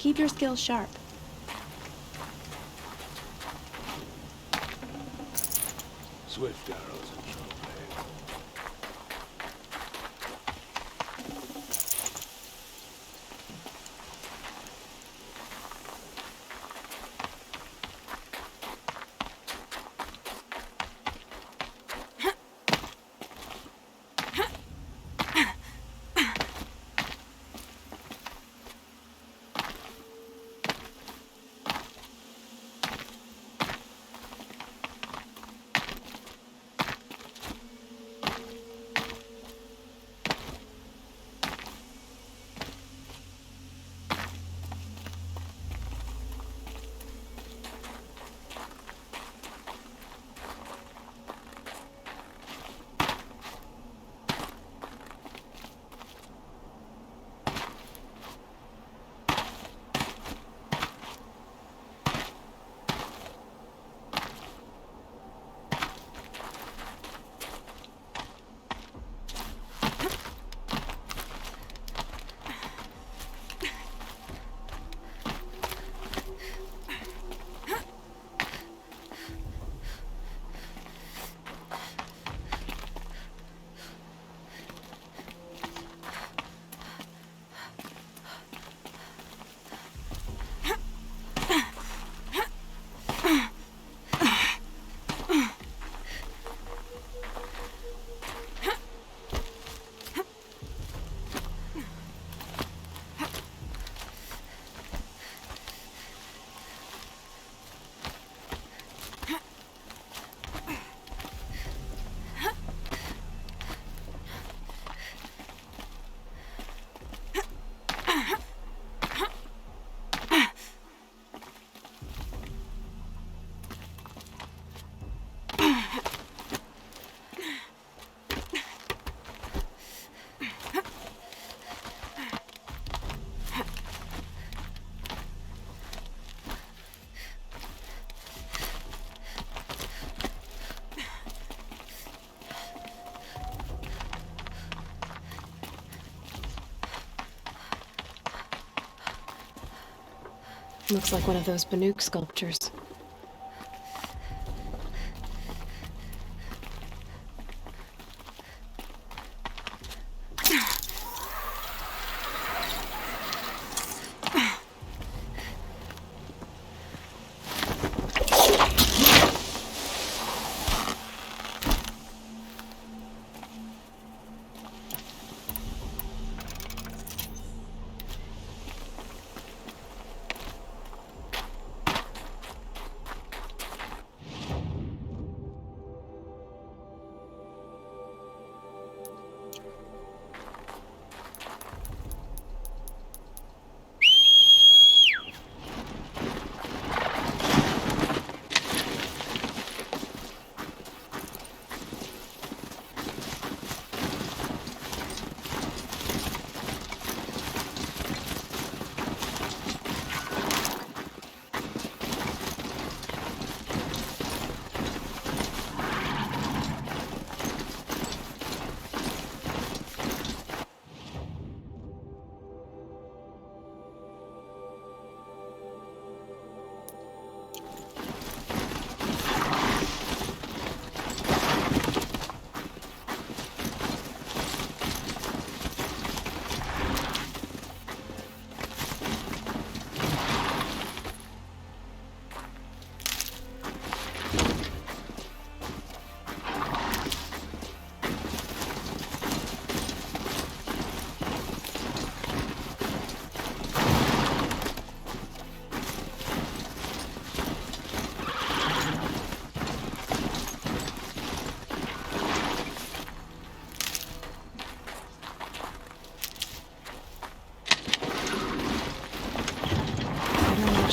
Keep your skills sharp. Swift arrows and short blade. Looks like one of those Banuk sculptures.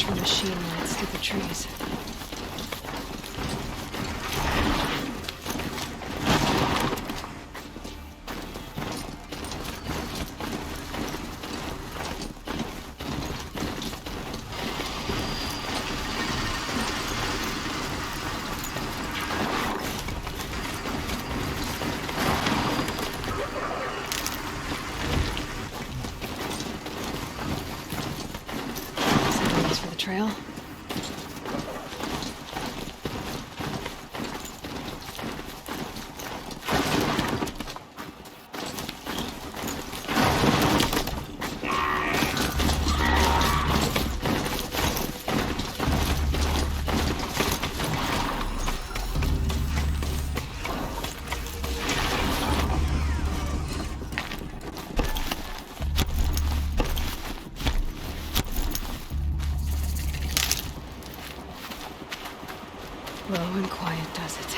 Machine lights through the trees. trail. Low and quiet does it.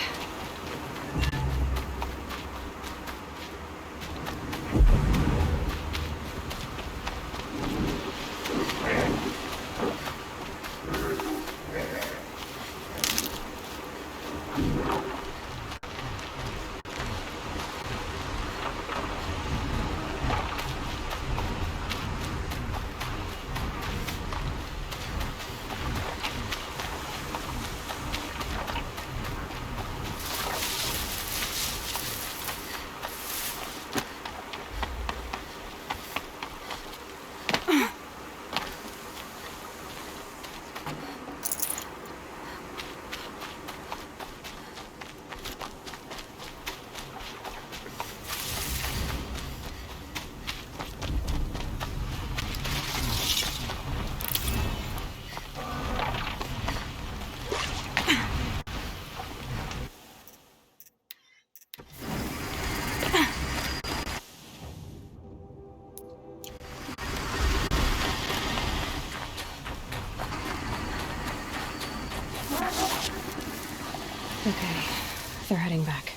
Okay, they're heading back.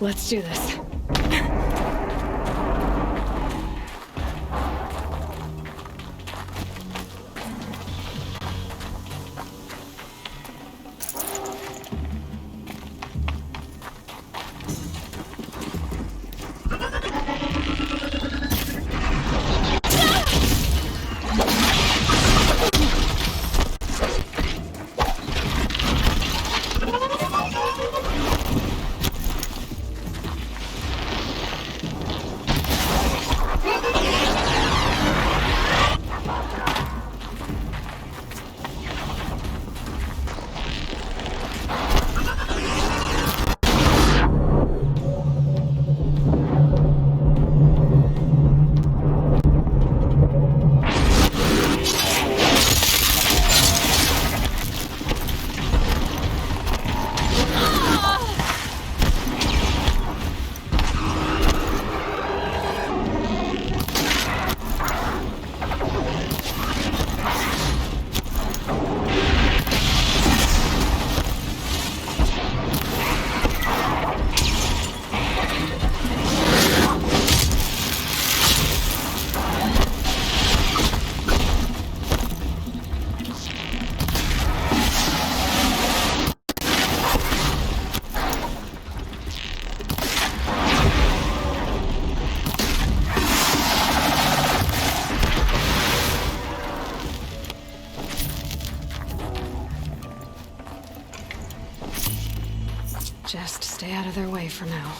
Let's do this. Just stay out of their way for now.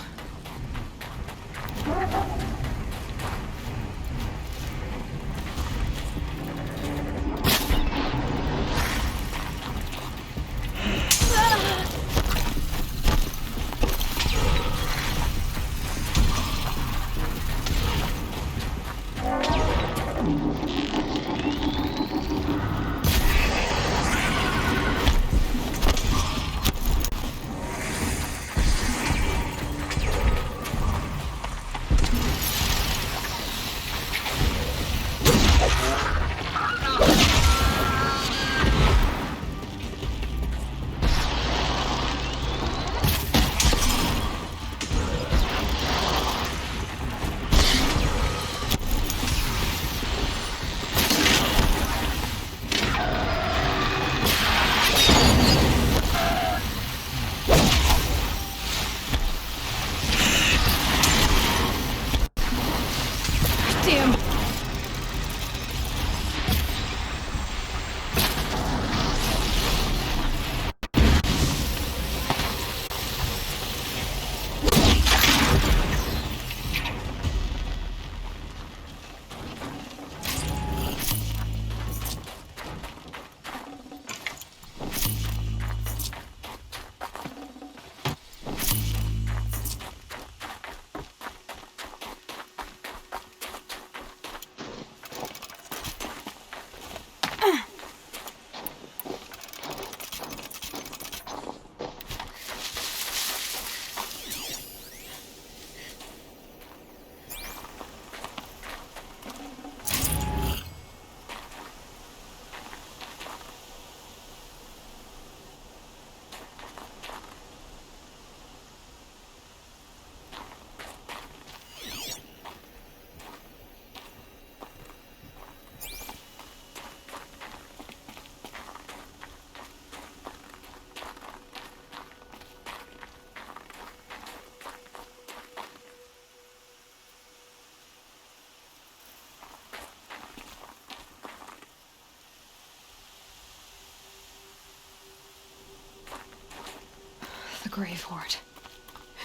The grave hoard.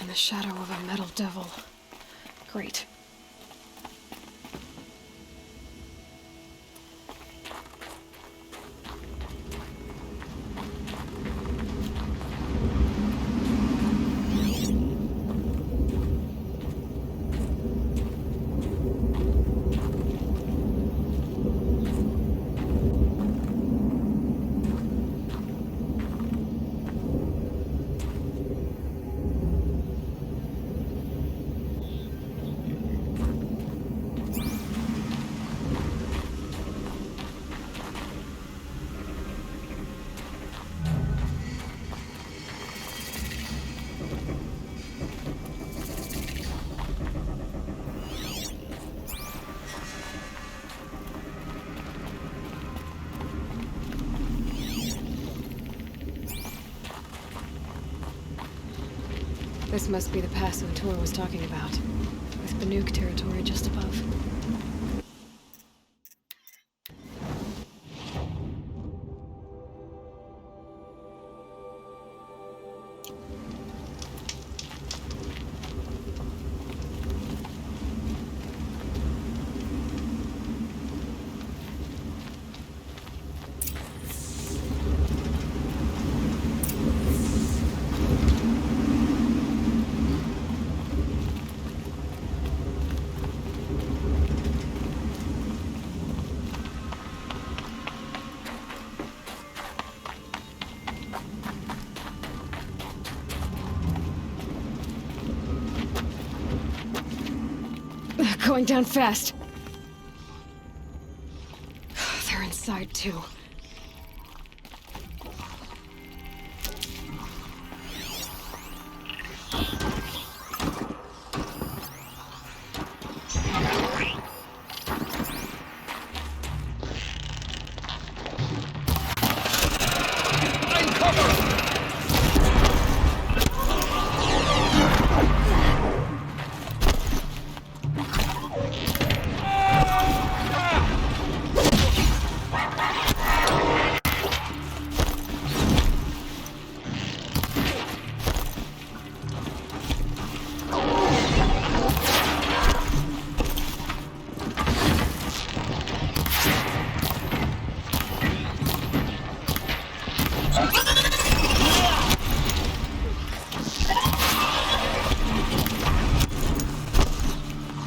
In the shadow of a metal devil. Great. This must be the pass Tor was talking about, with Banuk territory just above. Going down fast. They're inside too.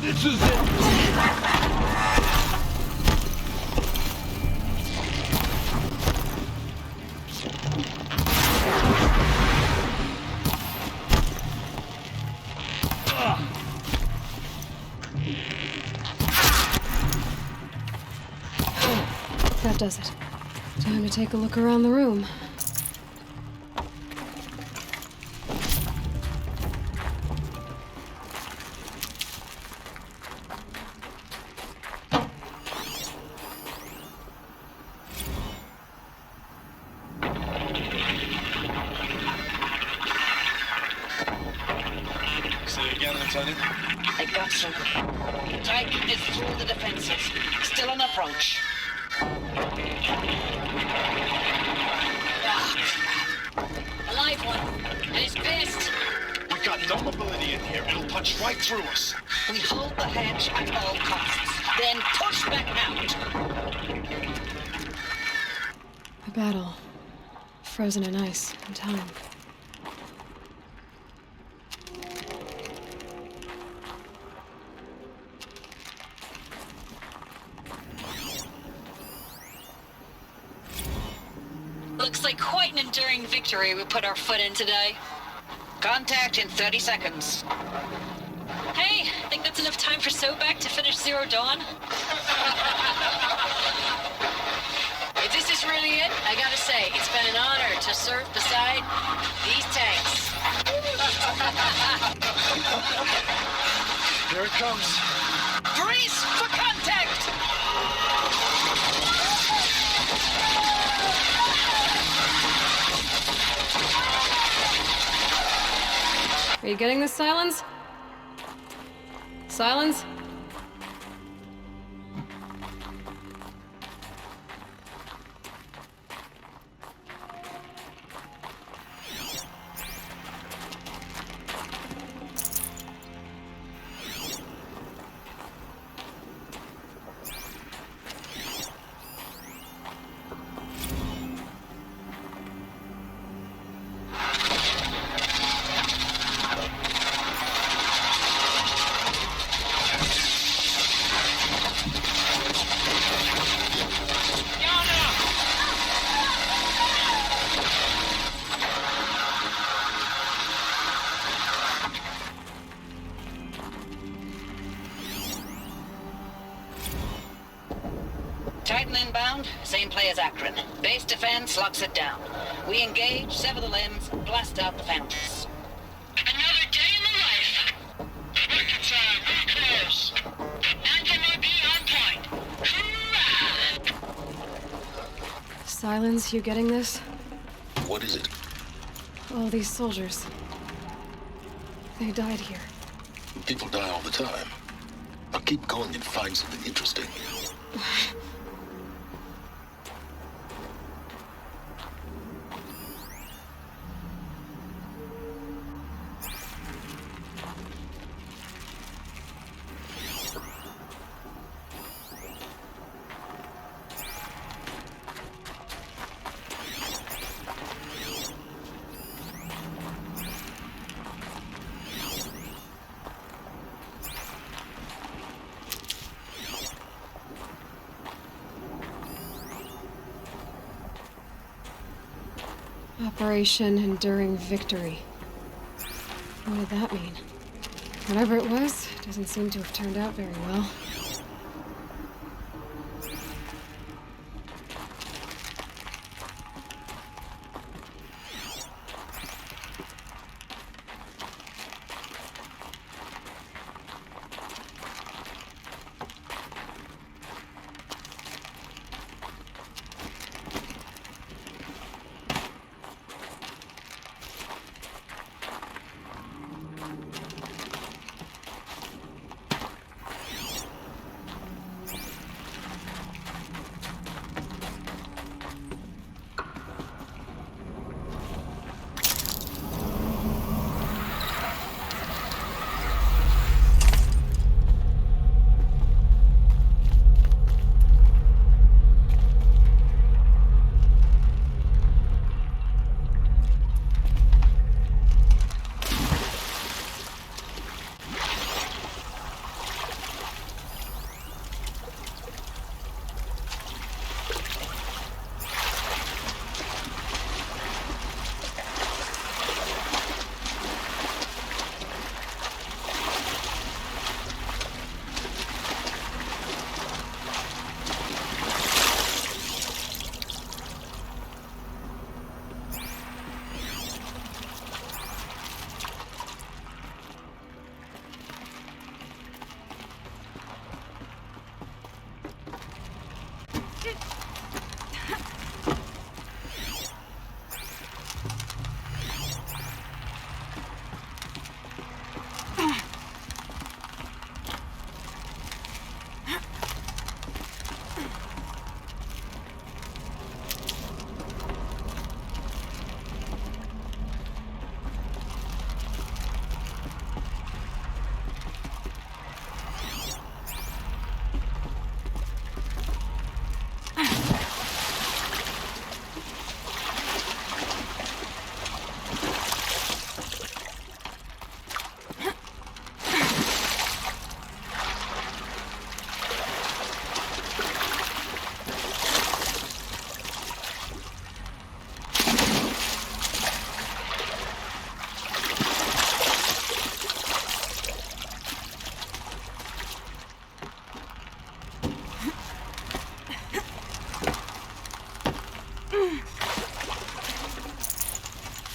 This is it! That does it. Time to take a look around the room. I got some. Titan is through the defenses. Still an approach. A live one. And it's pissed. We got no mobility in here. It'll punch right through us. We hold the hedge at all costs. Then push back out. A battle. Frozen in ice and time. Looks like quite an enduring victory we put our foot in today. Contact in 30 seconds. Hey, think that's enough time for Sobek to finish Zero Dawn? If this is really it, I gotta say, it's been an honor to serve beside these tanks. Here it comes. Brace for contact! Are you getting this, Silence? Silence? Titan inbound, same play as Akron. Base defense locks it down. We engage, sever the limbs, blast out the fountains. Another day in the life. Rocket time, we're close. Anti-MOB on point. Hoorah! Silence, you getting this? What is it? All these soldiers. They died here. People die all the time. Now keep going and find something interesting. Operation Enduring Victory. What did that mean? Whatever it was, doesn't seem to have turned out very well.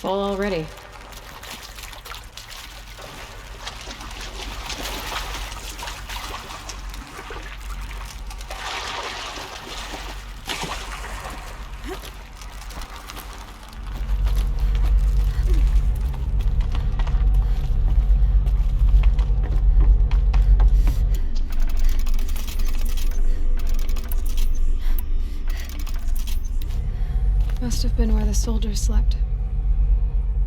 Full already. Must have been where the soldiers slept.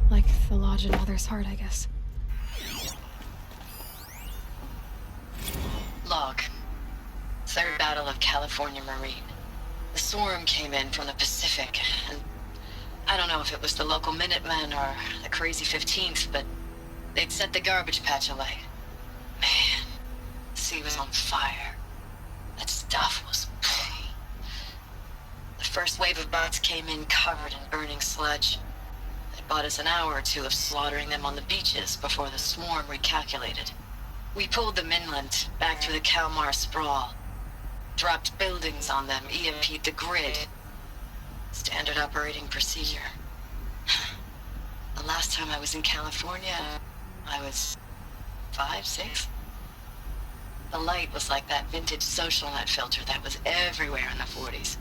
Like the lodge in Mother's Heart, I guess. Log. Third Battle of California Marine. The swarm came in from the Pacific, and I don't know if it was the local Minutemen or the crazy 15th, but they'd set the garbage patch alight. Man, the sea was on fire. That stuff was... The first wave of bots came in covered in burning sludge. It bought us an hour or two of slaughtering them on the beaches before the swarm recalculated. We pulled them inland, back through the Kalmar sprawl. Dropped buildings on them, EMP'd the grid. Standard operating procedure. The last time I was in California, I was 5, 6. The light was like that vintage social net filter that was everywhere in the 40s.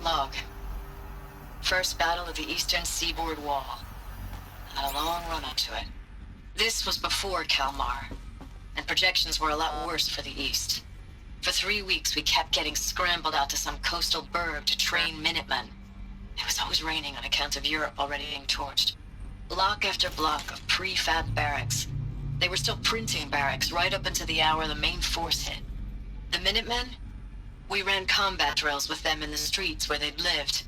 Log. First battle of the eastern seaboard wall. Had a long run up to it. This was before Kalmar, and projections were a lot worse for the east. For 3 weeks, we kept getting scrambled out to some coastal burg to train Minutemen. It was always raining on account of Europe already being torched. Block after block of prefab barracks. They were still printing barracks right up until the hour the main force hit. The Minutemen? We ran combat drills with them in the streets where they'd lived,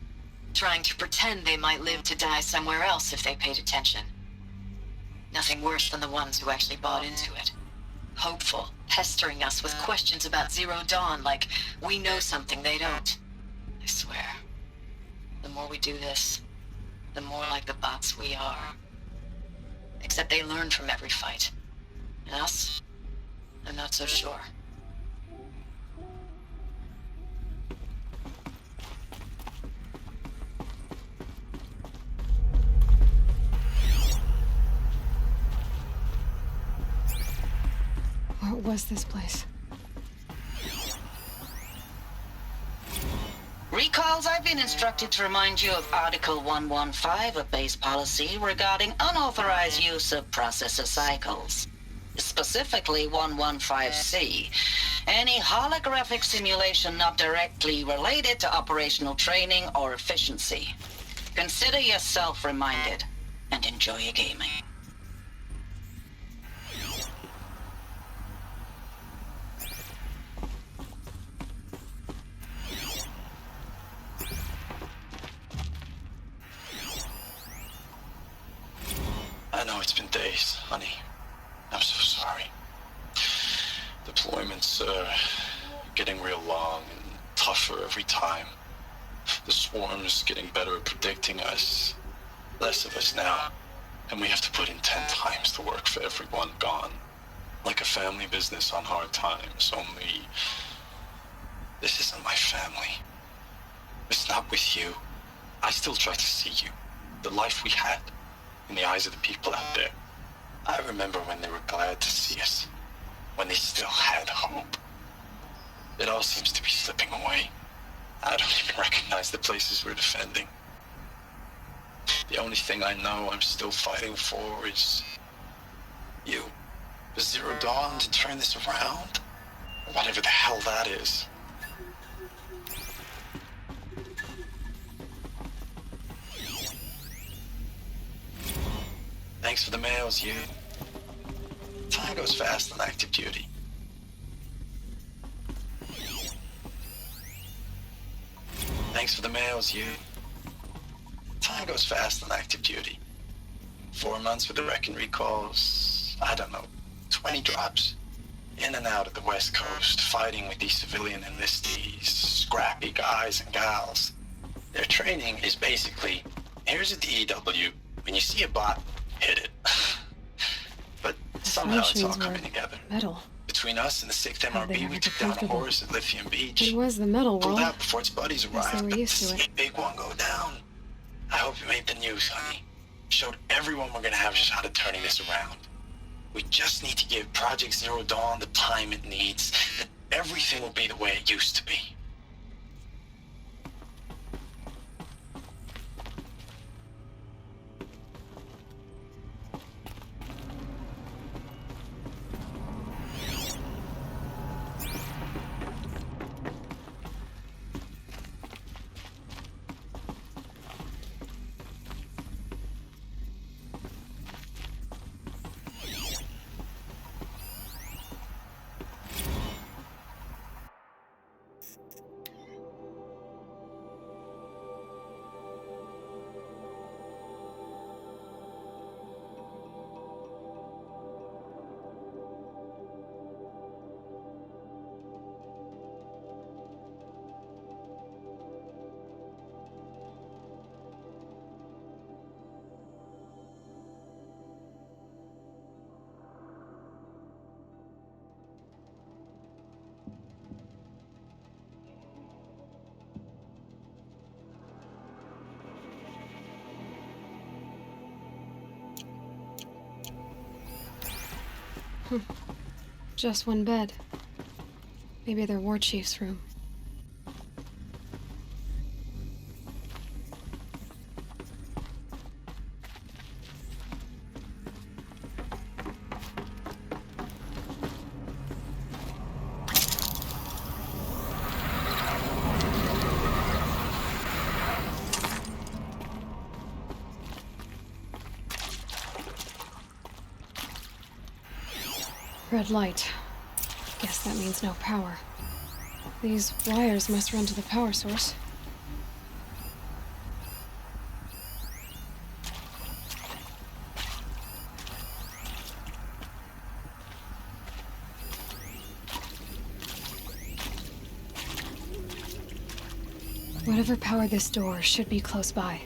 trying to pretend they might live to die somewhere else if they paid attention. Nothing worse than the ones who actually bought into it. Hopeful, pestering us with questions about Zero Dawn like we know something they don't. I swear, the more we do this, the more like the bots we are. Except they learn from every fight. And us? I'm not so sure. What was this place? Recalls, I've been instructed to remind you of Article 115 of base policy regarding unauthorized use of processor cycles. Specifically 115C. Any holographic simulation not directly related to operational training or efficiency. Consider yourself reminded and enjoy your gaming. I know it's been days, honey. I'm so sorry. Deployments are getting real long and tougher every time. The swarm's getting better at predicting us. Less of us now. And we have to put in 10 times the work for everyone gone. Like a family business on hard times, only... this isn't my family. It's not with you. I still try to see you. The life we had. In the eyes of the people out there. I remember when they were glad to see us. When they still had hope. It all seems to be slipping away. I don't even recognize the places we're defending. The only thing I know I'm still fighting for is... you. For Zero Dawn to turn this around? Whatever the hell that is. Thanks for the mails, you. Time goes fast on active duty. Thanks for the mails, you. Time goes fast on active duty. 4 months with the wreck and recalls, I don't know, 20 drops. In and out of the West Coast, fighting with these civilian enlistees, scrappy guys and gals. Their training is basically, here's a DEW. When you see a bot, hit it. But somehow it's all coming together. Metal. Between us and the 6th How'd they MRB, ever we took get down a comfortable? horse at Lithium Beach. It was the metal Pulled world. out before its buddies Guess they arrived, were but used to to see it. a big one go down. I hope you made the news, honey. Showed everyone we're gonna have a shot at turning this around. We just need to give Project Zero Dawn the time it needs. Then everything will be the way it used to be. Just one bed. Maybe their war chief's room. Red light. Guess that means no power. These wires must run to the power source. Whatever powered this door should be close by.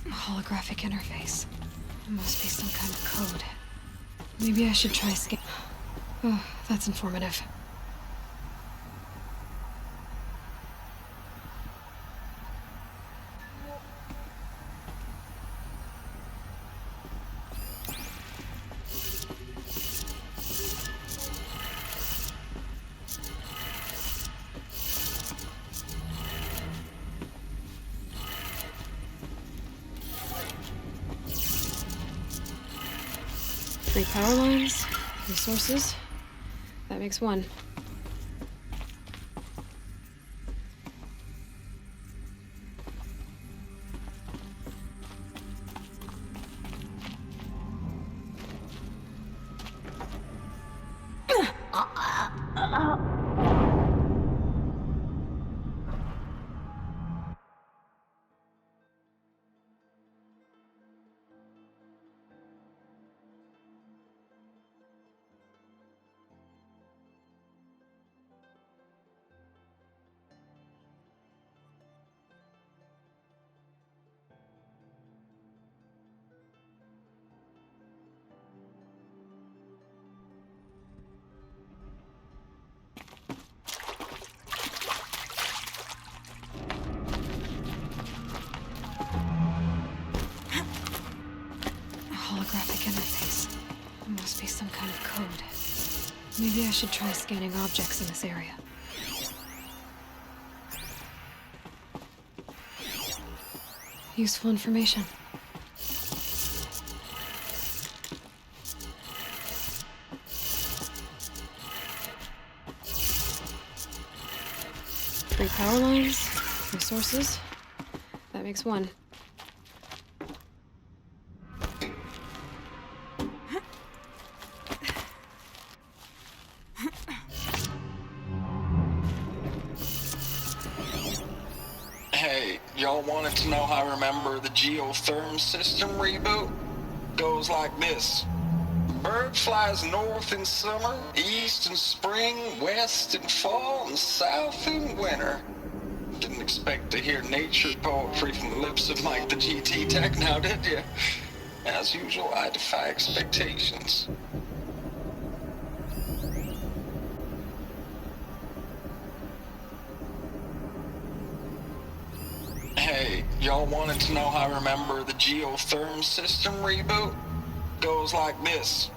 Holographic interface. It must be some kind of code. Maybe I should try scan. Oh, that's informative. Three power lines, resources. That makes one. Holographic interface. It must be some kind of code. Maybe I should try scanning objects in this area. Useful information. Three power lines, resources. That makes one. Hey, y'all wanted to know how I remember the geotherm system reboot? Goes like this. Bird flies north in summer, east in spring, west in fall, and south in winter. Didn't expect to hear nature poetry from the lips of Mike the GT Tech now, did you? As usual, I defy expectations. Hey, y'all wanted to know how I remember the geotherm system reboot? Goes like this.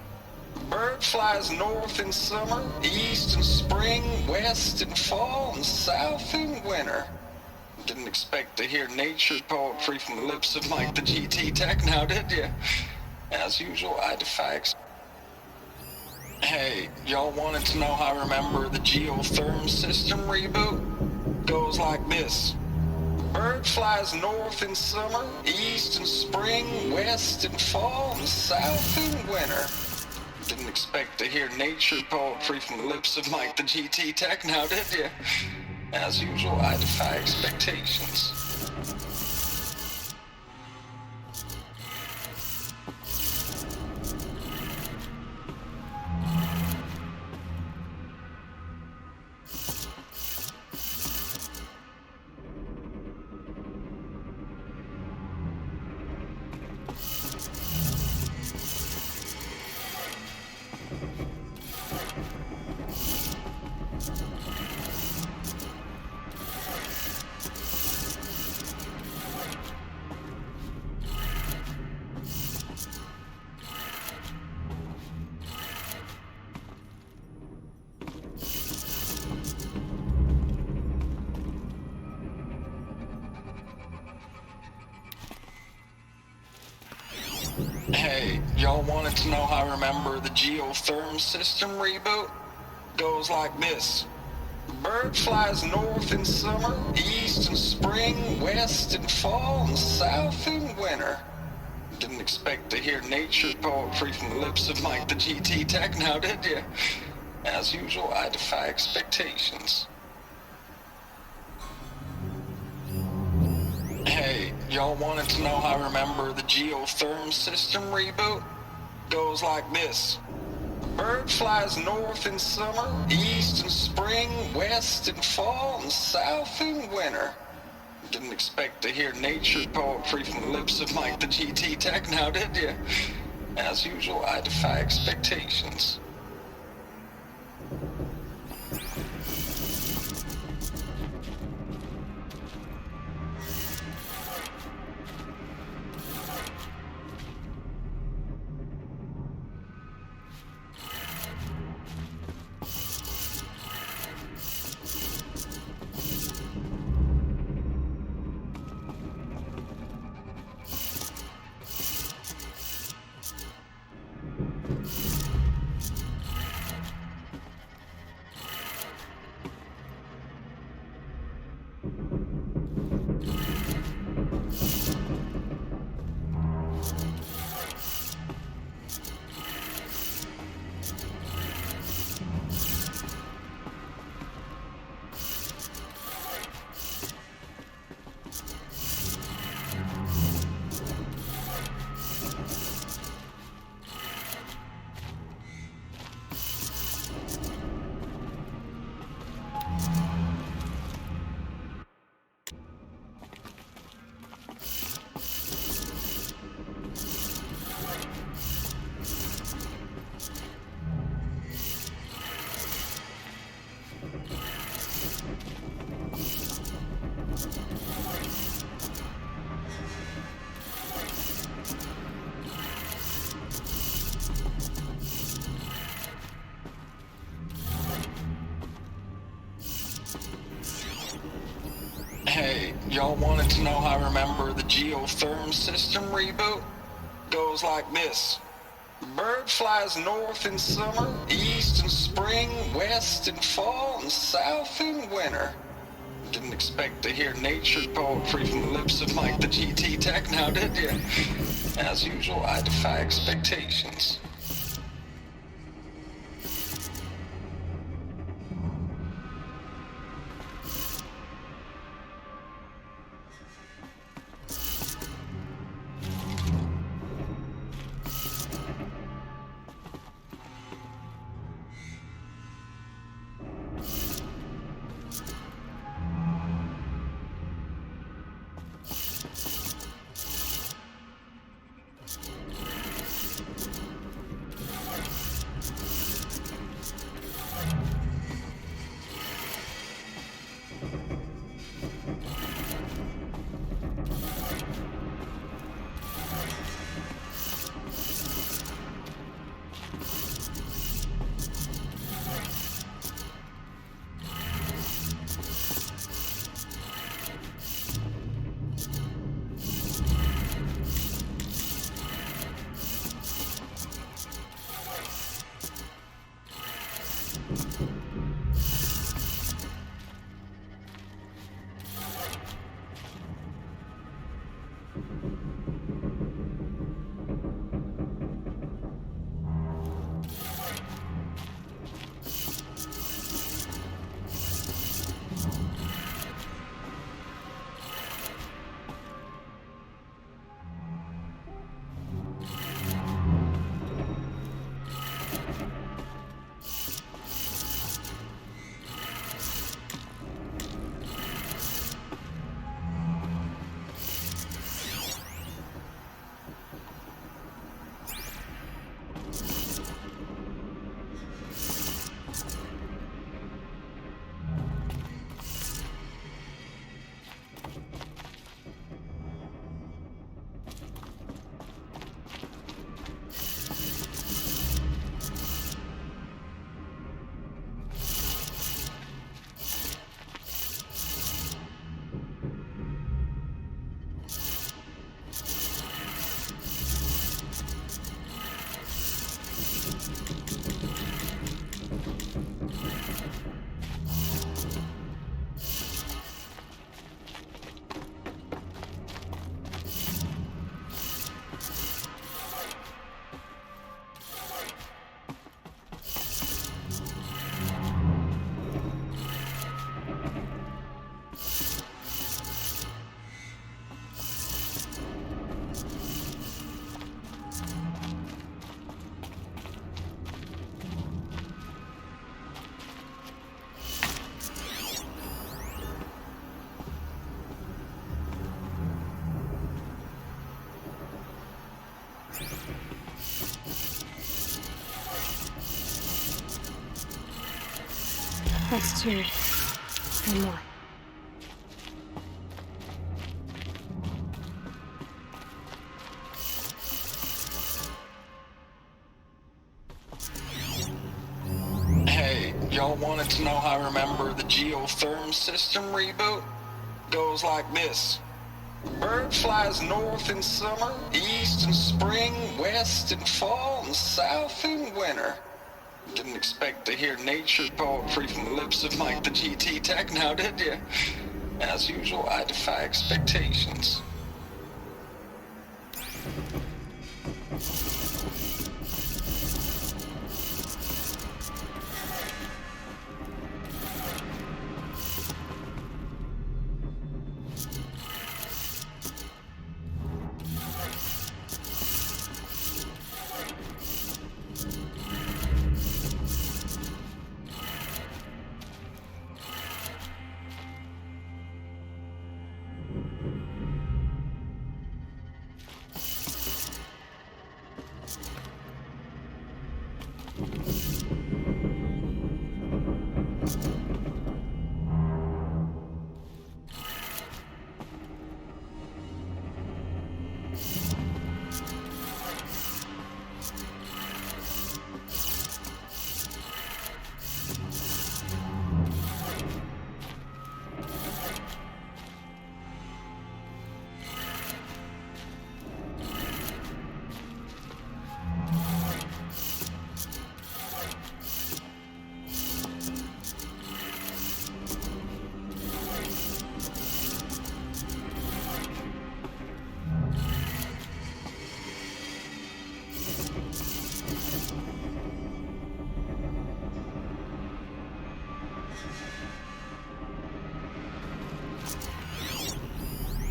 Bird flies north in summer, east in spring, west in fall, and south in winter. Didn't expect to hear nature poetry from the lips of Mike the GT Tech now, did you? As usual, I defy Hey, y'all wanted to know how I remember the geotherm system reboot? Goes like this. Bird flies north in summer, east in spring, west in fall, and south in winter. Didn't expect to hear nature poetry from the lips of Mike the GT Tech now, did you? As usual, I defy expectations. Hey, y'all wanted to know how I remember the geotherm system reboot? Goes like this. Bird flies north in summer, east in spring, west in fall, and south in winter. Didn't expect to hear nature poetry from the lips of Mike the GT Tech now, did you? As usual, I defy expectations. Hey, y'all wanted to know how I remember the geotherm system reboot? Goes like this. Bird flies north in summer, east in spring, west in fall, and south in winter. Didn't expect to hear nature poetry from the lips of Mike the GT Tech now, did you? As usual, I defy expectations. Hey, y'all wanted to know how I remember the geotherm system reboot? Goes like this. Bird flies north in summer, east in spring, west in fall, and south in winter. Didn't expect to hear nature poetry from the lips of Mike the GT Tech now, did you? As usual, I defy expectations. That's two. One more. Hey, y'all wanted to know how I remember the geotherm system reboot? Goes like this. Bird flies north in summer, east in spring, west in fall, and south in winter. Didn't expect to hear nature poetry from the lips of Mike the GT Tech now, did you? As usual, I defy expectations.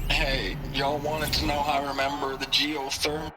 Hey, y'all wanted to know how I remember the geotherm?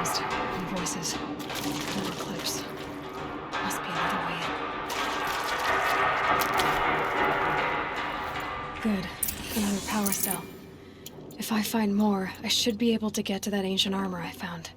closed. And voices. More clips. Must be another way in. Good. Another power cell. If I find more, I should be able to get to that ancient armor I found.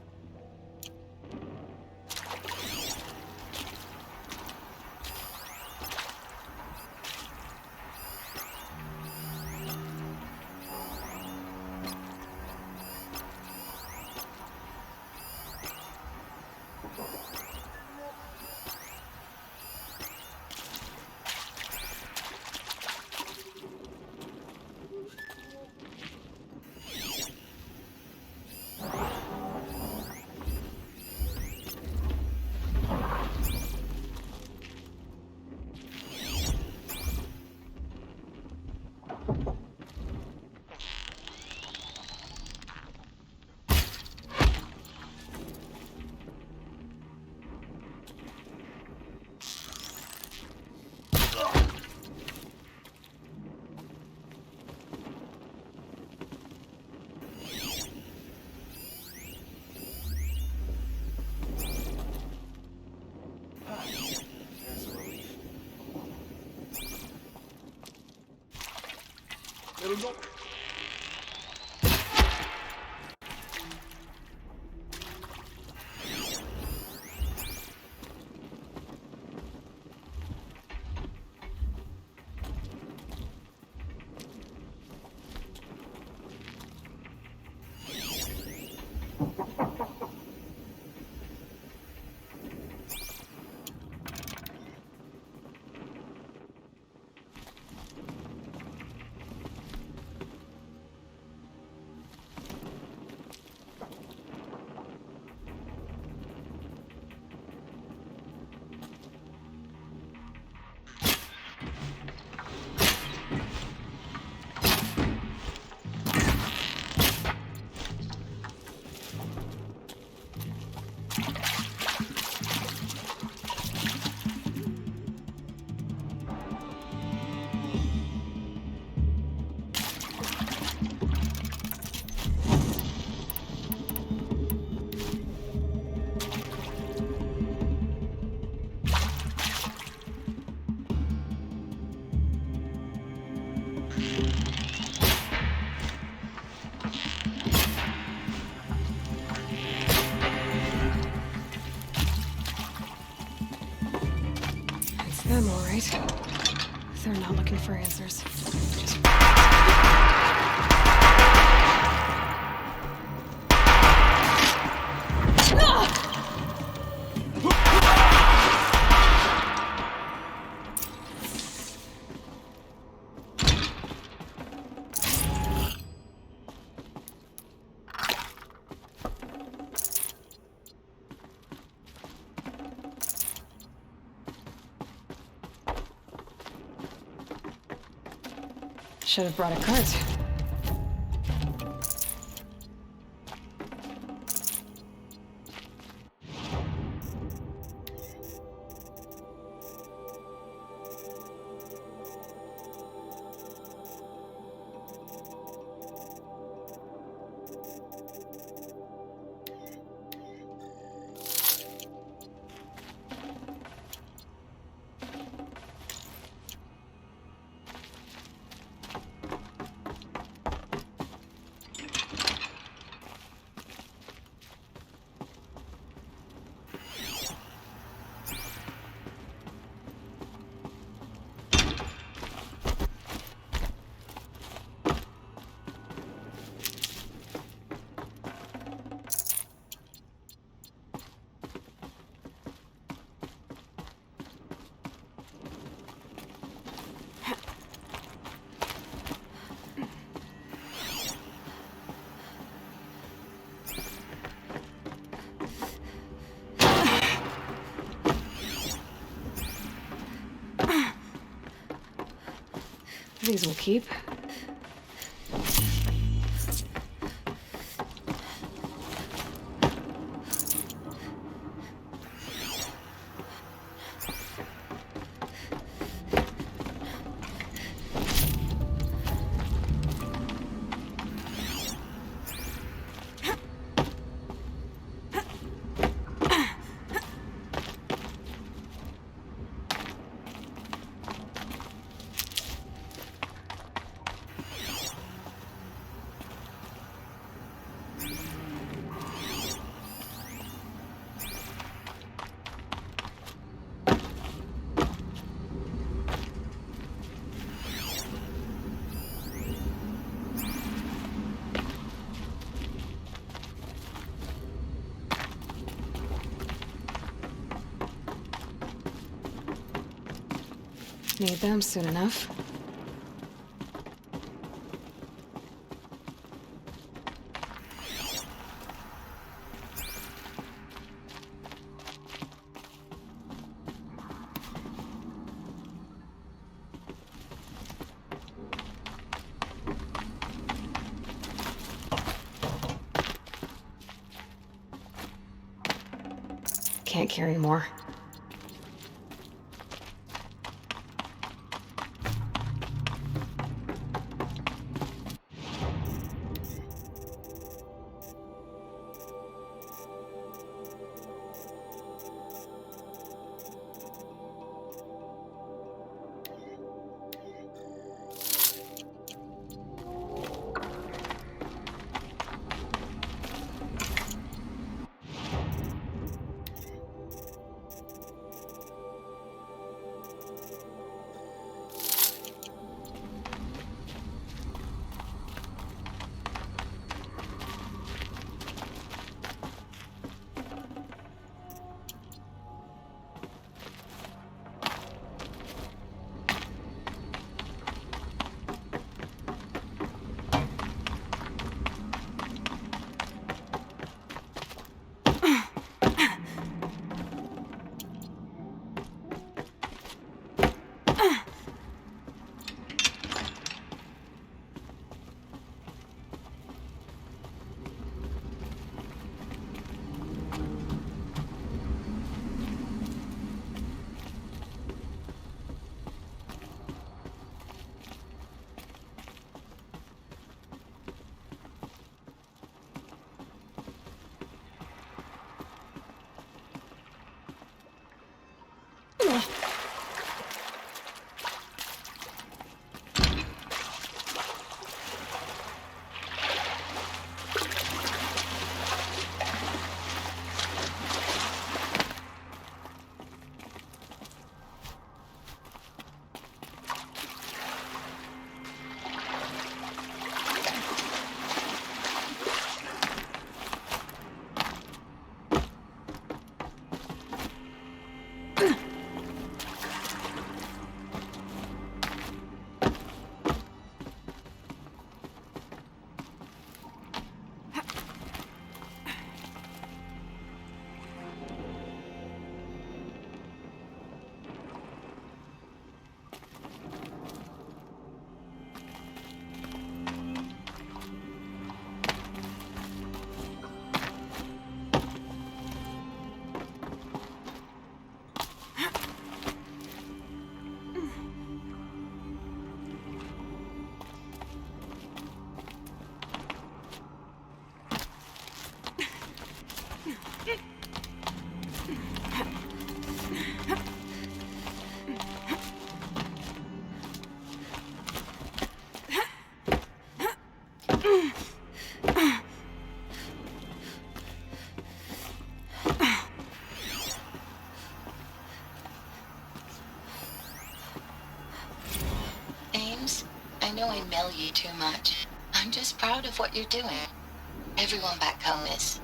It'll go. Them, all right. They're not looking for answers. Just... Should have brought a cart. These will keep. Need them soon enough. Can't carry more. I know I mail you too much. I'm just proud of what you're doing. Everyone back home is.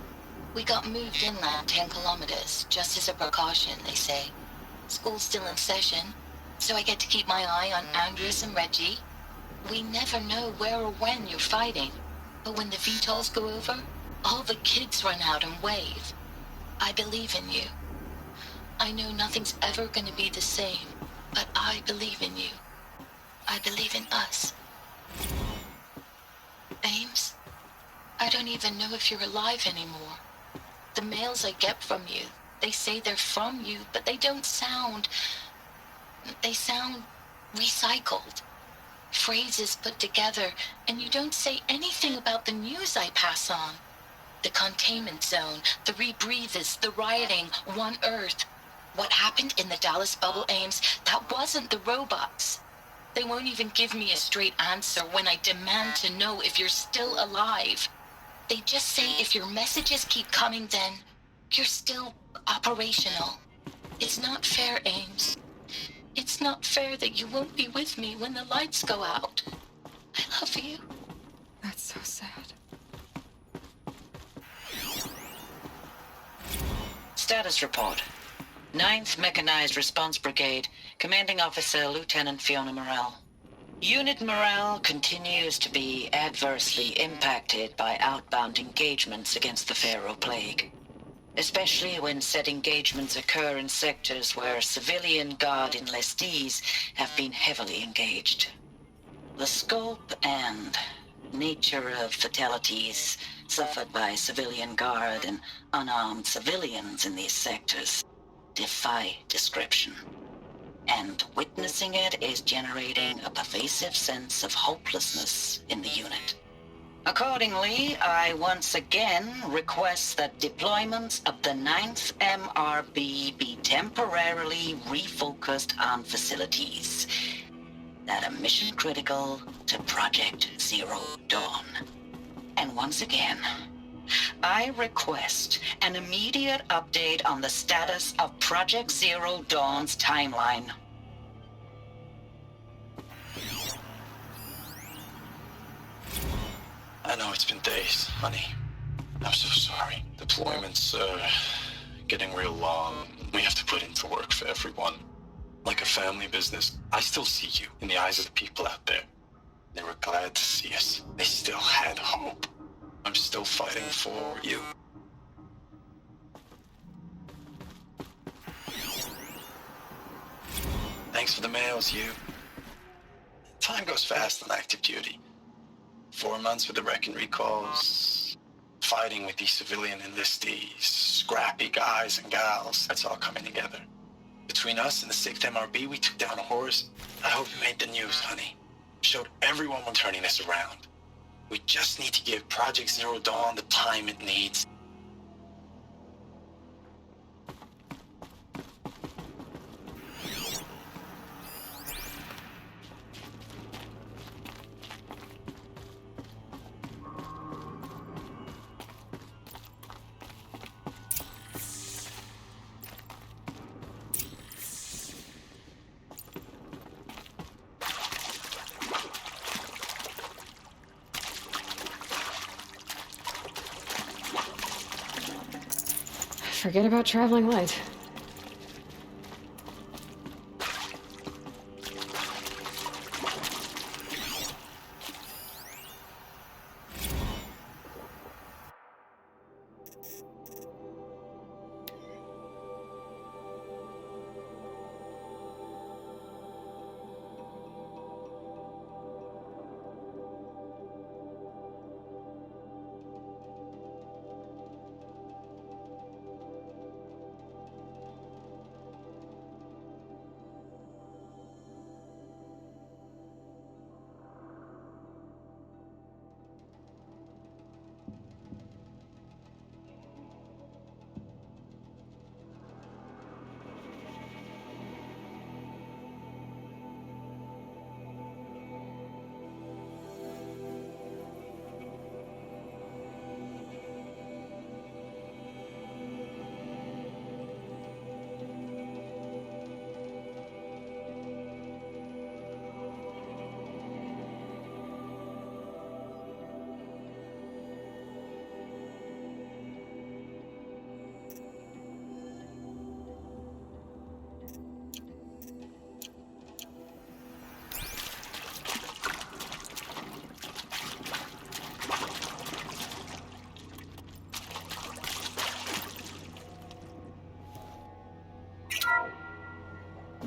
We got moved inland 10 kilometers, just as a precaution, they say. School's still in session, so I get to keep my eye on Andres and Reggie. We never know where or when you're fighting, but when the VTOLs go over, all the kids run out and wave. I believe in you. I know nothing's ever gonna be the same, but I believe in you. I believe in us. Ames, I don't even know if you're alive anymore. The mails I get from you, they say they're from you, but they don't sound... They sound recycled. Phrases put together, and you don't say anything about the news I pass on. The containment zone, the rebreathers, the rioting, One Earth. What happened in the Dallas bubble, Ames, that wasn't the robots. They won't even give me a straight answer when I demand to know if you're still alive. They just say if your messages keep coming, then you're still operational. It's not fair, Ames. It's not fair that you won't be with me when the lights go out. I love you. That's so sad. Status report. Ninth Mechanized Response Brigade, Commanding Officer Lieutenant Fiona Morrell. Unit morale continues to be adversely impacted by outbound engagements against the Pharaoh Plague, especially when said engagements occur in sectors where civilian guard enlistees have been heavily engaged. The scope and nature of fatalities suffered by civilian guard and unarmed civilians in these sectors defy description. And witnessing it is generating a pervasive sense of hopelessness in the unit. Accordingly, I once again request that deployments of the 9th MRB be temporarily refocused on facilities that are mission critical to Project Zero Dawn. And once again, I request an immediate update on the status of Project Zero Dawn's timeline. I know it's been days, honey. I'm so sorry. Deployments are getting real long. We have to put into work for everyone. Like a family business. I still see you in the eyes of the people out there. They were glad to see us. They still had hope. I'm still fighting for you. Thanks for the mails, you. Time goes fast on active duty. 4 months with the wreck and recalls, fighting with these civilian enlistees, scrappy guys and gals. That's all coming together. Between us and the 6th MRB, we took down a horse. I hope you made the news, honey. Showed everyone we're turning this around. We just need to give Project Zero Dawn the time it needs. Forget about traveling light.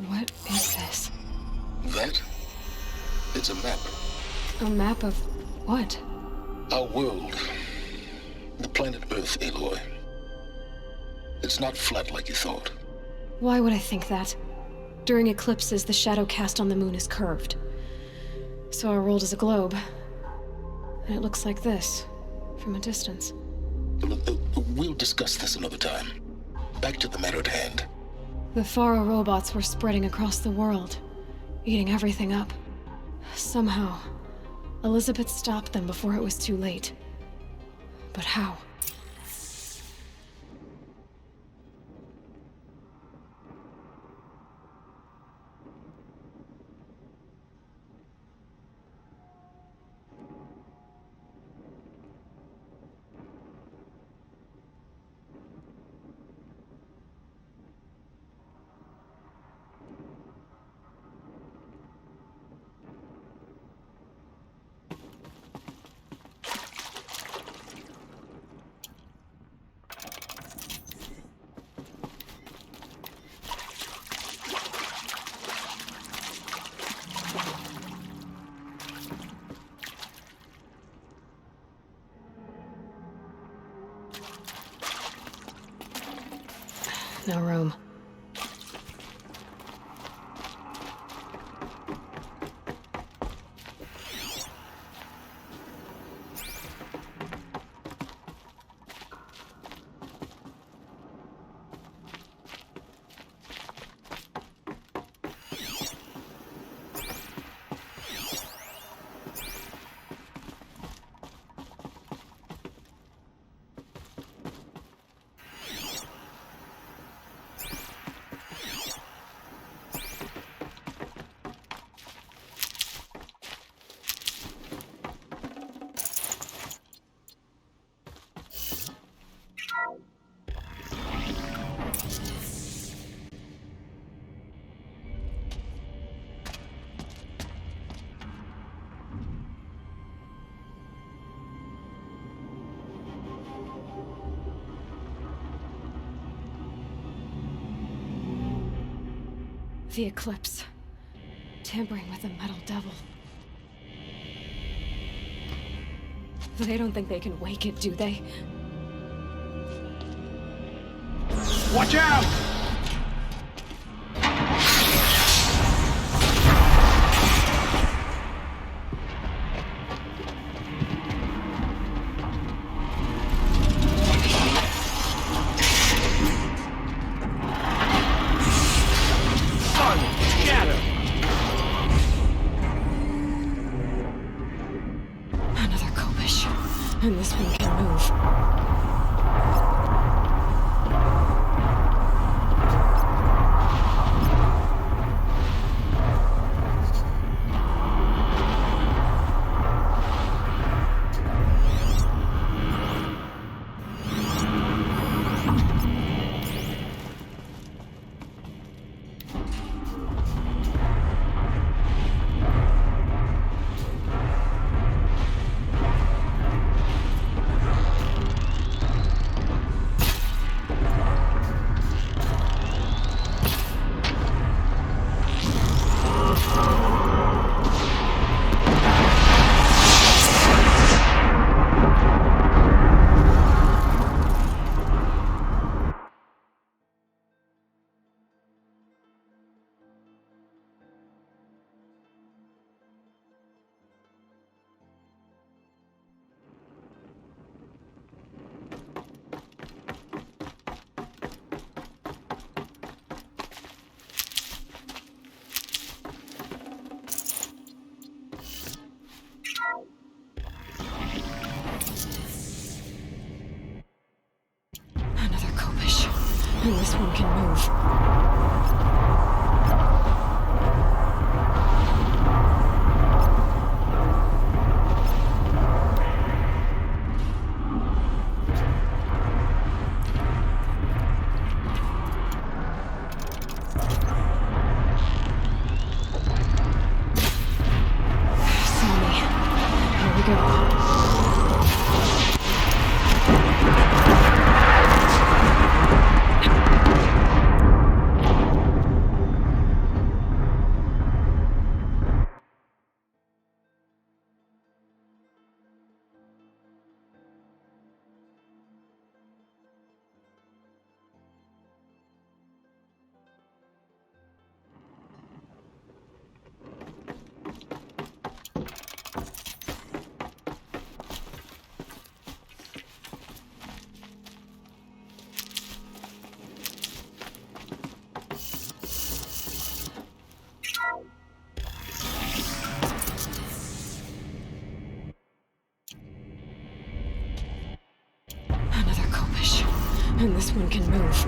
What is this? That? It's a map. A map of what? Our world. The planet Earth, Aloy. It's not flat like you thought. Why would I think that? During eclipses, the shadow cast on the moon is curved. So our world is a globe. And it looks like this, from a distance. We'll discuss this another time. Back to the matter at hand. The Faro robots were spreading across the world, eating everything up. Somehow, Elizabeth stopped them before it was too late. But how? no room. The eclipse. Tampering with the metal devil. They don't think they can wake it, do they? Watch out! Another kopish. And this one can move. Another kopish. And this one can move. Saw me. Here we go. Another kopish. And this one can move.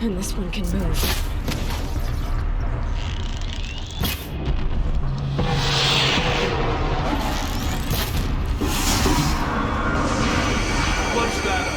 and this one can move. What's that?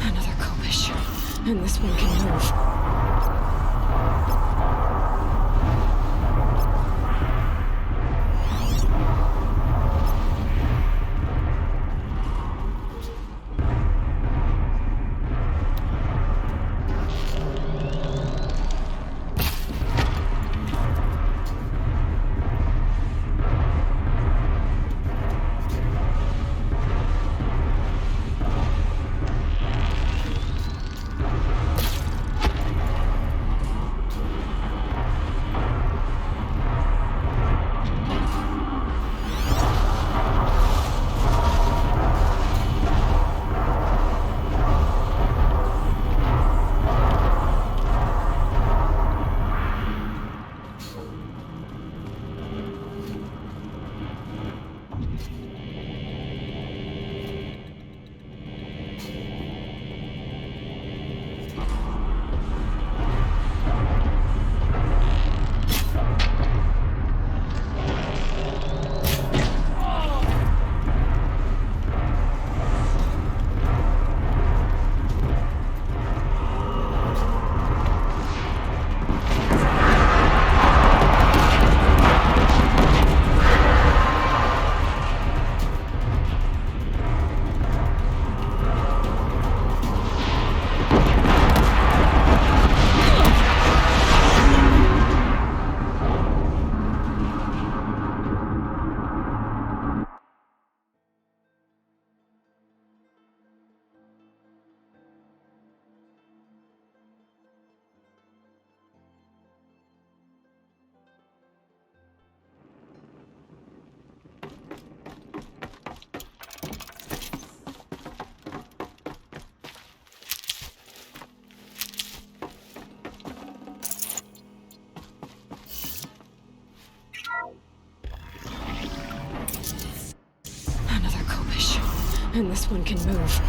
Another Kobish, and this one can move. And this one can move.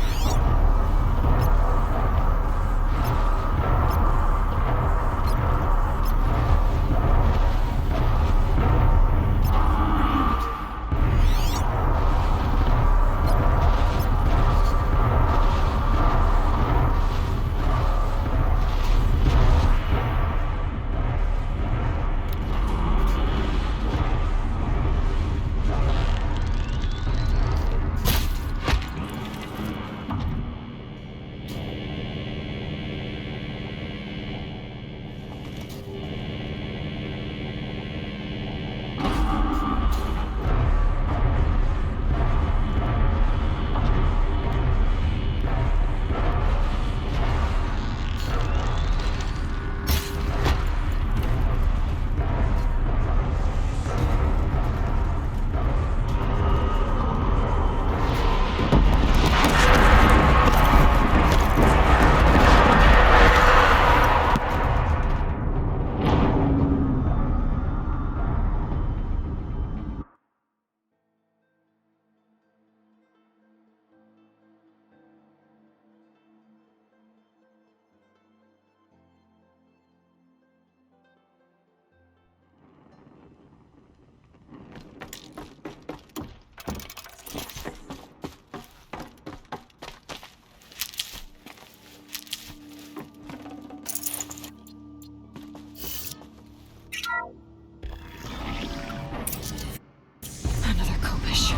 Another Kopish.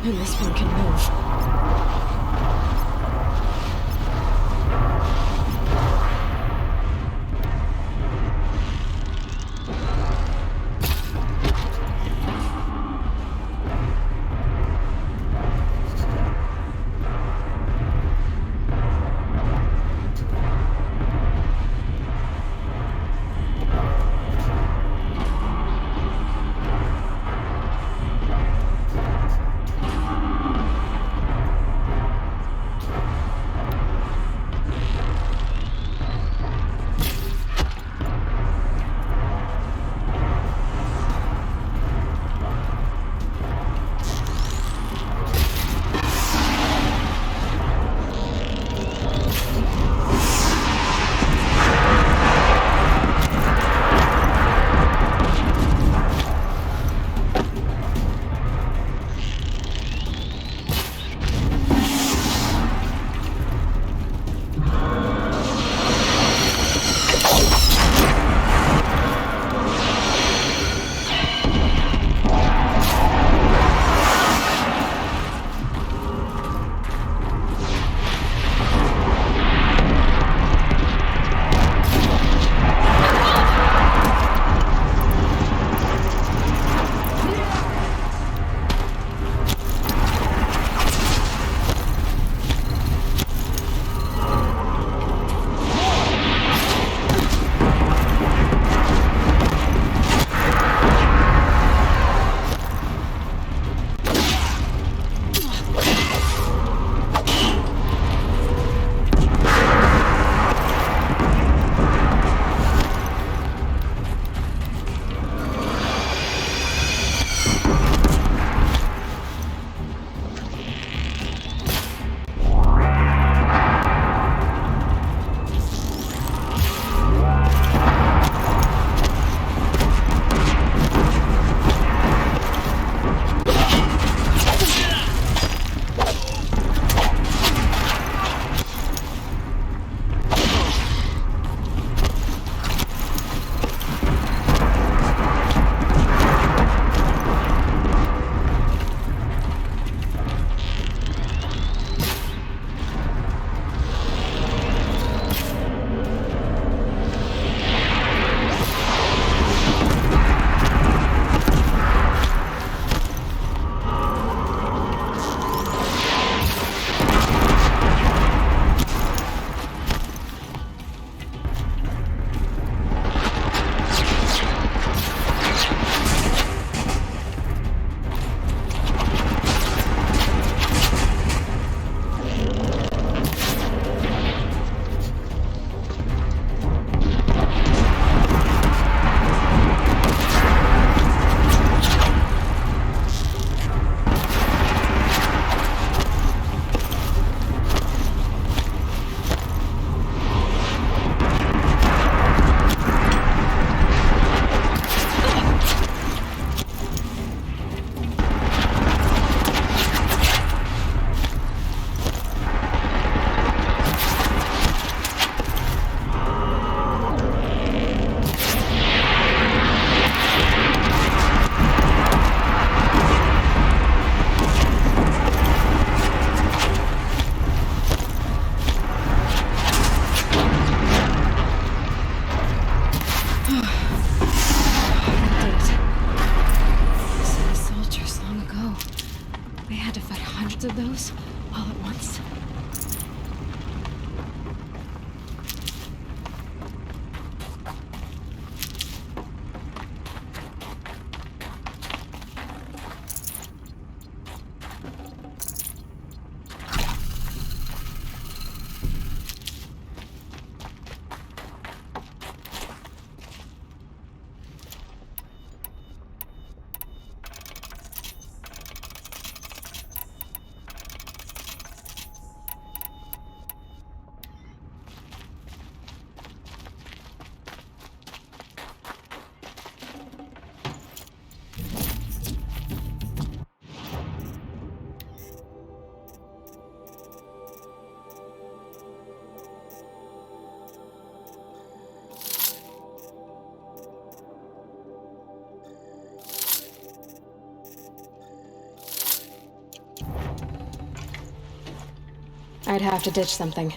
And this one can move. lots of those all at once. I'd have to ditch something.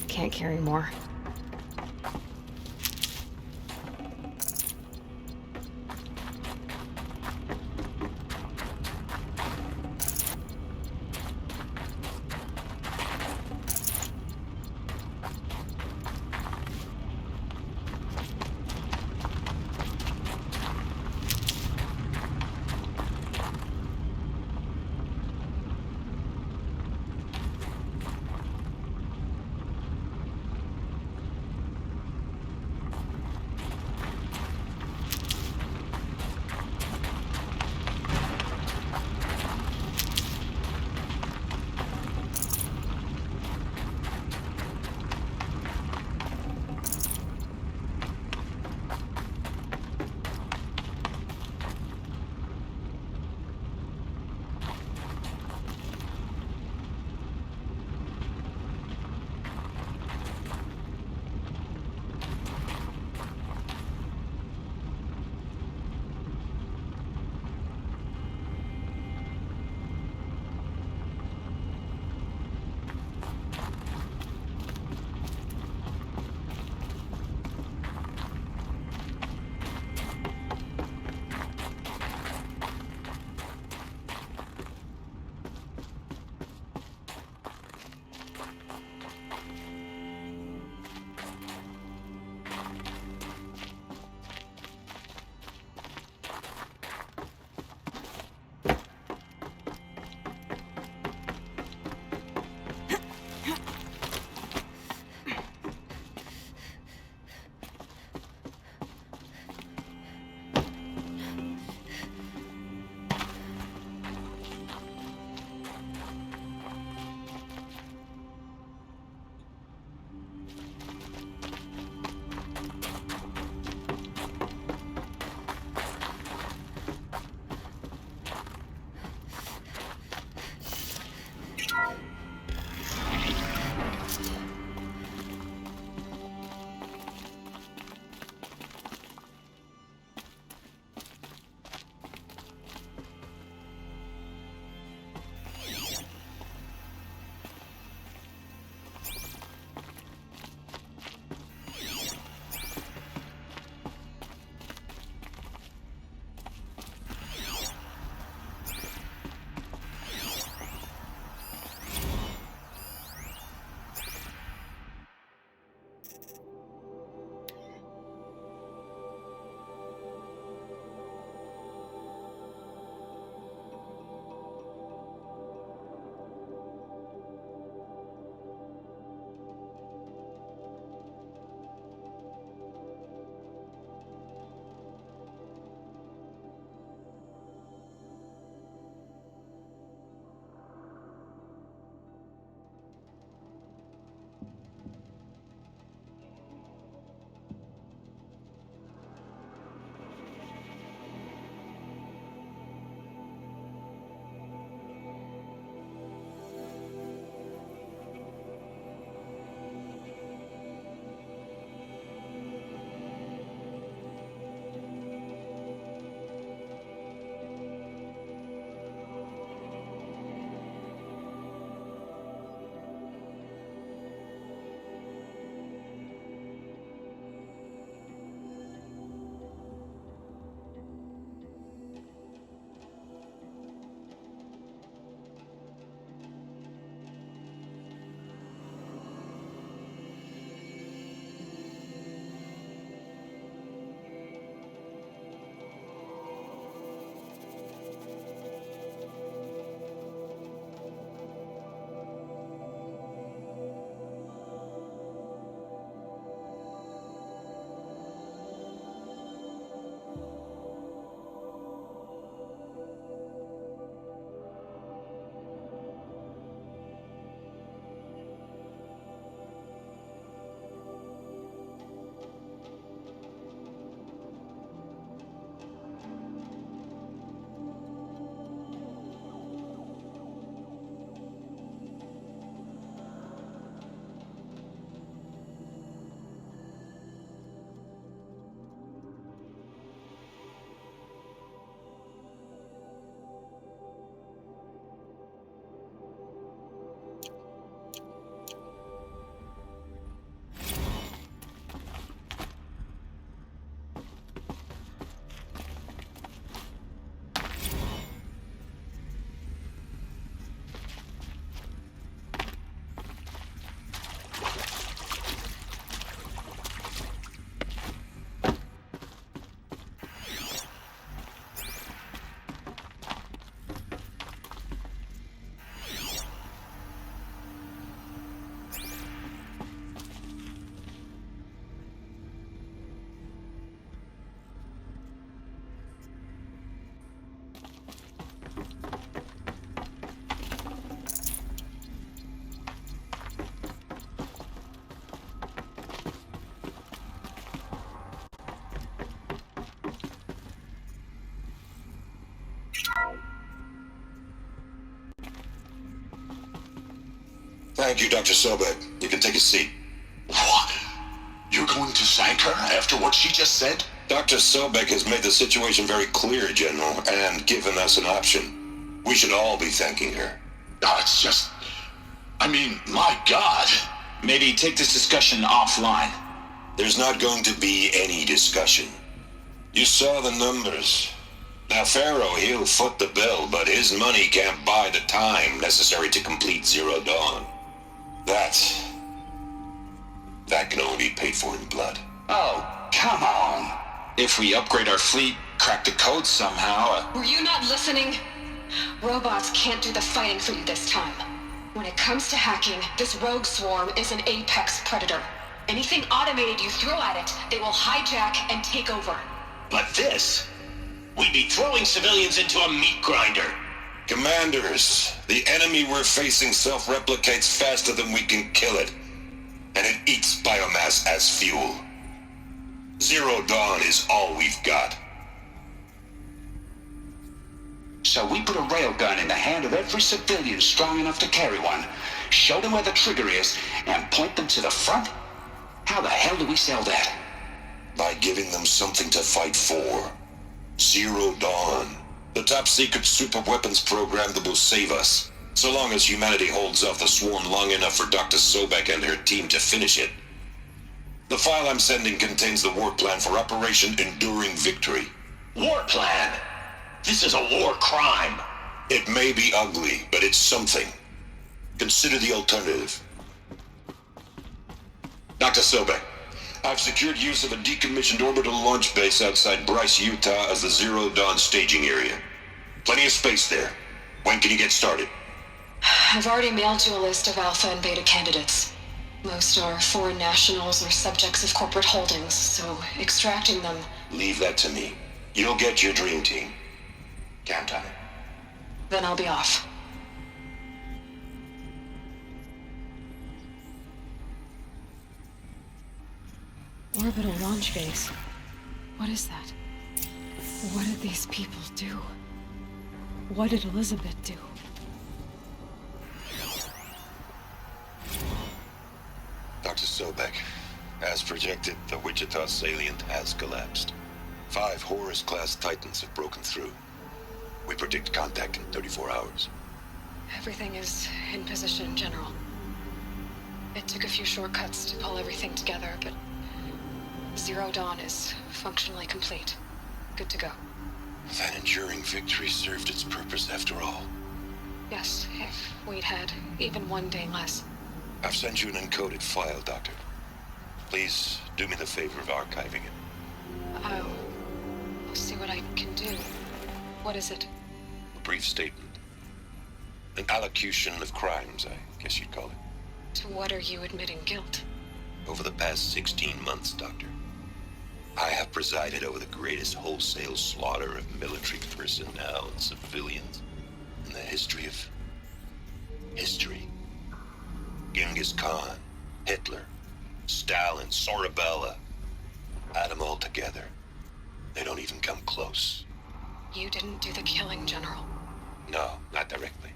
Can't carry more. Thank you, Dr. Sobek. You can take a seat. What? You're going to thank her after what she just said? Dr. Sobek has made the situation very clear, General, and given us an option. We should all be thanking her. It's just... I mean, my God. Maybe take this discussion offline. There's not going to be any discussion. You saw the numbers. Now, Pharaoh, he'll foot the bill, but his money can't buy the time necessary to complete Zero Dawn. That can only be paid for in blood. Oh, come on. If we upgrade our fleet, crack the code somehow... Were you not listening? Robots can't do the fighting for you this time. When it comes to hacking, this rogue swarm is an apex predator. Anything automated you throw at it, they will hijack and take over. But this... We'd be throwing civilians into a meat grinder. Commanders, the enemy we're facing self-replicates faster than we can kill it. And it eats biomass as fuel. Zero Dawn is all we've got. So we put a railgun in the hand of every civilian strong enough to carry one, show them where the trigger is, and point them to the front? How the hell do we sell that? By giving them something to fight for. Zero Dawn. The top-secret super-weapons program that will save us. So long as humanity holds off the swarm long enough for Dr. Sobek and her team to finish it. The file I'm sending contains the war plan for Operation Enduring Victory. War plan? This is a war crime. It may be ugly, but it's something. Consider the alternative. Dr. Sobek, I've secured use of a decommissioned orbital launch base outside Bryce, Utah as the Zero Dawn staging area. Plenty of space there. When can you get started? I've already mailed you a list of alpha and beta candidates. Most are foreign nationals or subjects of corporate holdings, so extracting them... Leave that to me. You'll get your dream team. Count on it. Then I'll be off. Orbital launch base. What is that? What did these people do? What did Elizabeth do? Dr. Sobek, as projected, the Wichita salient has collapsed. 5 Horus-class Titans have broken through. We predict contact in 34 hours. Everything is in position, General. It took a few shortcuts to pull everything together, but Zero Dawn is functionally complete. Good to go. That enduring victory served its purpose after all. Yes, if we'd had even one day less. I've sent you an encoded file, Doctor. Please do me the favor of archiving it. I'll see what I can do. What is it? A brief statement. An allocution of crimes, I guess you'd call it. To what are you admitting guilt? Over the past 16 months, Doctor, I have presided over the greatest wholesale slaughter of military personnel and civilians in the history of... history. Genghis Khan, Hitler, Stalin, Sorabella. Add them all together. They don't even come close. You didn't do the killing, General. No, not directly.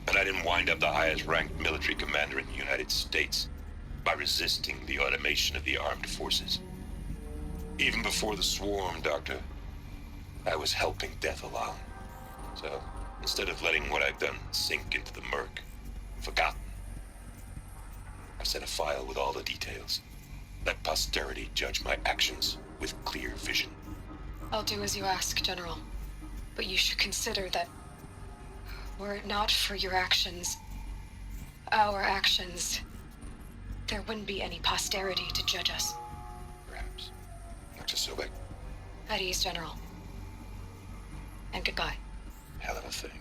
But I didn't wind up the highest-ranked military commander in the United States by resisting the automation of the armed forces. Even before the swarm, Doctor, I was helping death along. So, instead of letting what I've done sink into the murk, forgotten, I've sent a file with all the details. Let posterity judge my actions with clear vision. I'll do as you ask, General. But you should consider that were it not for your actions, our actions, there wouldn't be any posterity to judge us. Perhaps. Dr. Sobek. At ease, General. And goodbye. Hell of a thing.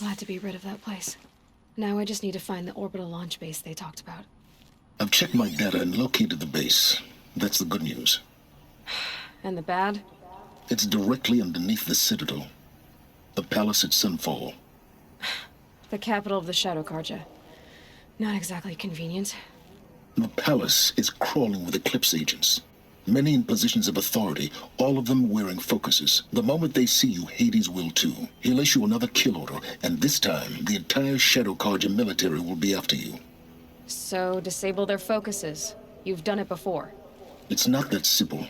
Glad to be rid of that place. Now I just need to find the orbital launch base they talked about. I've checked my data and located the base. That's the good news. And the bad? It's directly underneath the Citadel. The palace at Sunfall. The capital of the Shadow Carja. Not exactly convenient. The palace is crawling with Eclipse agents. Many in positions of authority, all of them wearing focuses. The moment they see you, Hades will too. He'll issue another kill order, and this time, the entire Shadow Carja military will be after you. So, disable their focuses. You've done it before. It's not that simple.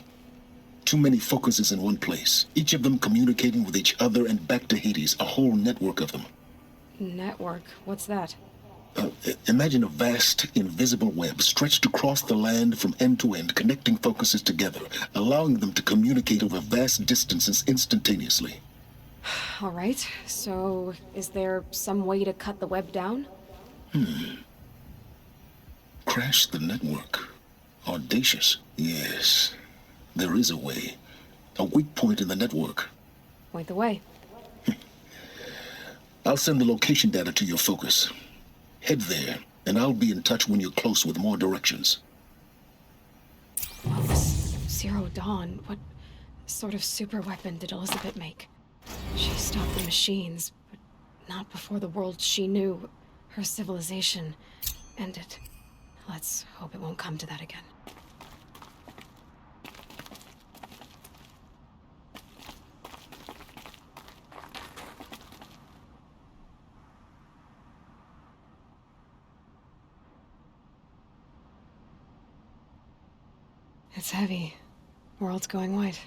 Too many focuses in one place, each of them communicating with each other and back to Hades, a whole network of them. Network? What's that? Imagine a vast, invisible web stretched across the land from end to end, connecting focuses together, allowing them to communicate over vast distances instantaneously. All right, so is there some way to cut the web down? Crash the network. Audacious. Yes, there is a way. A weak point in the network. Point the way. I'll send the location data to your focus. Head there, and I'll be in touch when you're close with more directions. Well, this Zero Dawn, what sort of super weapon did Elizabeth make? She stopped the machines, but not before the world she knew, her civilization, ended. Let's hope it won't come to that again. It's heavy. World's going white.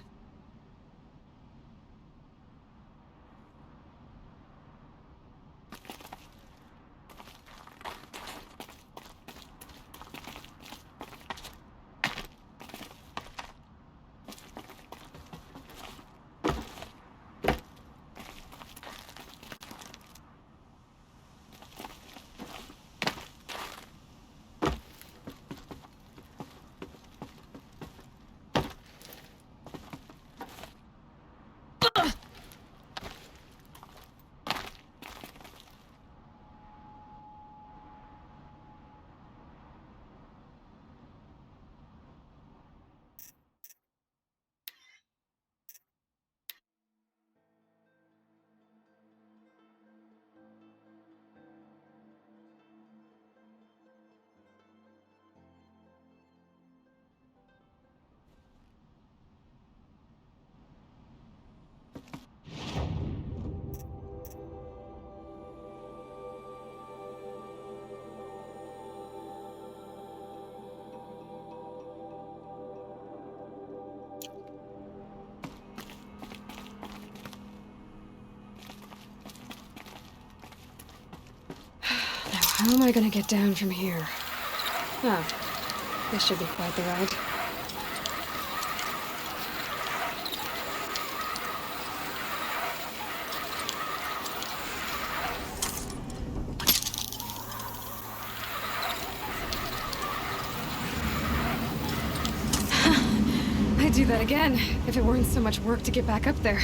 How am I gonna get down from here? Oh, this should be quite the ride. I'd do that again, if it weren't so much work to get back up there.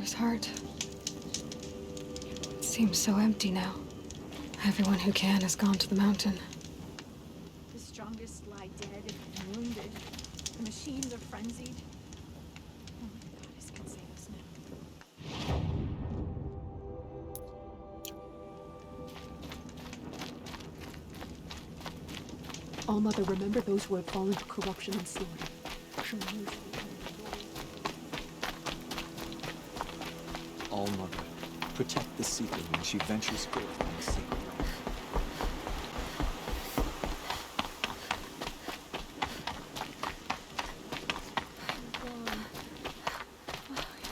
father's heart. It seems so empty now. Everyone who can has gone to the mountain. The strongest lie dead and wounded. The machines are frenzied. Only the goddess can save us now. All-Mother, remember those who have fallen to corruption and slaughter. Show mercy. All-Mother, protect the seeker when she ventures forth on the sacred road.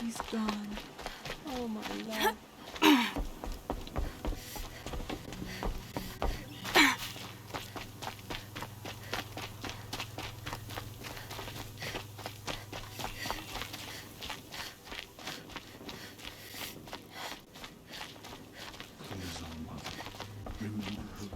He's gone. Oh, my love. Please, All-Mother, remember her.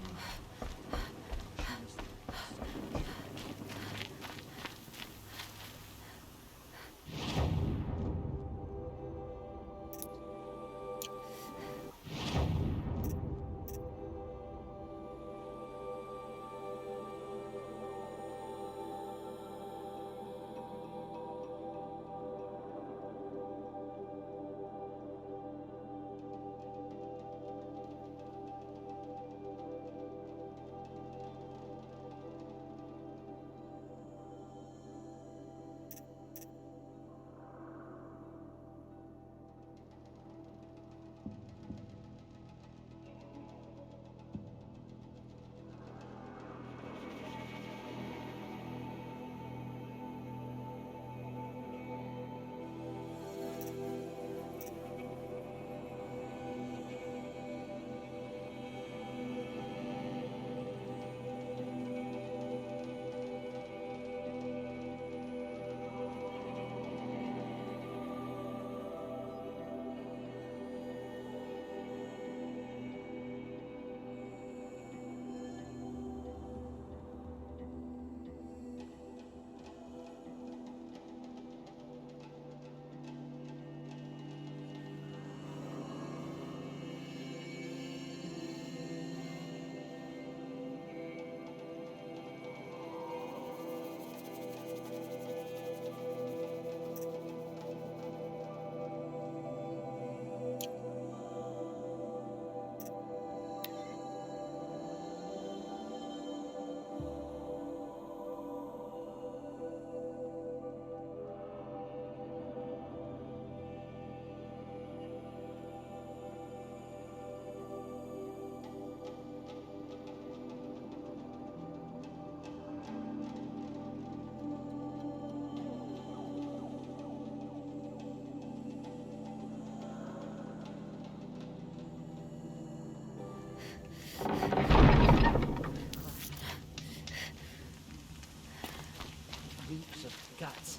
Leaps of guts.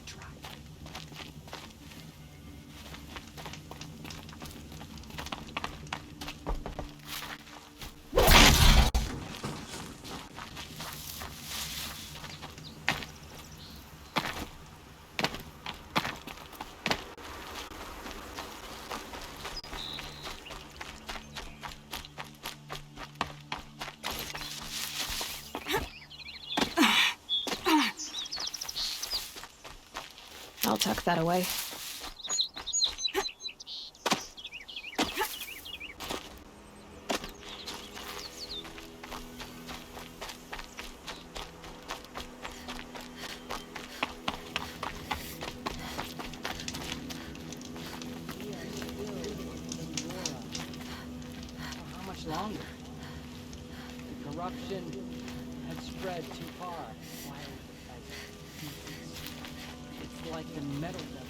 Try. I'll tuck that away. How much longer? The corruption had spread too far. Wild as beasts. It's like the metal devil.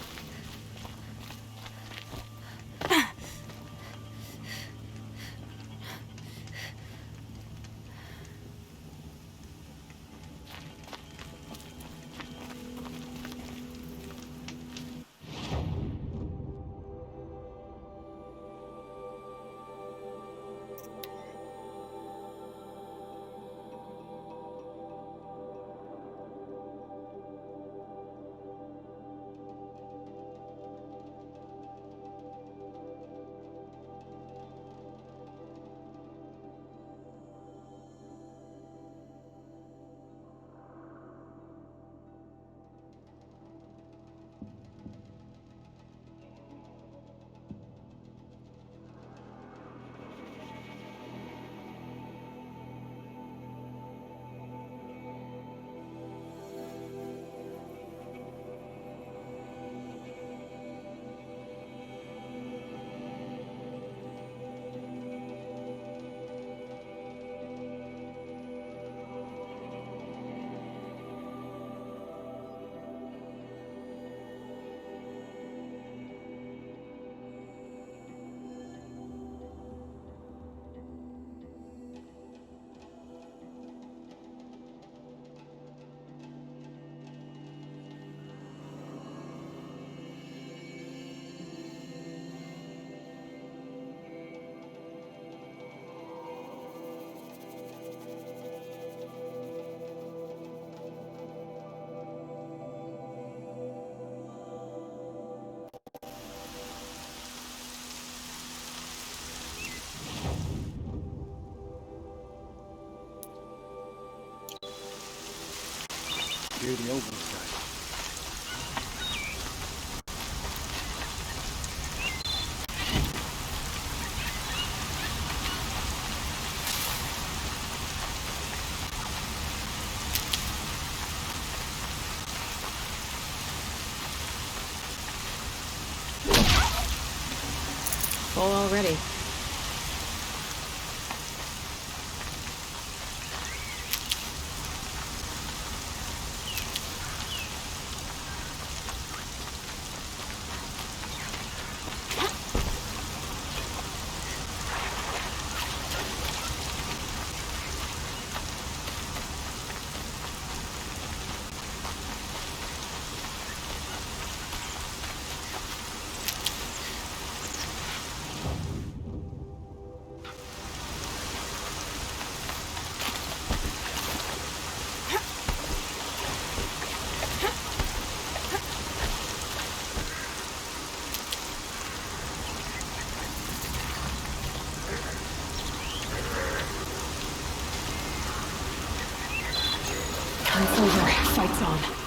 You're the old guy. Full already. It's over. Fight's on.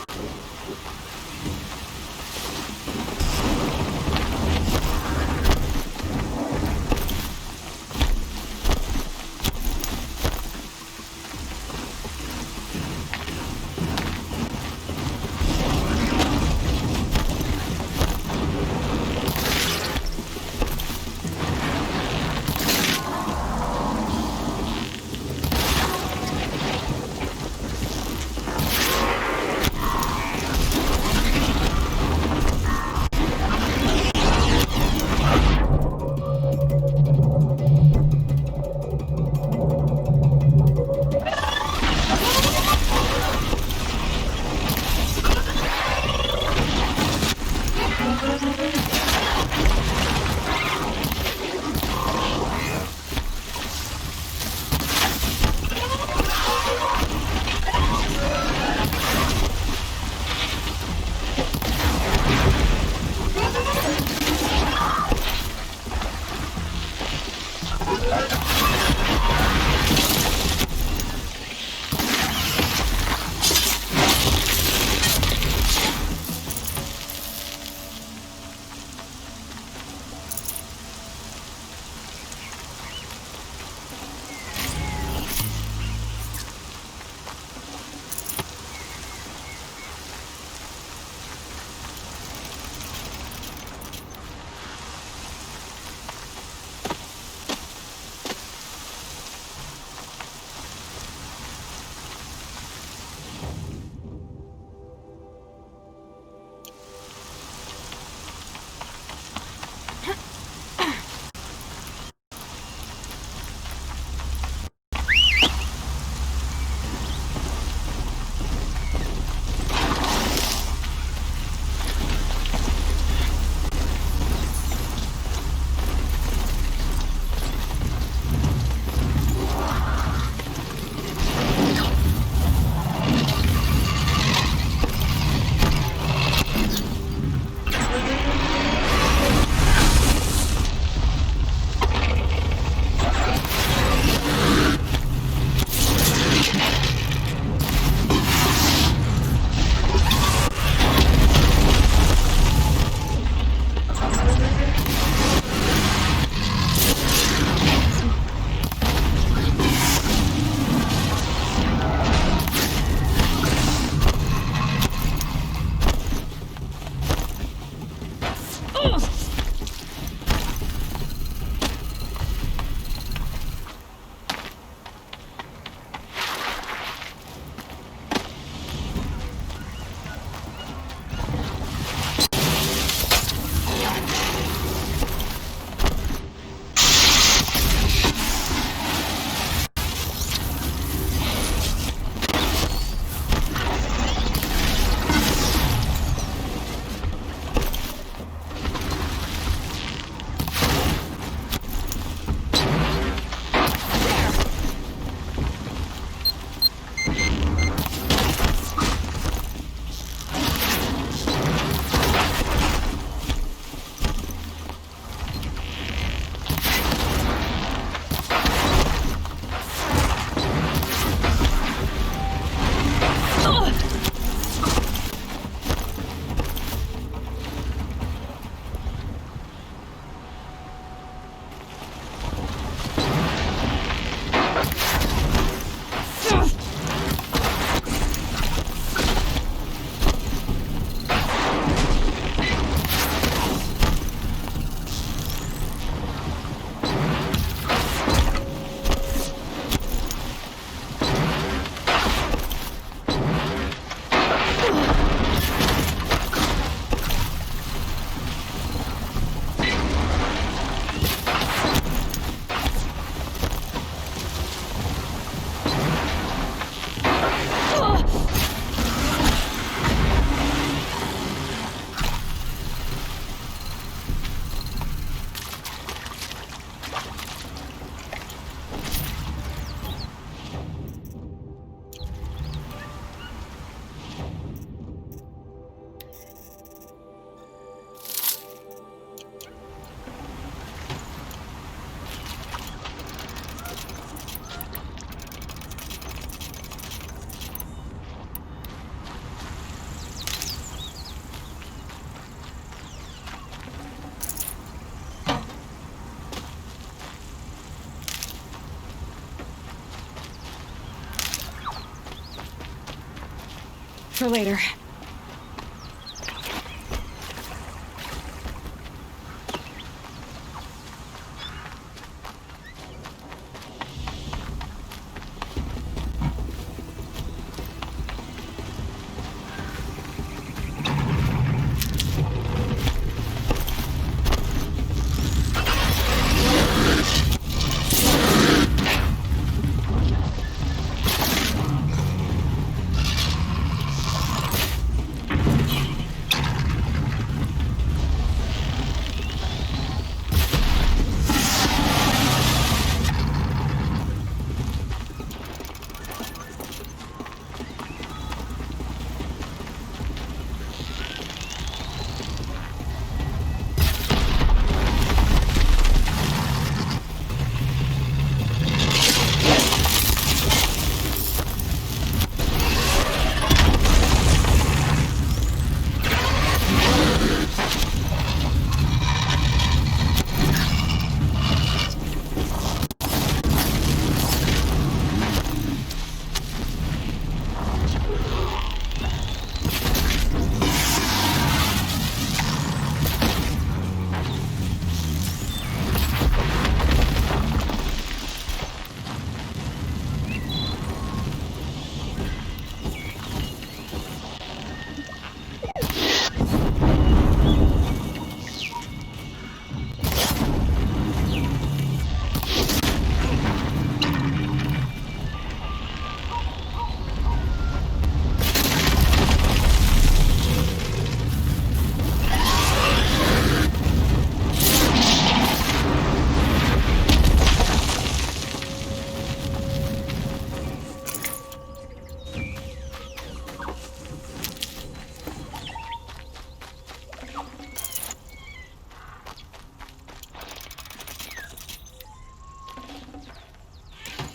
for later.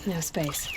No space.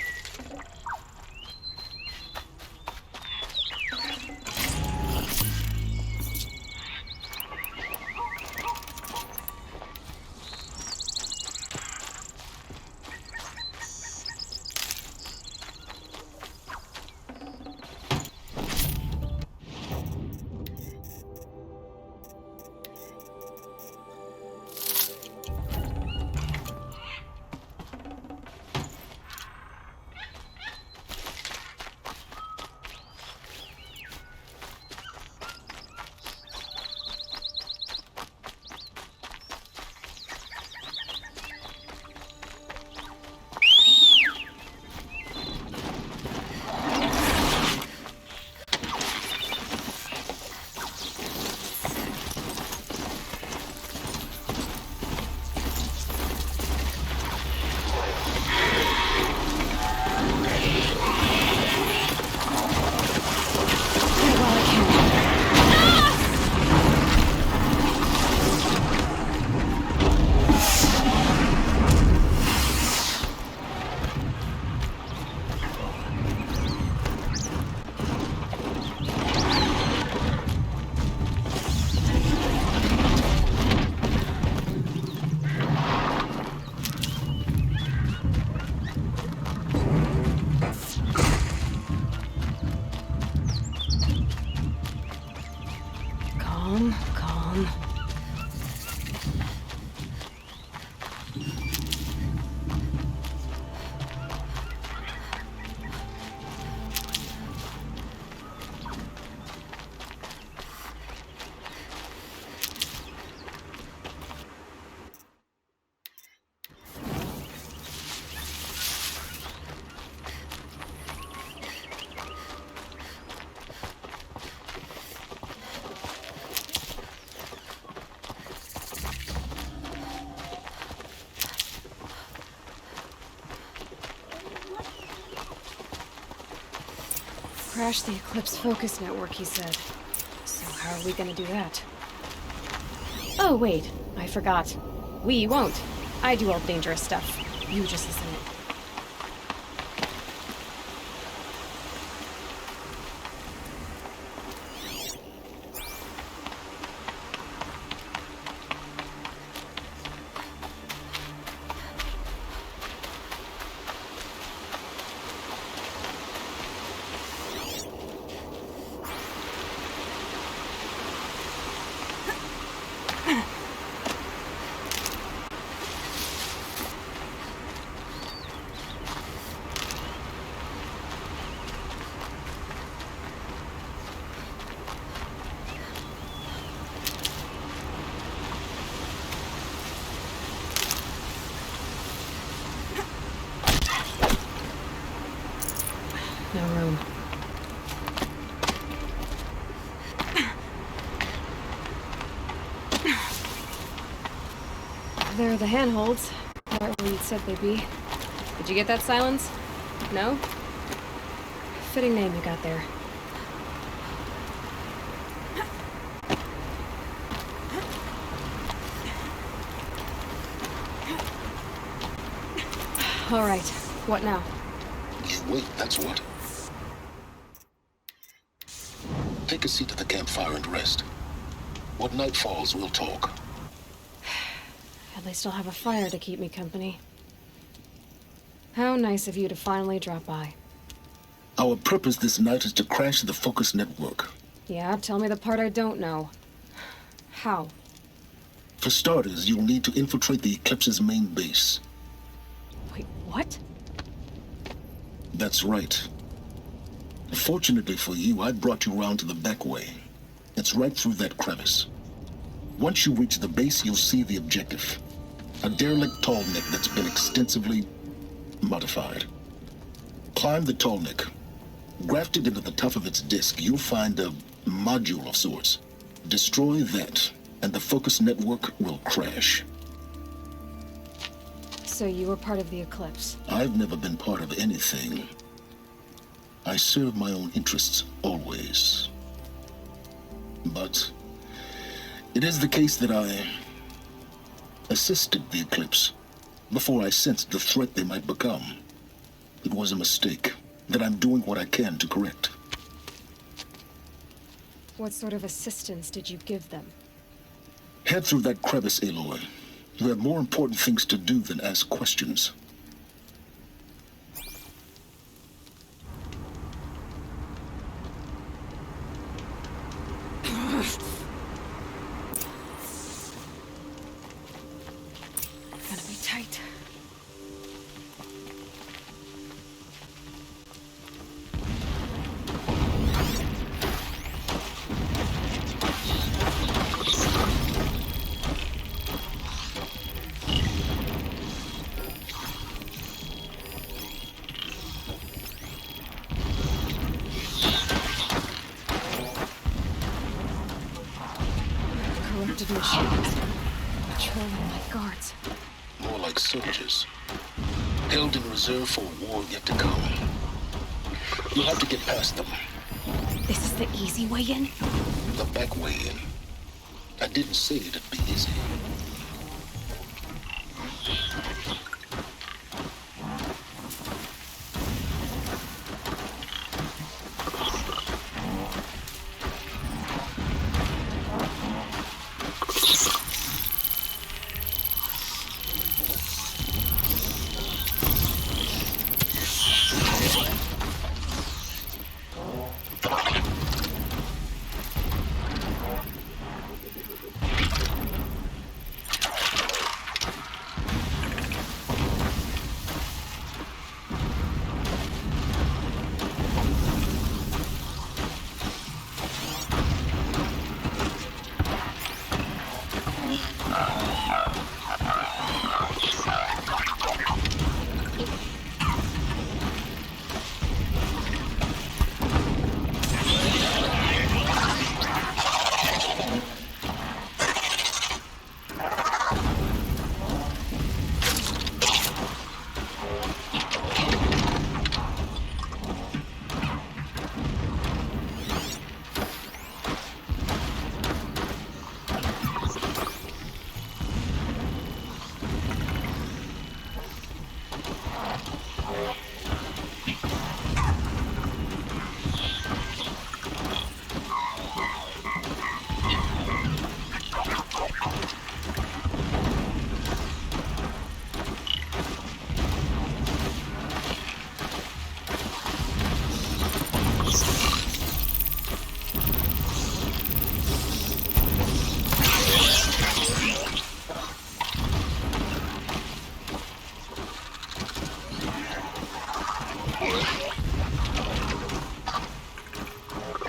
Calm. Crash the Eclipse focus network, he said. So how are we gonna do that? Oh, wait. I forgot. We won't. I do all the dangerous stuff. You just listen in. No room. There are the handholds. Right where you'd said they'd be. Did you get that, Silence? No? Fitting name you got there. All right. What now? You wait, that's what. Take a seat at the campfire and rest. When night falls, we'll talk. At least I'll have a fire to keep me company. How nice of you to finally drop by. Our purpose this night is to crash the Focus network. Yeah, tell me the part I don't know. How? For starters, you'll need to infiltrate the Eclipse's main base. Wait, what? That's right. Fortunately for you, I brought you round to the back way. It's right through that crevice. Once you reach the base, you'll see the objective. A derelict tall neck that's been extensively modified. Climb the tall neck. Grafted into the top of its disk, you'll find a module of sorts. Destroy that, and the Focus network will crash. So you were part of the Eclipse? I've never been part of anything. I serve my own interests, always. But it is the case that I assisted the Eclipse before I sensed the threat they might become. It was a mistake that I'm doing what I can to correct. What sort of assistance did you give them? Head through that crevice, Aloy. You have more important things to do than ask questions. Gonna be tight. Corrupted machines. Patrolling like guards. More like soldiers. Held in reserve for a war yet to come. You'll have to get past them. This is the easy way in? The back way in. I didn't say it'd be easy.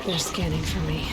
They're scanning for me.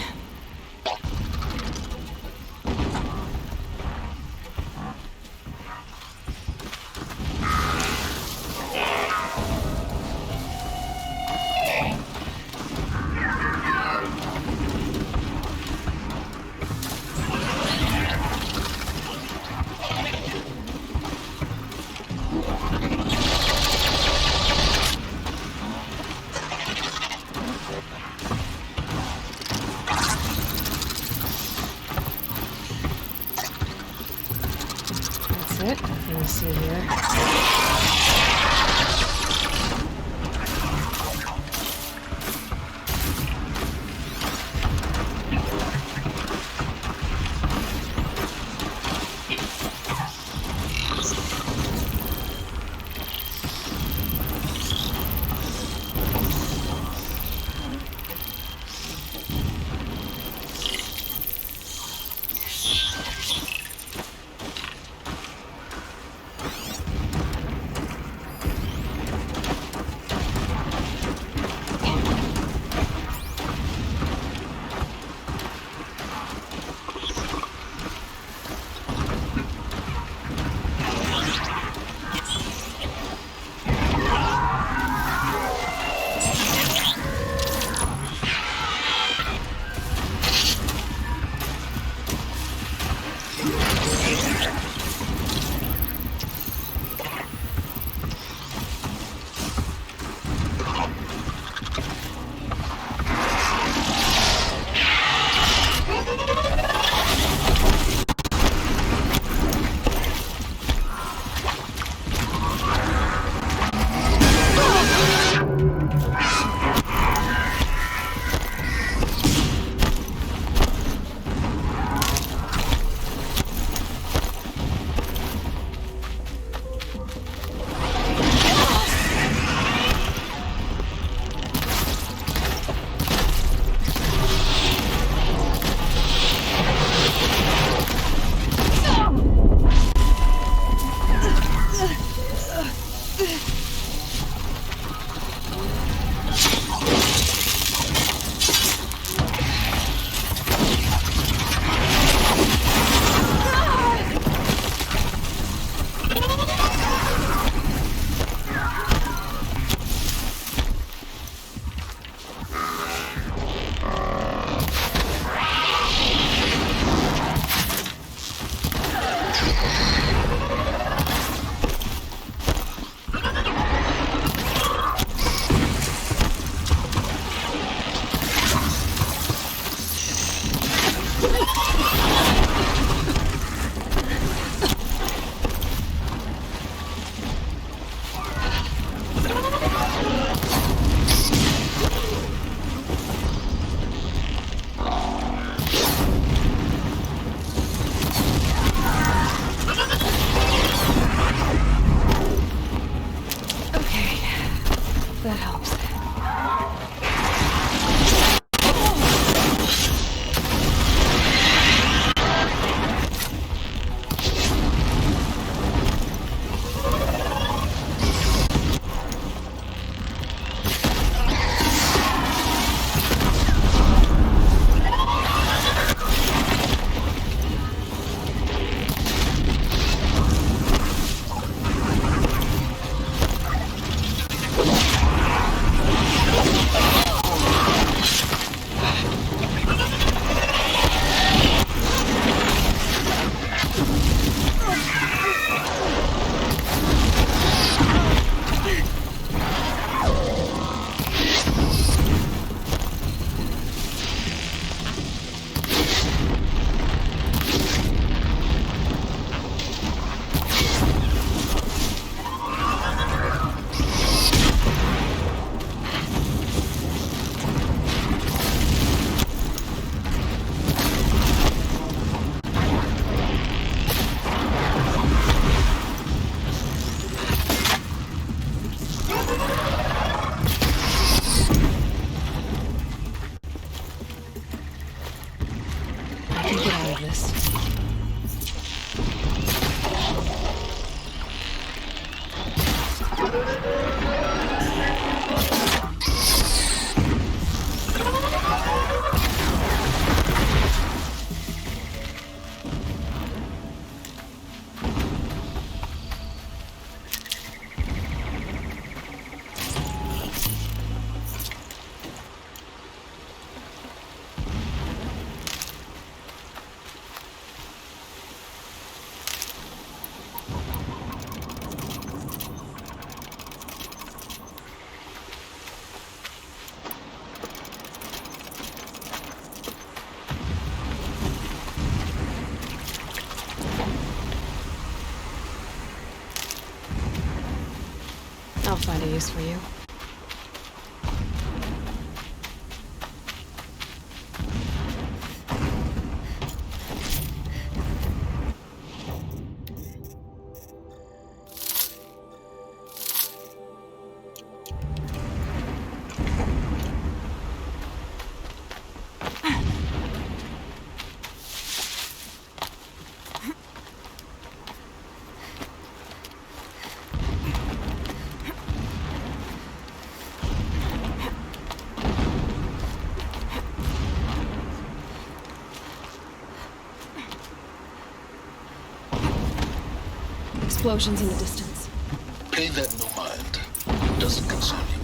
That helps. Get out of this. I'll find a use for you. Explosions in the distance. Pay that no mind. Doesn't concern you.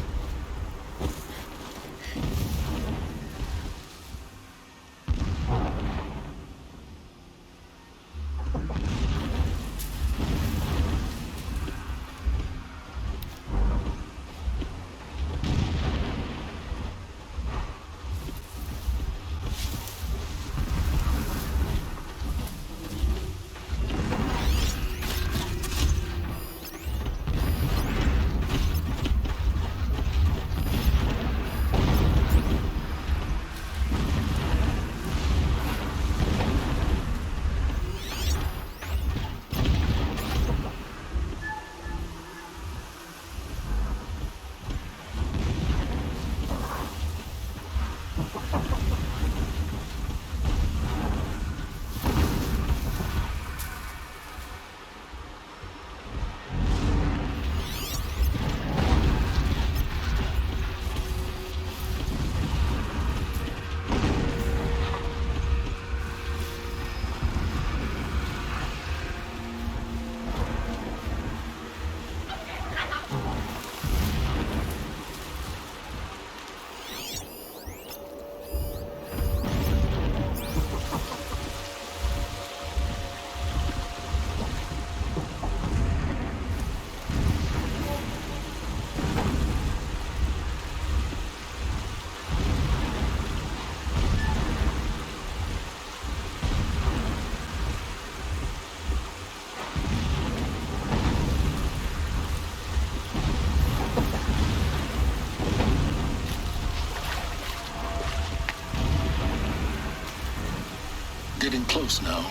close now.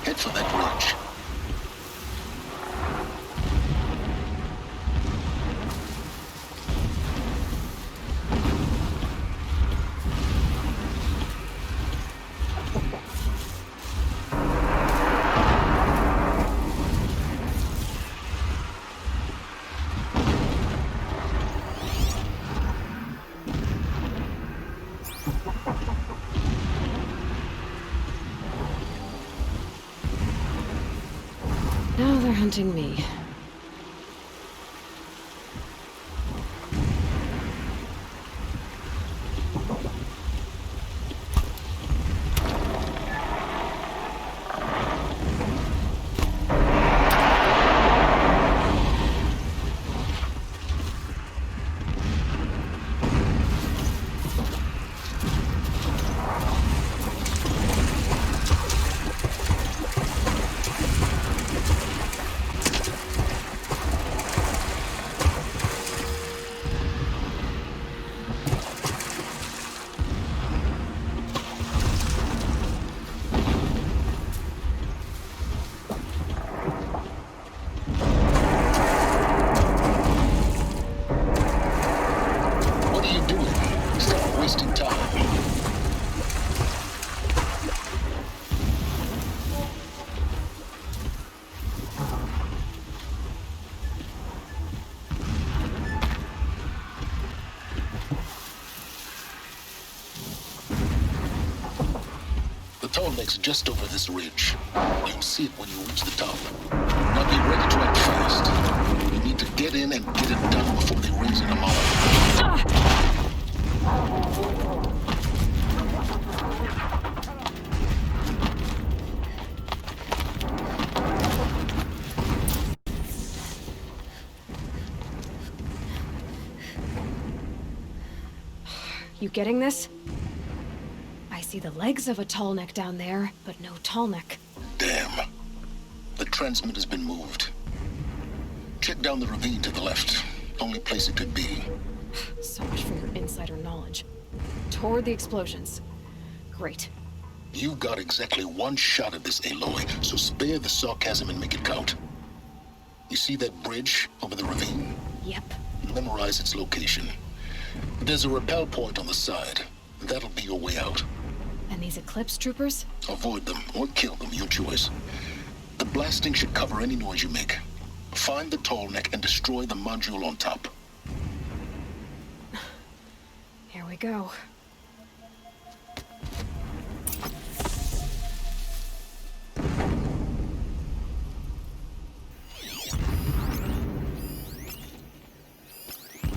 Head for that ridge. Now they're hunting me. Next, just over this ridge. You'll see it when you reach the top. Now be ready to act fast. You need to get in and get it done before they raise an alarm. You getting this? I see the legs of a tall neck down there, but no tall neck. Damn. The transmitter's been moved. Check down the ravine to the left. Only place it could be. So much for your insider knowledge. Toward the explosions. Great. You've got exactly one shot at this, Aloy, so spare the sarcasm and make it count. You see that bridge over the ravine? Yep. Memorize its location. There's a rappel point on the side. That'll be your way out. And these Eclipse troopers? Avoid them or kill them, your choice. The blasting should cover any noise you make. Find the tall neck and destroy the module on top. Here we go.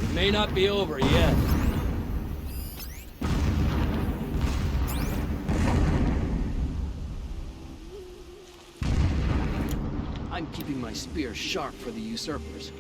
It may not be over yet. I'm keeping my spear sharp for the usurpers.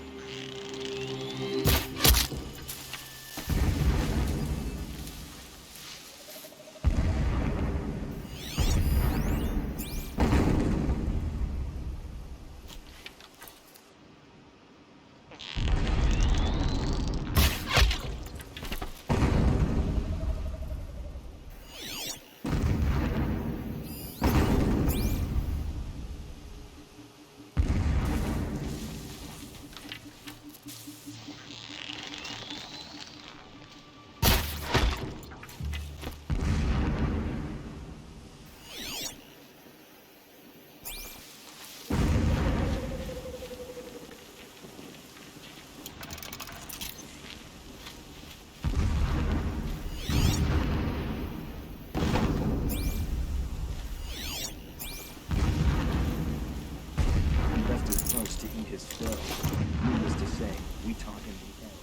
To eat his fill. Needless to say, we taught him the end.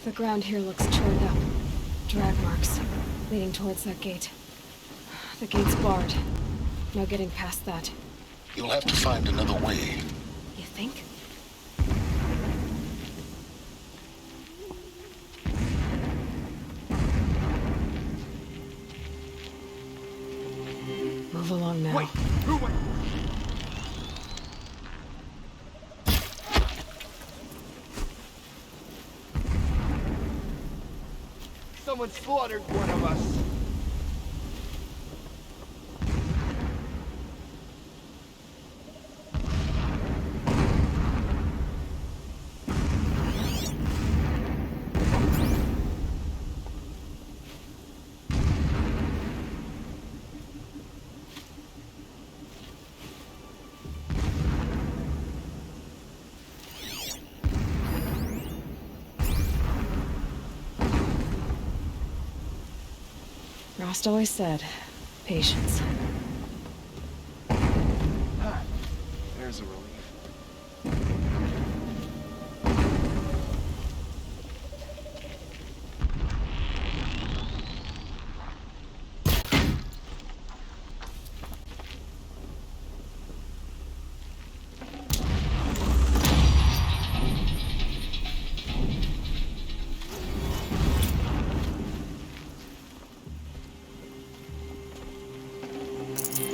The ground here looks churned up. Drag marks, leading towards that gate. The gate's barred. No getting past that. You'll have to find another way. You think? Move along now. Wait, who went? Someone slaughtered one of us. Rost always said, patience. There's a relief.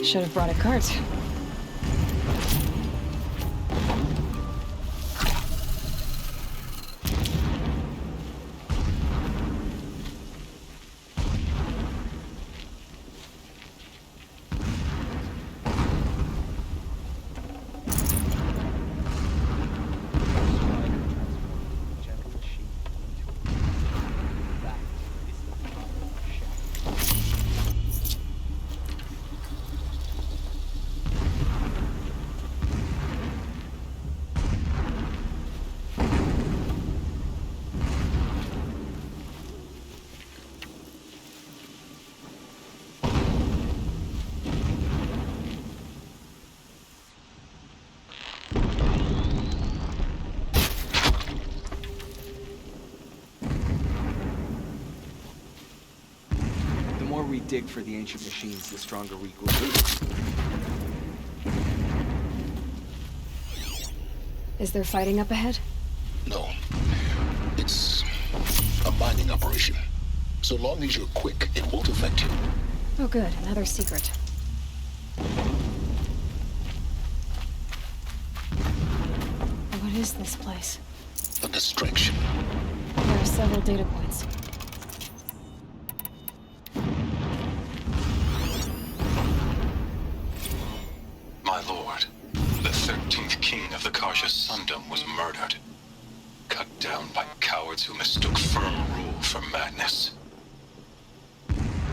Should have brought a cart. The more we dig for the ancient machines, the stronger we grow. Is there fighting up ahead? No. It's a mining operation. So long as you're quick, it won't affect you. Oh good, another secret. What is this place? A distraction. There are several data points. My lord, the 13th king of the Karja Sundom was murdered. Cut down by cowards who mistook firm rule for madness.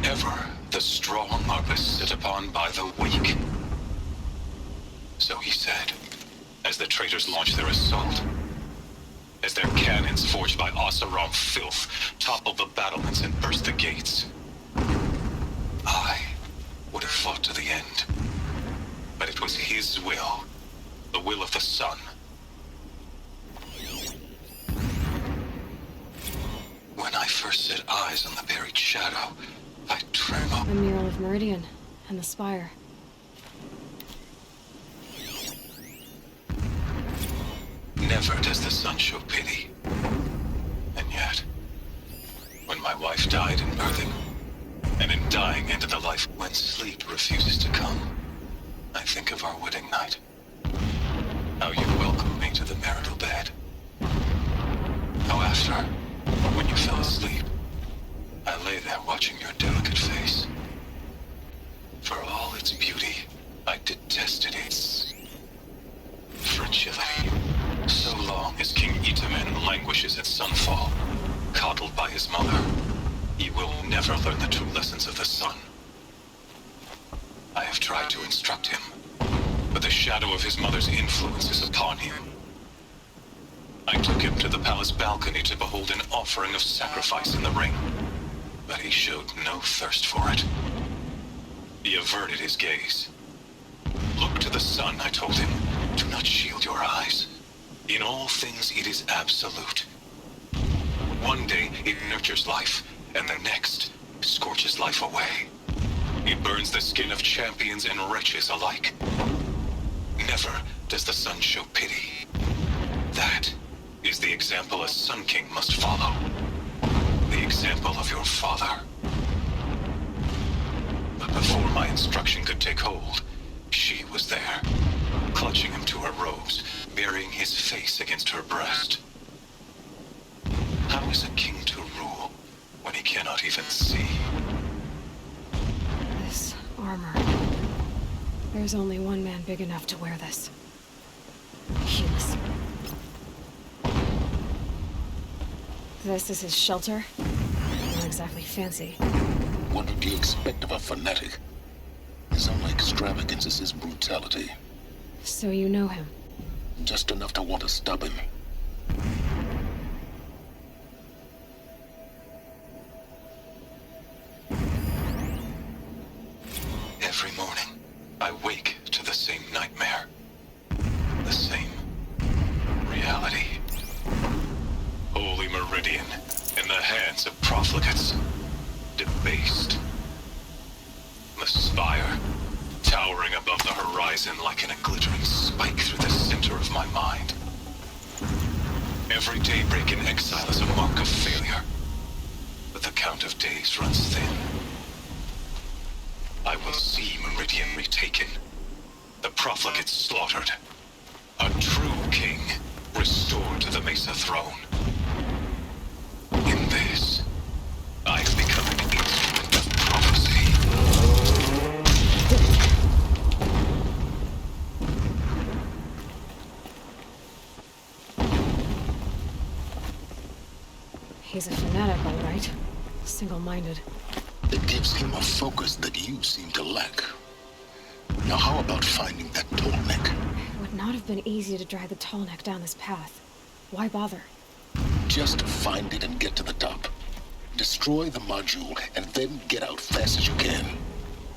Ever the strong are beset upon by the weak. So he said, as the traitors launched their assault. As their cannons forged by Oseram filth toppled the battlements and burst the gates. I would have fought to the end. But it was his will, the will of the sun. When I first set eyes on the buried shadow, I trembled. A mural of Meridian and the spire. Never does the sun show pity. And yet, when my wife died in birthing, and in dying ended the life when sleep refuses to come, I think of our wedding night. How you welcomed me to the marital bed. How after, when you fell asleep, I lay there watching your delicate face. For all its beauty, I detested its fragility. So long as King Itamen languishes at sunfall, coddled by his mother, he will never learn the true lessons of the sun. I have tried to instruct him, but the shadow of his mother's influence is upon him. I took him to the palace balcony to behold an offering of sacrifice in the ring, but he showed no thirst for it. He averted his gaze. Look to the sun, I told him. Do not shield your eyes. In all things it is absolute. One day it nurtures life, and the next scorches life away. It burns the skin of champions and wretches alike. never does the sun show pity. That is the example a Sun King must follow. The example of your father. But before my instruction could take hold, she was there, clutching him to her robes, burying his face against her breast. How is a king to rule when he cannot even see? This armor. There's only one man big enough to wear this. Helis. This is his shelter? Not exactly fancy. What would you expect of a fanatic? His only extravagance is his brutality. So you know him? Just enough to want to stop him. Every morning, I wake to the same nightmare. The same reality. Holy Meridian, in the hands of profligates. Debased. The spire, towering above the horizon like a glittering spike through the center of my mind. Every daybreak in exile is a mark of failure, but the count of days runs thin. I will see Meridian retaken, the profligates slaughtered, a true king restored to the Mesa throne. In this, I've become an instrument of prophecy. He's a fanatic, all right. Single-minded. It gives him a focus that you seem to lack. Now how about finding that tall neck? It would not have been easy to drag the tall neck down this path. Why bother? Just find it and get to the top. Destroy the module, and then get out fast as you can.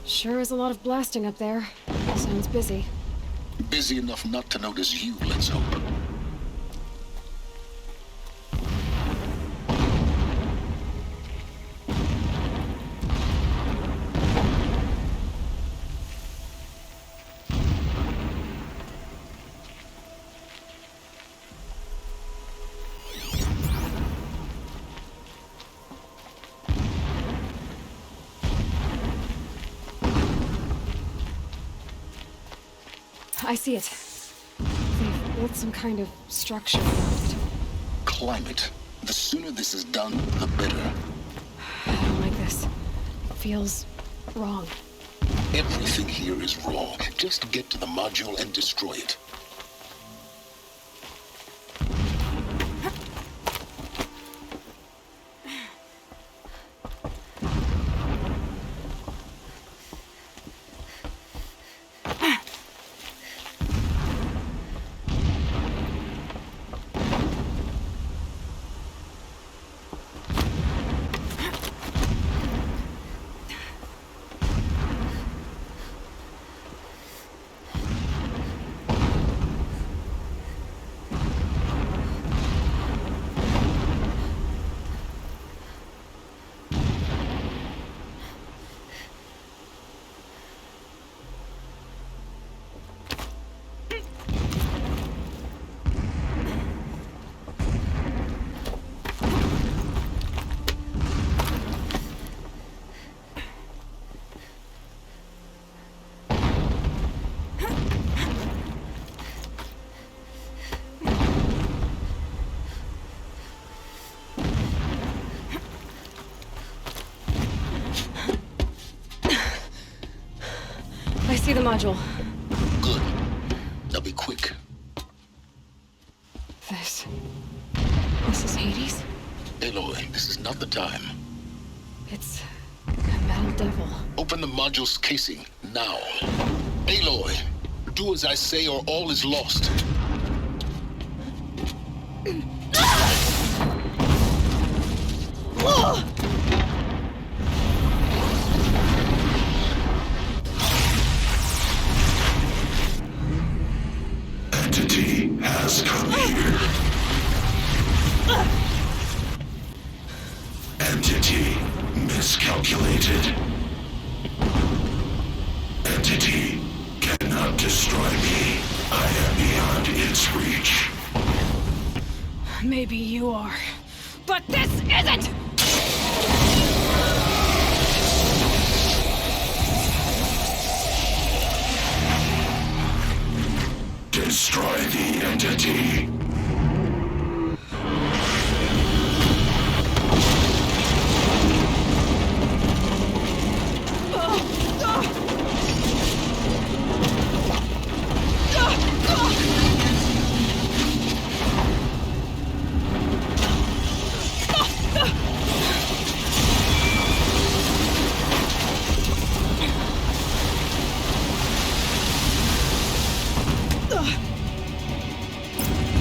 Sure is a lot of blasting up there. Sounds busy. Busy enough not to notice you, let's hope. I see it. They've built some kind of structure around it. Climate. The sooner this is done, the better. I don't like this. It feels wrong. Everything here is wrong. Just get to the module and destroy it. I see the module. Good. Now be quick. This is Hades? Aloy, this is not the time. It's a metal devil. Open the module's casing, now. Aloy, do as I say or all is lost. Entity has come here. Entity miscalculated. Entity cannot destroy me. I am beyond its reach. Maybe you are. But this isn't! Destroy the entity.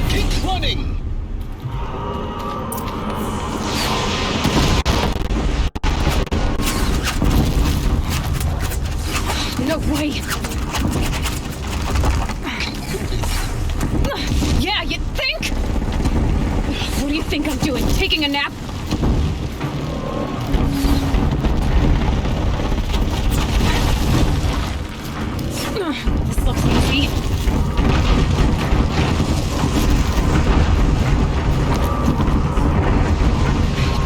Keep running! No way! Yeah, you think? What do you think I'm doing? Taking a nap? This looks easy.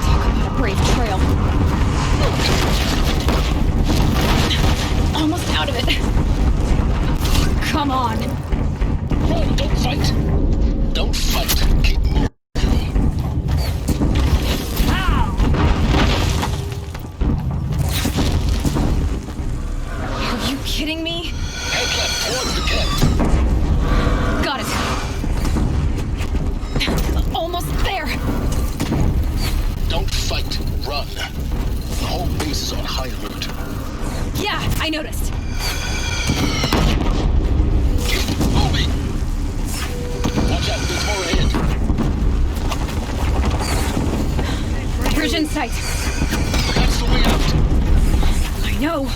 Talk about a brave trail. Almost out of it. Come on. Run, don't fight! Don't fight. Keep moving. Are you kidding me? Head left towards the cat. Got it. Almost there. Don't fight. Run. The whole base is on high alert. Yeah, I noticed. Keep moving! Watch out, there's more ahead. Bridge in sight. That's the way out. I know.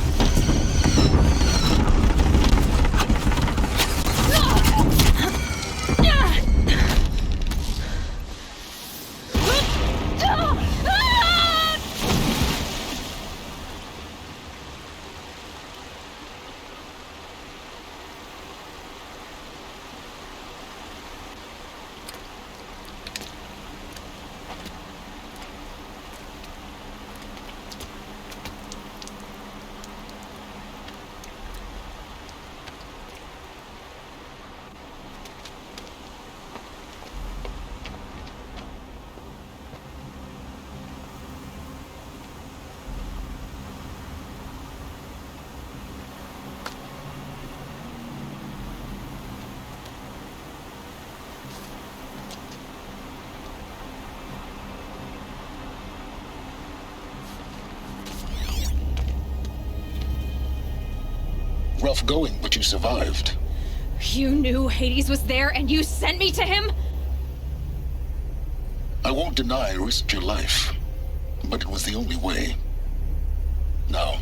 Rough going, but you survived. You knew Hades was there and you sent me to him? I won't deny I risked your life, but it was the only way. Now,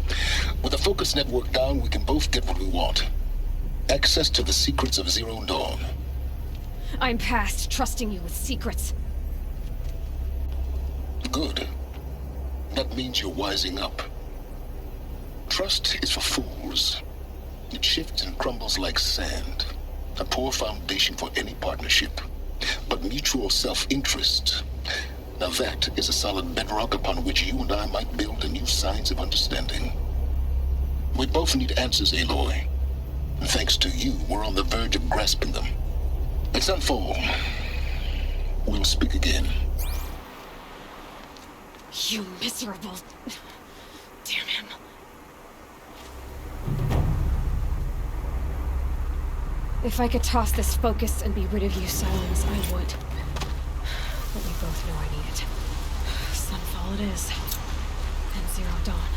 with the focus network down, we can both get what we want. Access to the secrets of Zero Dawn. I'm past trusting you with secrets. Good. That means you're wising up. Trust is for fools. It shifts and crumbles like sand. A poor foundation for any partnership. But mutual self-interest, now that is a solid bedrock upon which you and I might build a new science of understanding. We both need answers, Aloy. And thanks to you, we're on the verge of grasping them. Let's unfold. We'll speak again. You miserable... Damn him. If I could toss this focus and be rid of you, Silence, I would. But we both know I need it. Sunfall it is. And Zero Dawn.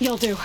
You'll do.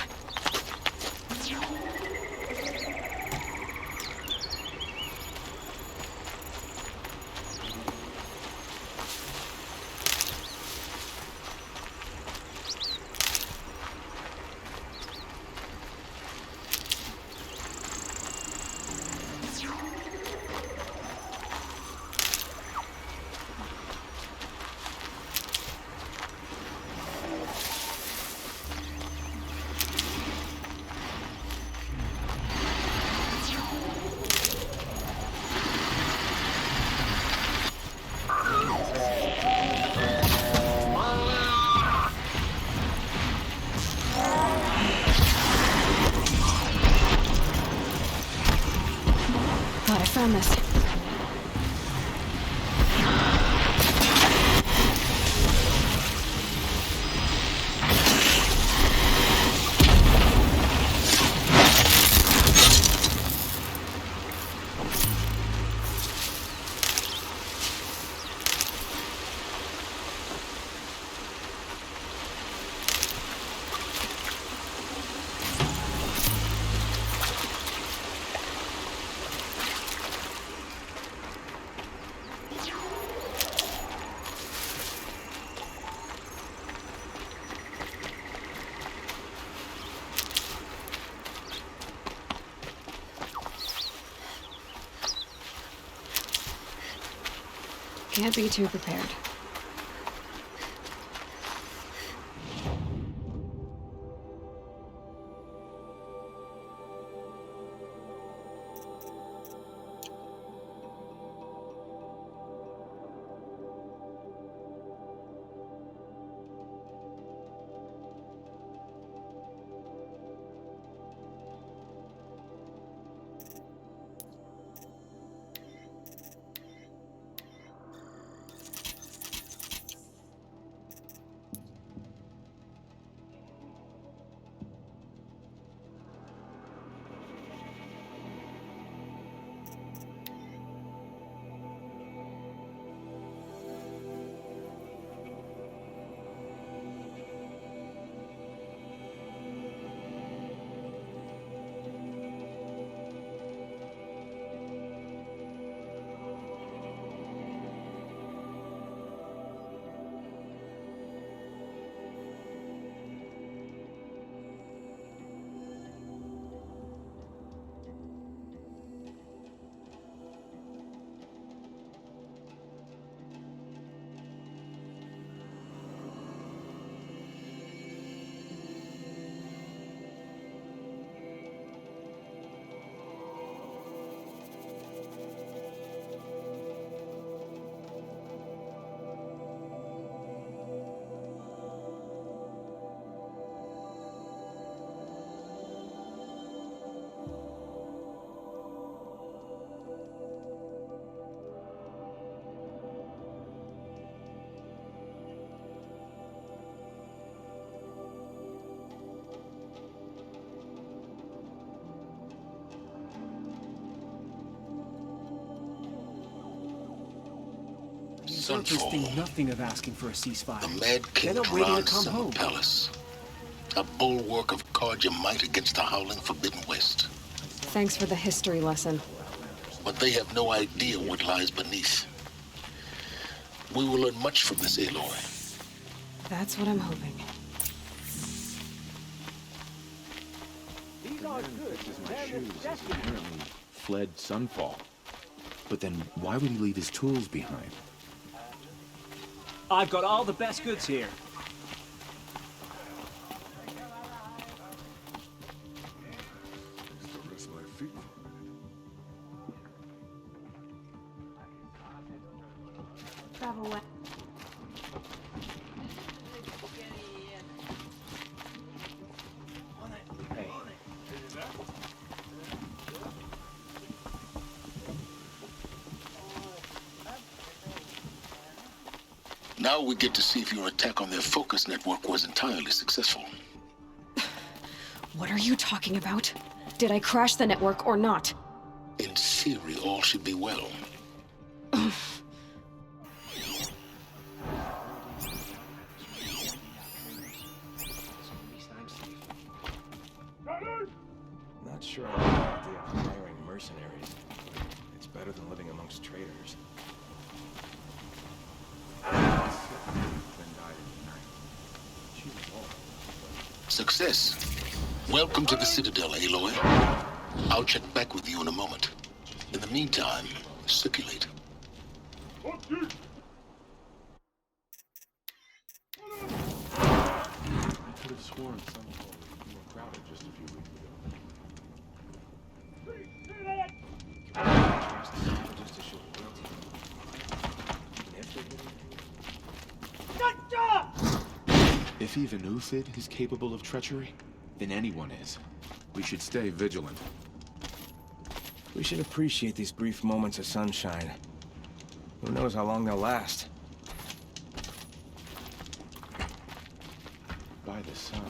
Glad I found this. Can't be too prepared. Surface think nothing of asking for a ceasefire. The Mad King They're not waiting to commands come Summer home. Palace. A bulwark of Carja might against the howling Forbidden West. Thanks for the history lesson. But they have no idea what lies beneath. We will learn much from this, Aloy. That's what I'm hoping. These are good. Apparently fled Sunfall. But then why would he leave his tools behind? I've got all the best goods here. Travel west. Now we get to see if your attack on their focus network was entirely successful. What are you talking about? Did I crash the network or not? In theory, all should be well. not sure I like the idea of hiring mercenaries. It's better than living amongst traitors. Success. Welcome to the Citadel, Aloy. I'll check back with you in a moment. In the meantime, circulate. I could have sworn some hall was more crowded just a few weeks ago. Trust savages to show loyalty. Even if they're getting... If even Uthid is capable of treachery, then anyone is. We should stay vigilant. We should appreciate these brief moments of sunshine. Who knows how long they'll last? By the sun,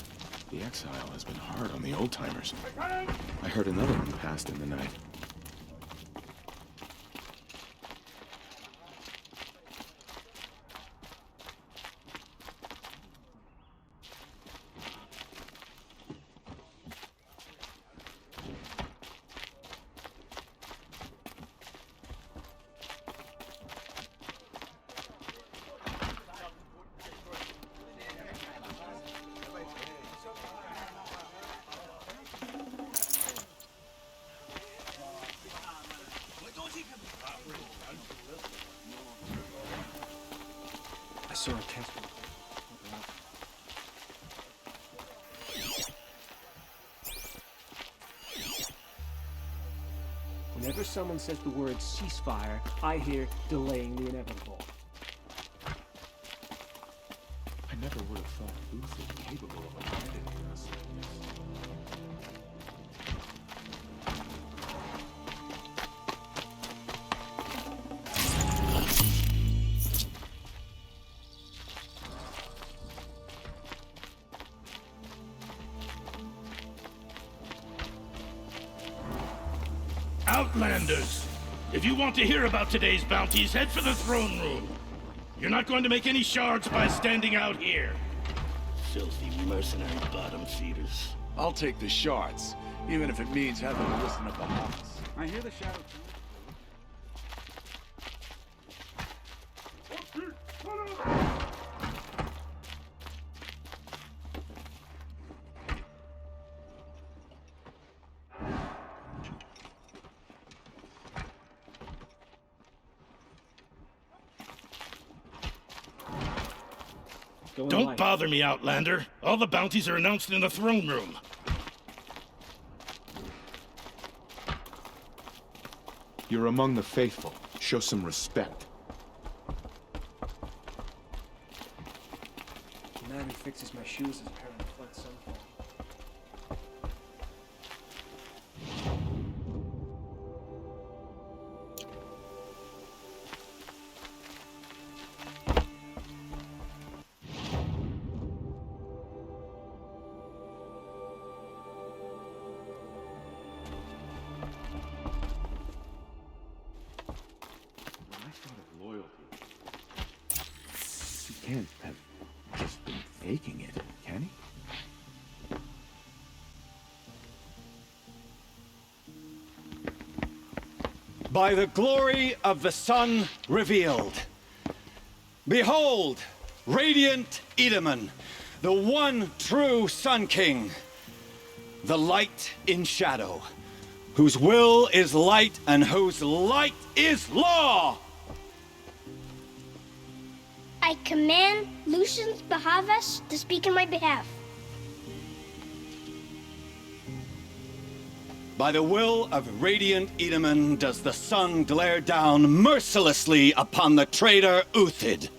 the exile has been hard on the old-timers. I heard another one passed in the night. I saw a cat. Whenever someone says the word ceasefire, I hear delaying the inevitable. I never would have thought Uthid capable of abandoning us like this. Outlanders! If you want to hear about today's bounties, head for the throne room. You're not going to make any shards by standing out here. Filthy mercenary bottom feeders. I'll take the shards, even if it means having to listen to Bahamas. I hear the shadow. Don't bother me, Outlander. All the bounties are announced in the throne room. You're among the faithful. Show some respect. The man who fixes my shoes is apparently Flood Sunfall. He can't have just been faking it, can he? By the glory of the sun revealed. Behold, radiant Edaman, the one true Sun King, the light in shadow, whose will is light and whose light is law. I command Lucius Bahavas to speak in my behalf. By the will of radiant Edaman does the sun glare down mercilessly upon the traitor Uthid.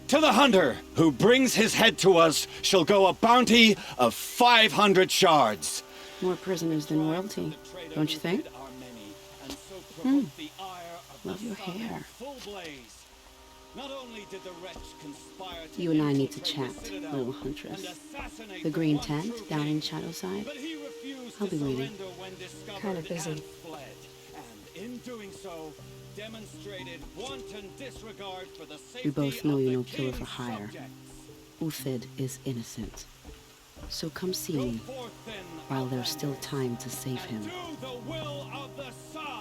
To the hunter who brings his head to us shall go a bounty of 500 shards. More prisoners than royalty, don't you think? Love your hair. You and I need to chat, little huntress. The green tent down in Shadowside. I'll be waiting. Kind of busy. We both know you're no killer for hire. Uthid is innocent. So come see me, while there's still time to save him.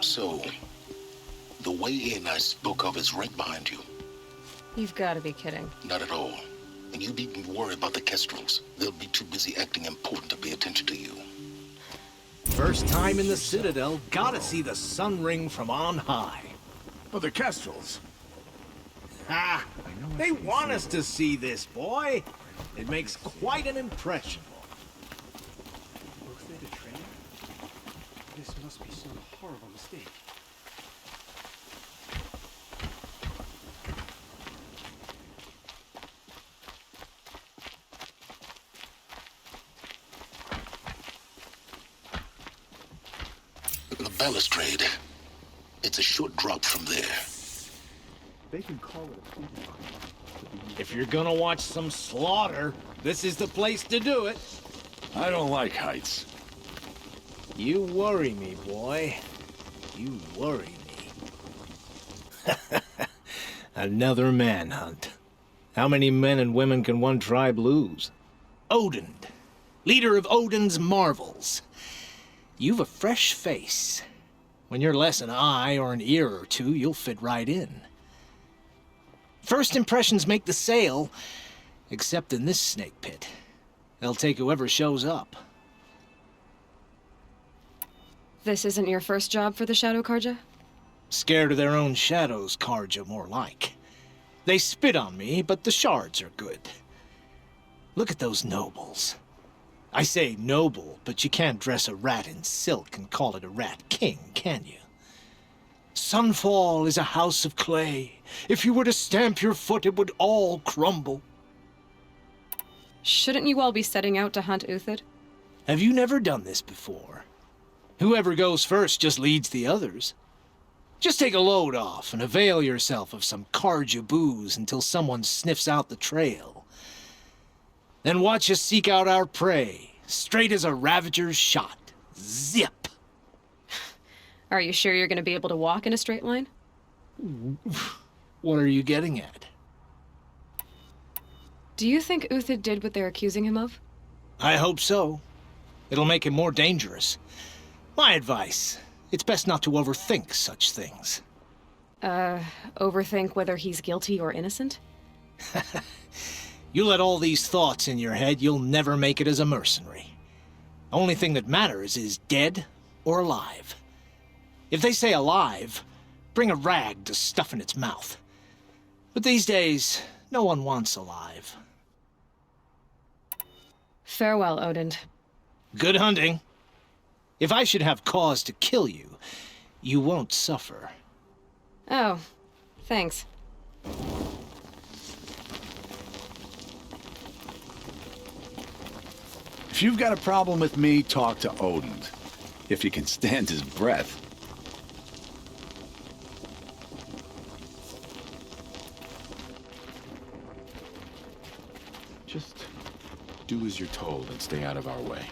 So, the way in I spoke of is right behind you. You've got to be kidding. Not at all. And you needn't worry about the Kestrels. They'll be too busy acting important to pay attention to you. First time in the Citadel, gotta see the sun ring from on high. Oh, the Kestrels. Ha! They want us to see this, boy. It makes quite an impression. Was that a train? This must be some horrible mistake. The balustrade. It's a short drop from there. They can call it a fever fight. If you're gonna watch some slaughter, this is the place to do it. I don't like heights. You worry me, boy. You worry me. Another manhunt. How many men and women can one tribe lose? Odin, leader of Odin's marvels. You've a fresh face. When you're less an eye or an ear or two, you'll fit right in. First impressions make the sale, except in this snake pit. They'll take whoever shows up. This isn't your first job for the Shadow Karja? Scared of their own shadows, Karja, more like. They spit on me, but the shards are good. Look at those nobles. I say noble, but you can't dress a rat in silk and call it a rat king, can you? Sunfall is a house of clay. If you were to stamp your foot, it would all crumble. Shouldn't you all be setting out to hunt Uthid? Have you never done this before? Whoever goes first just leads the others. Just take a load off and avail yourself of some Karja booze until someone sniffs out the trail. Then watch us seek out our prey, straight as a ravager's shot. Zip! Are you sure you're going to be able to walk in a straight line? What are you getting at? Do you think Uthid did what they're accusing him of? I hope so. It'll make him more dangerous. My advice, it's best not to overthink such things. Overthink whether he's guilty or innocent? You let all these thoughts in your head, you'll never make it as a mercenary. Only thing that matters is dead or alive. If they say alive, bring a rag to stuff in its mouth. But these days, no one wants alive. Farewell, Odin. Good hunting. If I should have cause to kill you, you won't suffer. Oh, thanks. If you've got a problem with me, talk to Odin. If you can stand his breath. Just do as you're told and stay out of our way.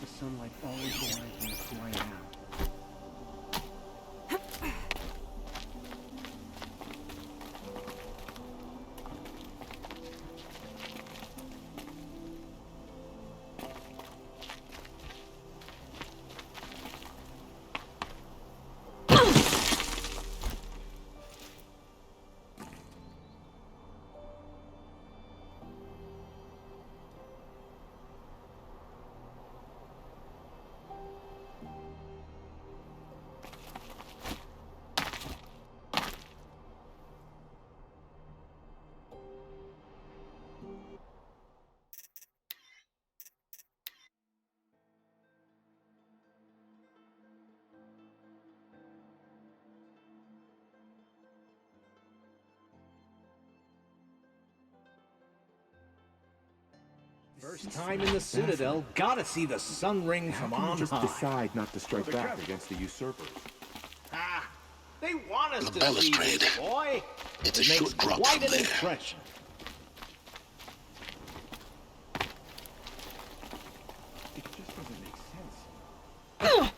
The sunlight always reminds me of who I am. First time in the Citadel, gotta see the sun ring from on Just high. decide not to strike back against the usurpers. Ah, they want us The to see balustrade. this, boy. It's a It makes short drop quite from an there. impression. It just doesn't make sense.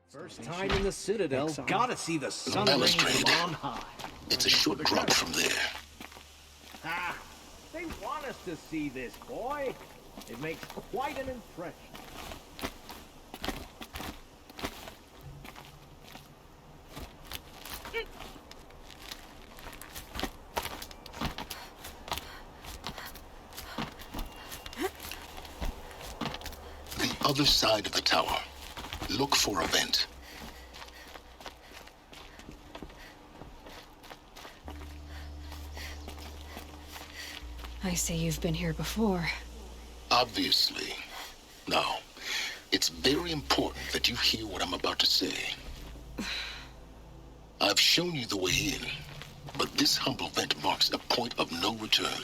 First time in the Citadel, gotta see the sun ring Balustrade. from on high. It's a short drop from there. Ah, they want us to see this, boy. It makes quite an impression. The other side of the tower. Look for a vent. I say you've been here before. Obviously. Now, it's very important that you hear what I'm about to say. I've shown you the way in, but this humble vent marks a point of no return.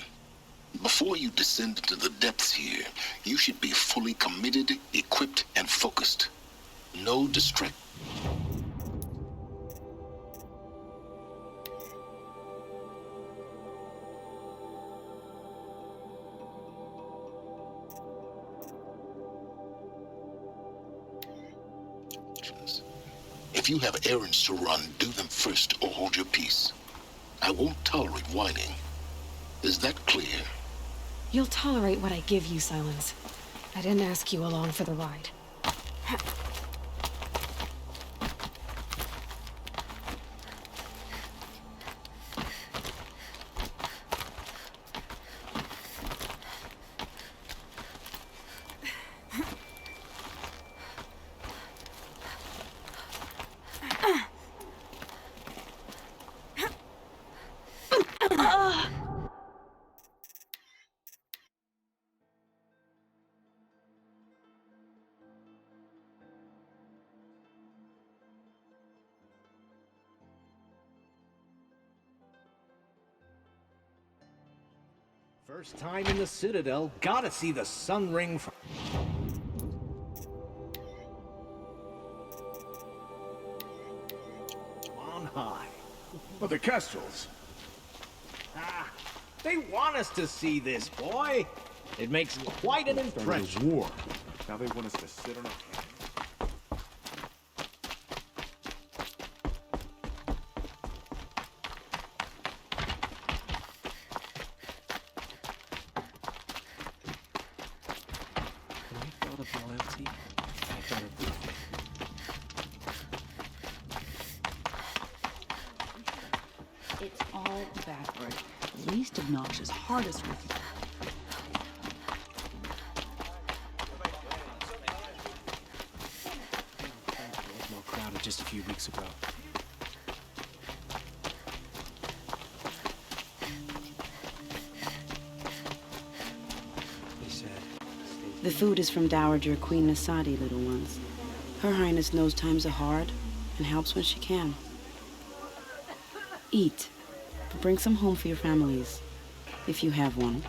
Before you descend into the depths here, you should be fully committed, equipped, and focused. No distract. If you have errands to run, do them first or hold your peace. I won't tolerate whining. Is that clear? You'll tolerate what I give you, Silence. I didn't ask you along for the ride. First time in the Citadel, gotta see the sun ring from on high. But the Kestrels. Ah, they want us to see this, boy. It makes quite an impression. War. Now they want us to sit on a hand. It's all backward. Least obnoxious, hardest working. It was more crowded just a few weeks ago. He said, The food is from Dowager Queen Nasadi, little ones. Her Highness knows times are hard and helps when she can. Eat, but bring some home for your families, if you have one.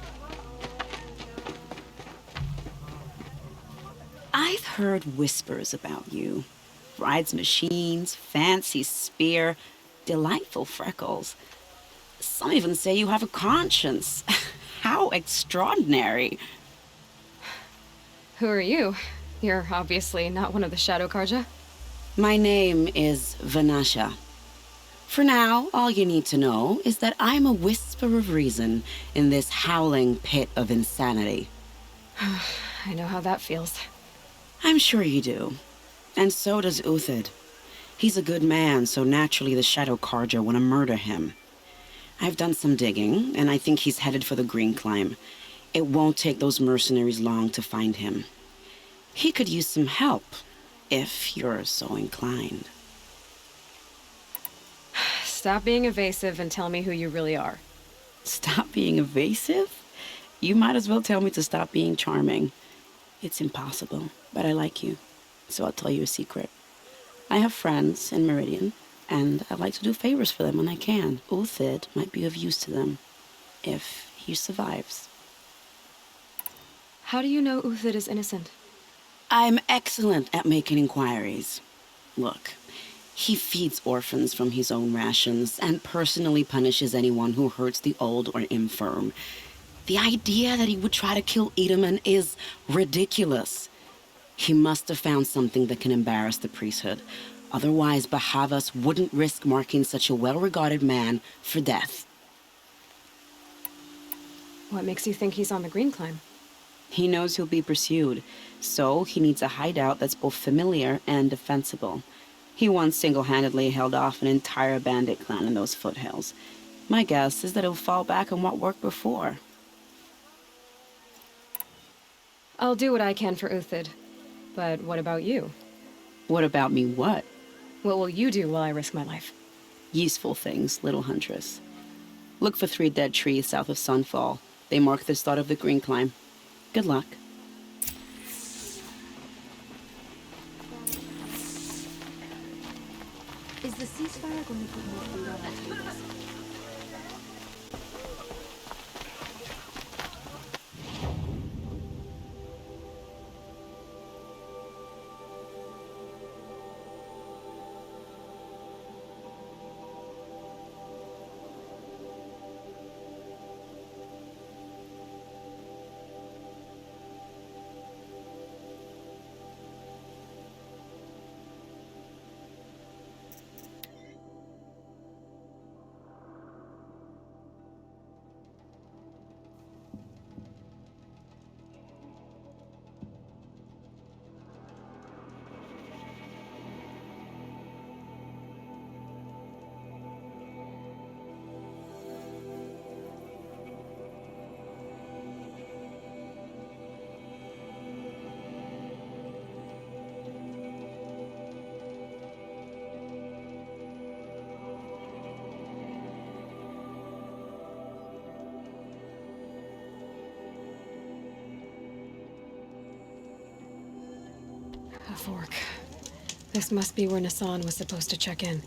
I've heard whispers about you. Rides machines, fancy spear, delightful freckles. Some even say you have a conscience. How extraordinary. Who are you? You're obviously not one of the Shadow Karja. My name is Vanasha. For now, all you need to know is that I'm a whisper of reason in this howling pit of insanity. I know how that feels. I'm sure you do. And so does Uthid. He's a good man, so naturally the Shadow Karja want to murder him. I've done some digging, and I think he's headed for the Green Climb. It won't take those mercenaries long to find him. He could use some help, if you're so inclined. Stop being evasive and tell me who you really are. Stop being evasive? You might as well tell me to stop being charming. It's impossible, but I like you, so I'll tell you a secret. I have friends in Meridian, and I like to do favors for them when I can. Uthid might be of use to them, if he survives. How do you know Uthid is innocent? I'm excellent at making inquiries. Look, he feeds orphans from his own rations and personally punishes anyone who hurts the old or infirm. The idea that he would try to kill Edelman is ridiculous. He must have found something that can embarrass the priesthood. Otherwise, Bahavas wouldn't risk marking such a well-regarded man for death. What makes you think he's on the green climb? He knows he'll be pursued, so he needs a hideout that's both familiar and defensible. He once single-handedly held off an entire bandit clan in those foothills. My guess is that he'll fall back on what worked before. I'll do what I can for Uthid. But what about you? What about me what? What will you do while I risk my life? Useful things, little huntress. Look for 3 dead trees south of Sunfall. They mark the start of the green climb. Good luck. Is the ceasefire going to put more food on our tables? A fork. This must be where Nassan was supposed to check in.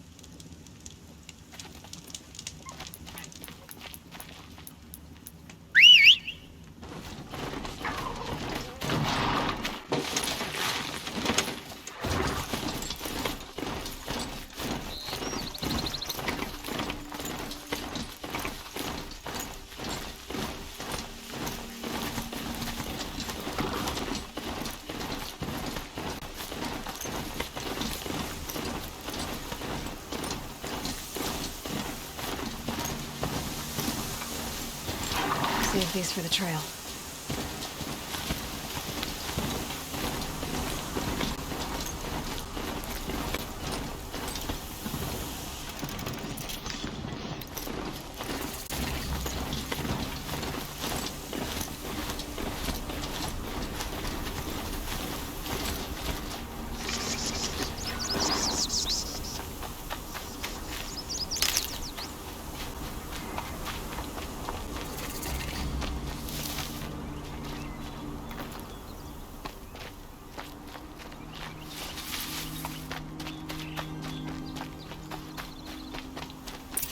Save these for the trail.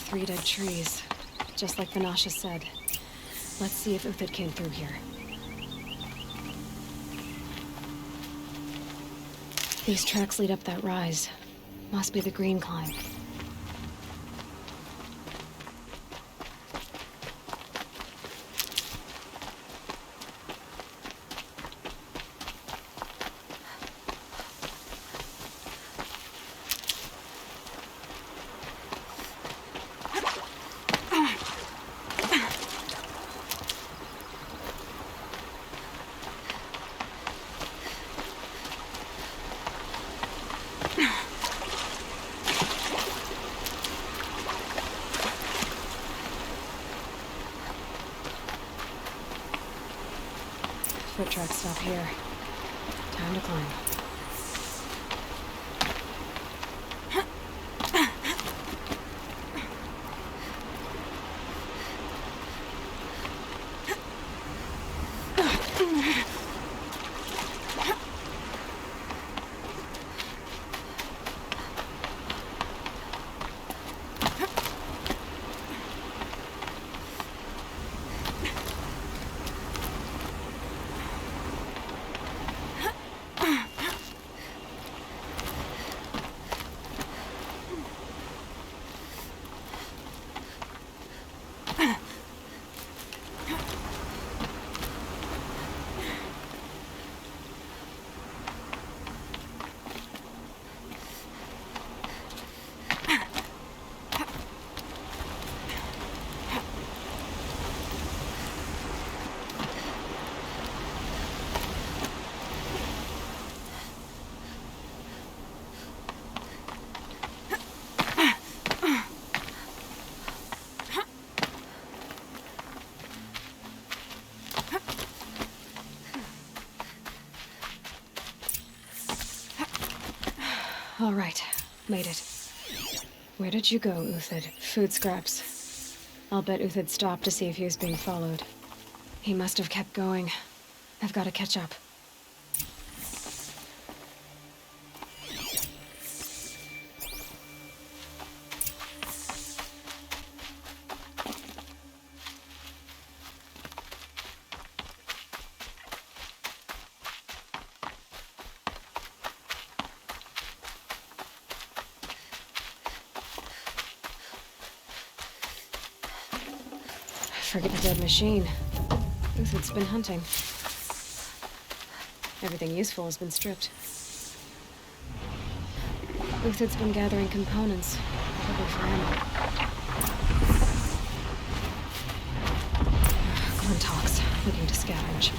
Three dead trees, just like Vanasha said. Let's see if Uthid came through here. These tracks lead up that rise. Must be the green climb. Foot tracks stop here. Time to climb. All right. Made it. Where did you go, Uthid? Food scraps. I'll bet Uthid stopped to see if he was being followed. He must have kept going. I've got to catch up. Forget the dead machine. Uthid's been hunting. Everything useful has been stripped. Uthid's been gathering components, probably for ammo. Glintox, looking to scavenge.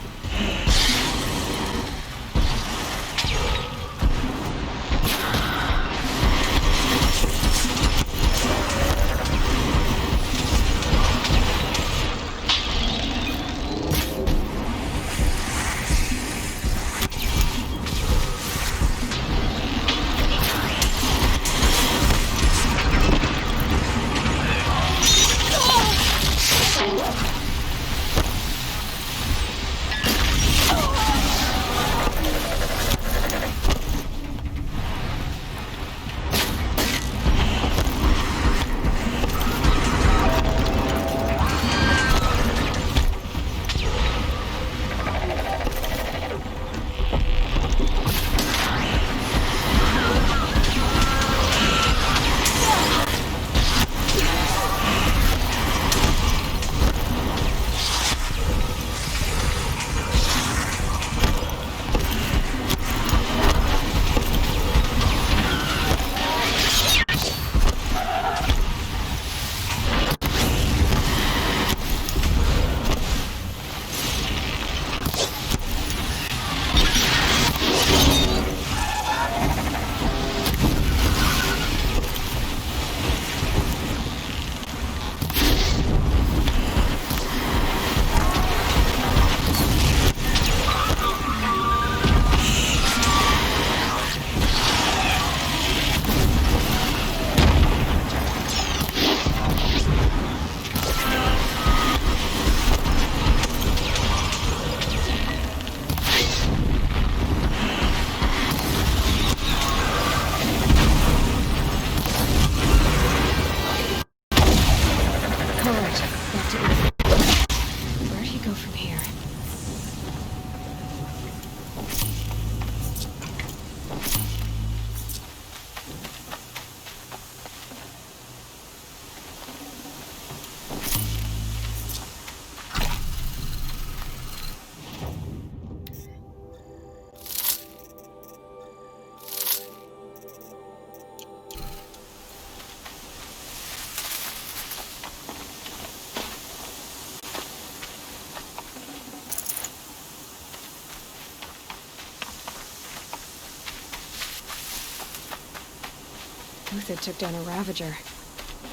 Uthid took down a Ravager.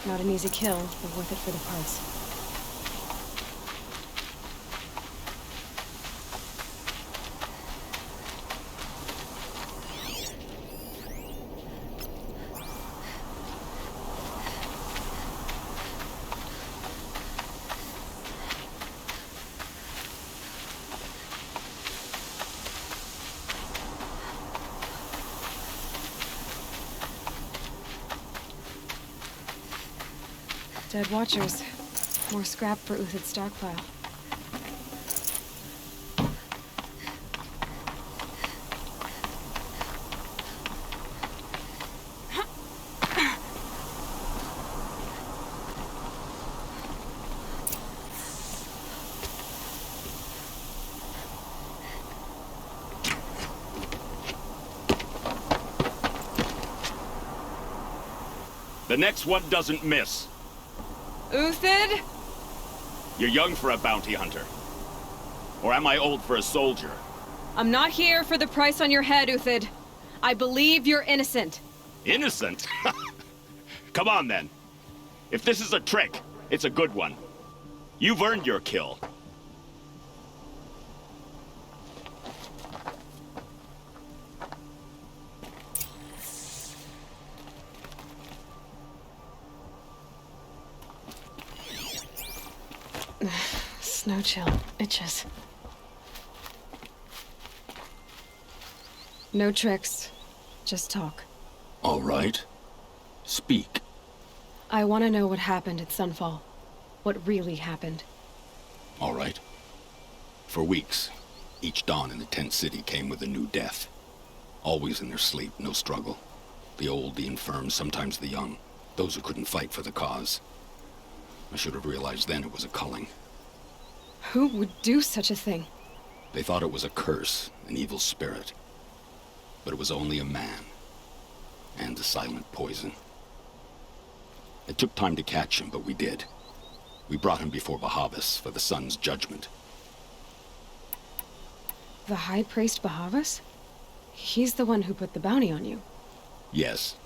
Not an easy kill, but worth it for the parts. Dead Watchers. More scrap for Uthid's stockpile. The next one doesn't miss. Uthid? You're young for a bounty hunter. Or am I old for a soldier? I'm not here for the price on your head, Uthid. I believe you're innocent. Innocent? Come on, then. If this is a trick, it's a good one. You've earned your kill. Snow chill. Itches. No tricks. Just talk. All right. Speak. I want to know what happened at Sunfall. What really happened. All right. For weeks, each dawn in the tent city came with a new death. Always in their sleep, no struggle. The old, the infirm, sometimes the young. Those who couldn't fight for the cause. I should have realized then it was a culling. Who would do such a thing? They thought it was a curse, an evil spirit. But it was only a man. And a silent poison. It took time to catch him, but we did. We brought him before Bahavas for the sun's judgment. The High Priest Bahavas? He's the one who put the bounty on you. Yes.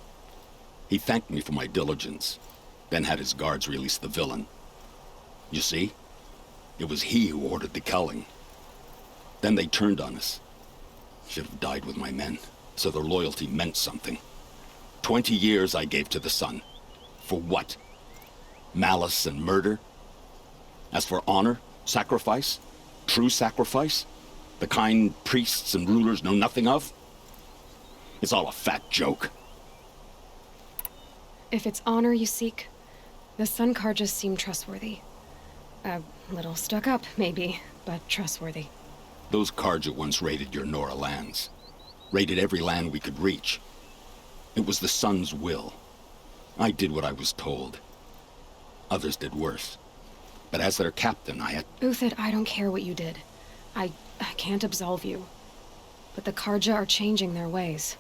He thanked me for my diligence, then had his guards release the villain. You see? It was he who ordered the culling. Then they turned on us. Should have died with my men, so their loyalty meant something. 20 years I gave to the sun. For what? Malice and murder? As for honor, sacrifice, true sacrifice, the kind priests and rulers know nothing of? It's all a fat joke. If it's honor you seek, the Sun Karjas seem trustworthy. A little stuck up, maybe, but trustworthy. Those Karja once raided your Nora lands. Raided every land we could reach. It was the Sun's will. I did what I was told. Others did worse. But as their captain, I had... Uthid, I don't care what you did. I can't absolve you. But the Karja are changing their ways.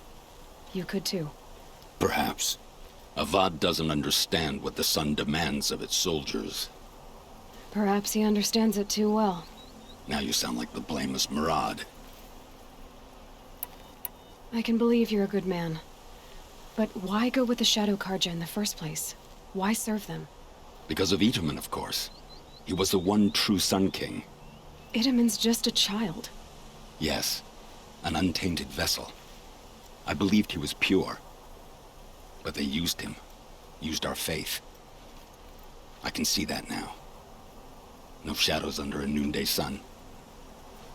You could too. Perhaps. Avad doesn't understand what the Sun demands of its soldiers. Perhaps he understands it too well. Now you sound like the blameless Murad. I can believe you're a good man. But why go with the Shadow Karja in the first place? Why serve them? Because of Itaman, of course. He was the one true Sun King. Itaman's just a child. Yes, an untainted vessel. I believed he was pure. But they used him. Used our faith. I can see that now. No shadows under a noonday sun.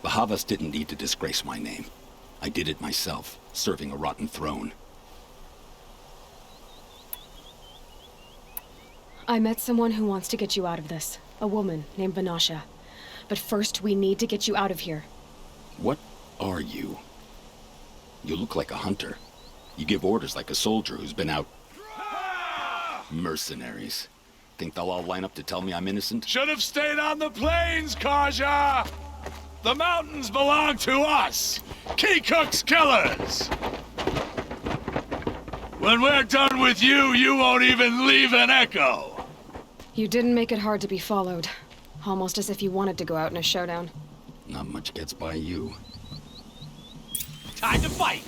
Bahavas didn't need to disgrace my name. I did it myself, serving a rotten throne. I met someone who wants to get you out of this. A woman named Vanasha. But first, we need to get you out of here. What are you? You look like a hunter. You give orders like a soldier who's been out... Mercenaries. Think they'll all line up to tell me I'm innocent? Should have stayed on the plains, Karja! The mountains belong to us! Keecook's killers! When we're done with you, you won't even leave an echo! You didn't make it hard to be followed. Almost as if you wanted to go out in a showdown. Not much gets by you. Time to fight!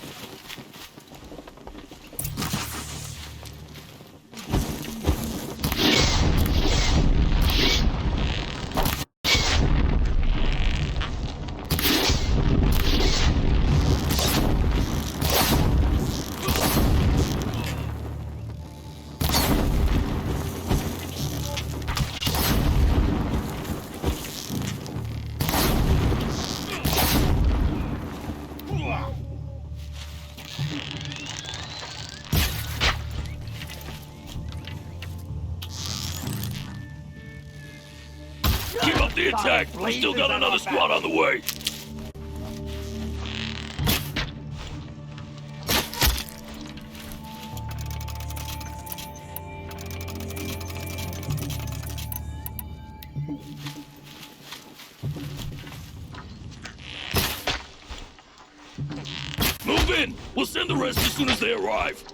Keep up the attack! We still got another squad on the way! Move in! We'll send the rest as soon as they arrive!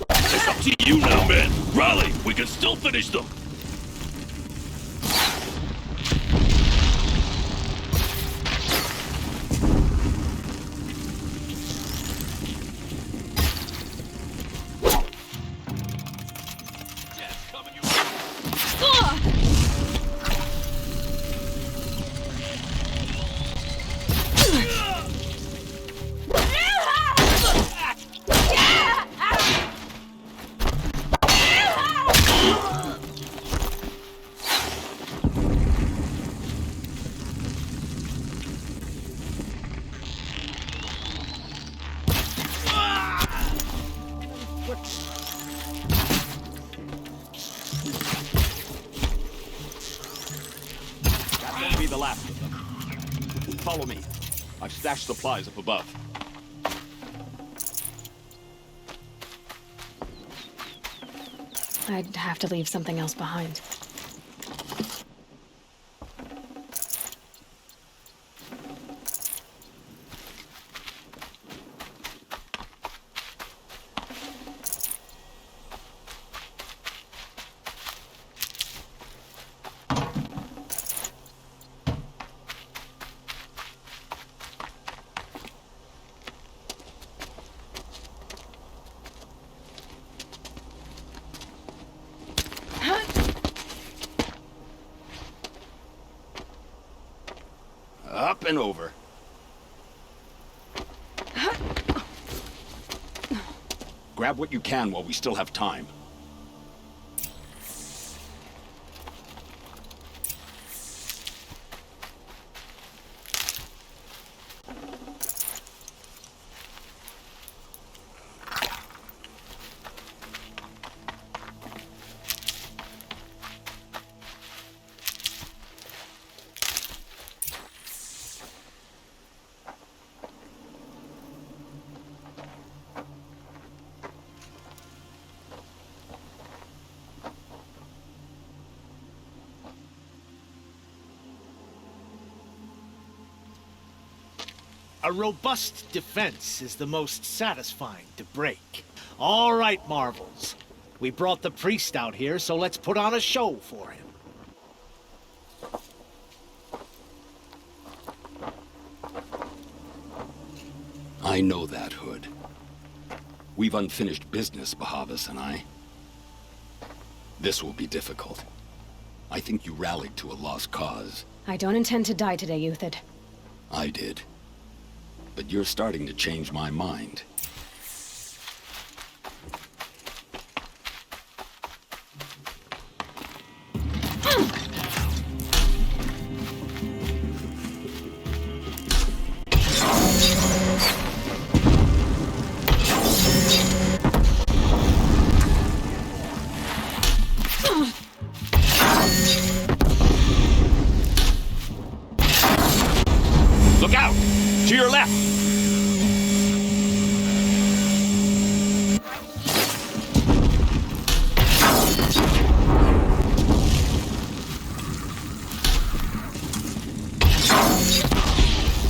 It's up to you now, man! Rally! We can still finish them! That won't be the last of them. Follow me. I've stashed supplies up above. I'd have to leave something else behind. Up and over. Grab what you can while we still have time. A robust defense is the most satisfying to break. All right, Marvels. We brought the priest out here, so let's put on a show for him. I know that, Hood. We've unfinished business, Bahavas and I. This will be difficult. I think you rallied to a lost cause. I don't intend to die today, Uthid. I did. But you're starting to change my mind. Look out! To your left!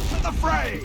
To the fray!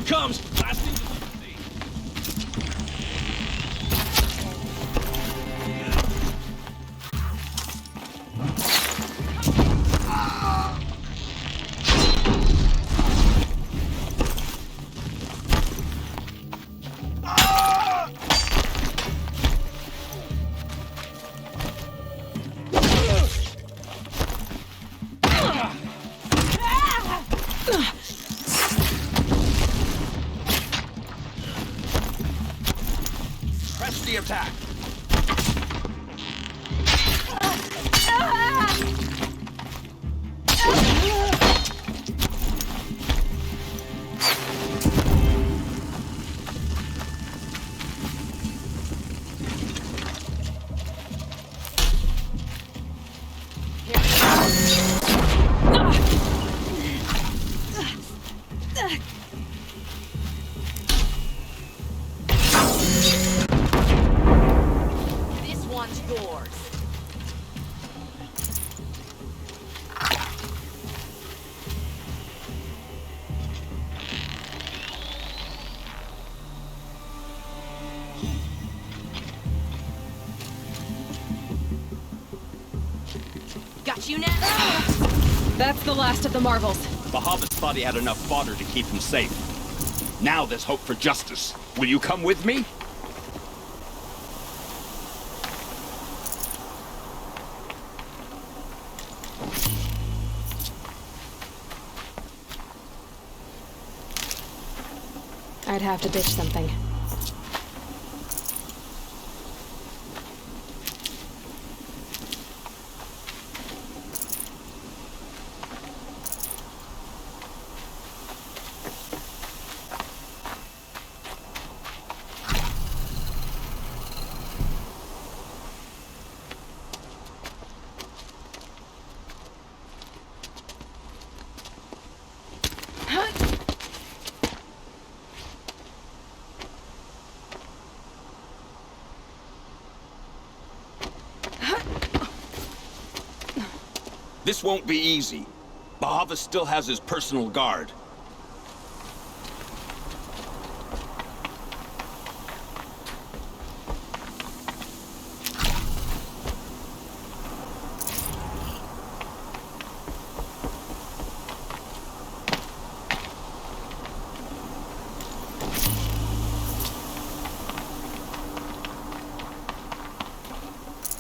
Comes! Blasting! Press the attack! This one's yours. Got you now? That's the last of the Marvels. Bahavas thought he had enough fodder to keep him safe. Now there's hope for justice. Will you come with me? I'd have to ditch something. This won't be easy. Bahava still has his personal guard.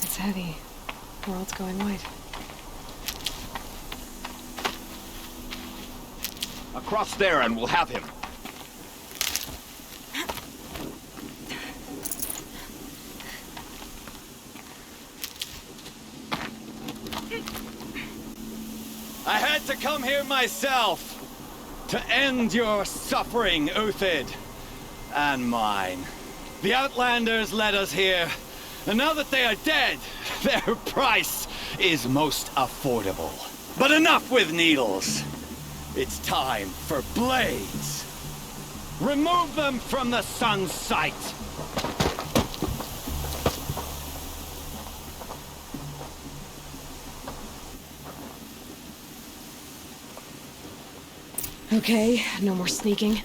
It's heavy. The world's going white. Across there and we'll have him. I had to come here myself to end your suffering, Uthid, and mine. The Outlanders led us here, and now that they are dead, their price is most affordable. But enough with needles. It's time for blades. Remove them from the sun's sight. Okay, no more sneaking.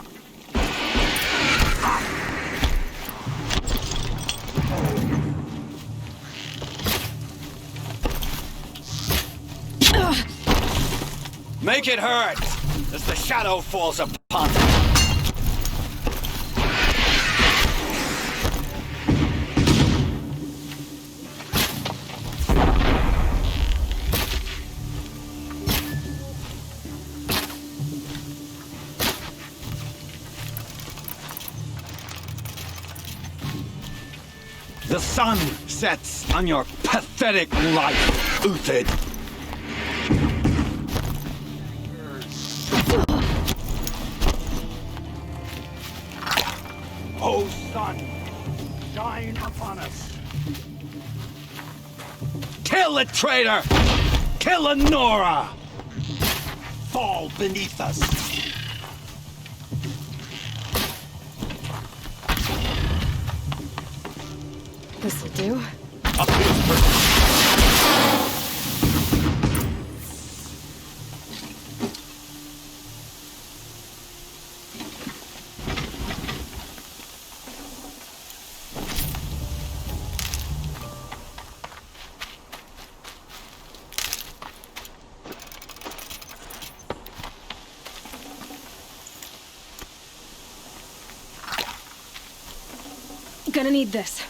Make it hurt as the shadow falls upon them. The sun sets on your pathetic life, Uthid. O sun, shine upon us. Kill the traitor! Kill Honora! Fall beneath us. This'll do. Up his person. Gonna need this.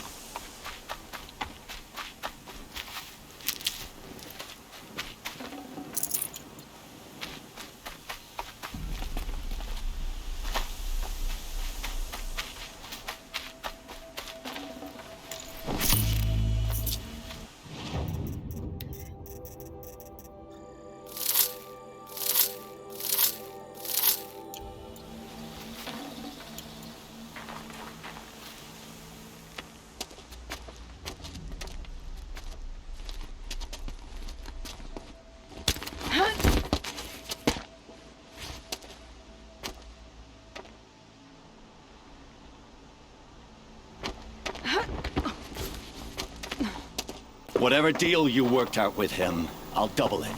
Whatever deal you worked out with him, I'll double it.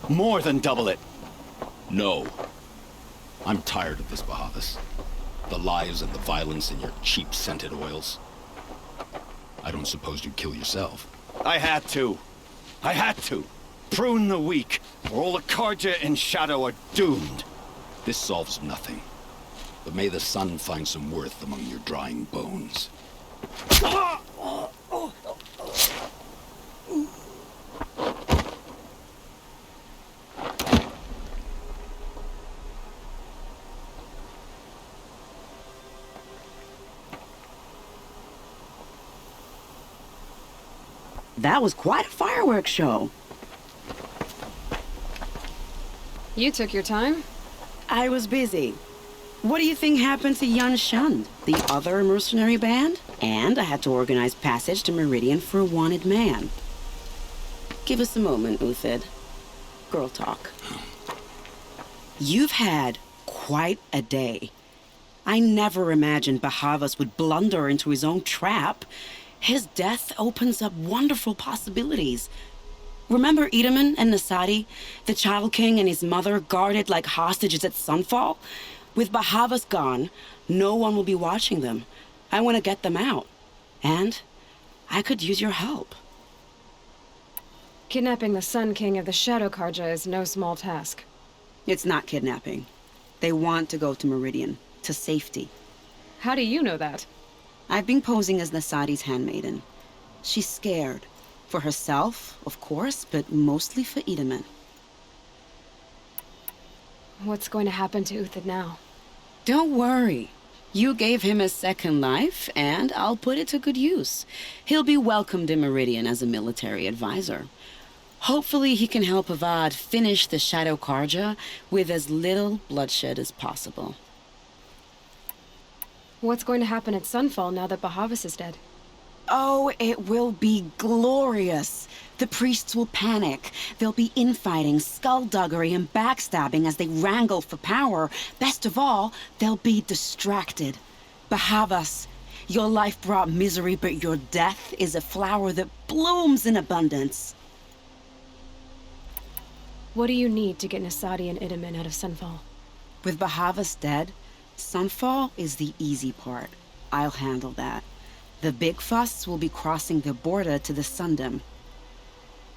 More than double it. No. I'm tired of this, Bahavis. The lies and the violence and your cheap scented oils. I don't suppose you'd kill yourself. I had to. I had to. Prune the weak, or all the Karja in Shadow are doomed. This solves nothing. But may the sun find some worth among your drying bones. That was quite a fireworks show. You took your time? I was busy. What do you think happened to Yun Shund, the other mercenary band? And I had to organize passage to Meridian for a wanted man. Give us a moment, Uthid. Girl talk. You've had quite a day. I never imagined Bahavas would blunder into his own trap. His death opens up wonderful possibilities. Remember Edaman and Nasadi, the Child King and his mother guarded like hostages at Sunfall? With Bahavas gone, no one will be watching them. I want to get them out. And I could use your help. Kidnapping the Sun King of the Shadow Karja is no small task. It's not kidnapping. They want to go to Meridian, to safety. How do you know that? I've been posing as Nasadi's handmaiden. She's scared. For herself, of course, but mostly for Edaman. What's going to happen to Uthid now? Don't worry. You gave him a second life, and I'll put it to good use. He'll be welcomed in Meridian as a military advisor. Hopefully he can help Avad finish the Shadow Karja with as little bloodshed as possible. What's going to happen at Sunfall now that Bahavas is dead? Oh, it will be glorious. The priests will panic. There'll be infighting, skullduggery, and backstabbing as they wrangle for power. Best of all, they'll be distracted. Bahavas, your life brought misery, but your death is a flower that blooms in abundance. What do you need to get Nasadi and Edaman out of Sunfall? With Bahavas dead, Sunfall is the easy part. I'll handle that. The big fuss will be crossing the border to the Sundom.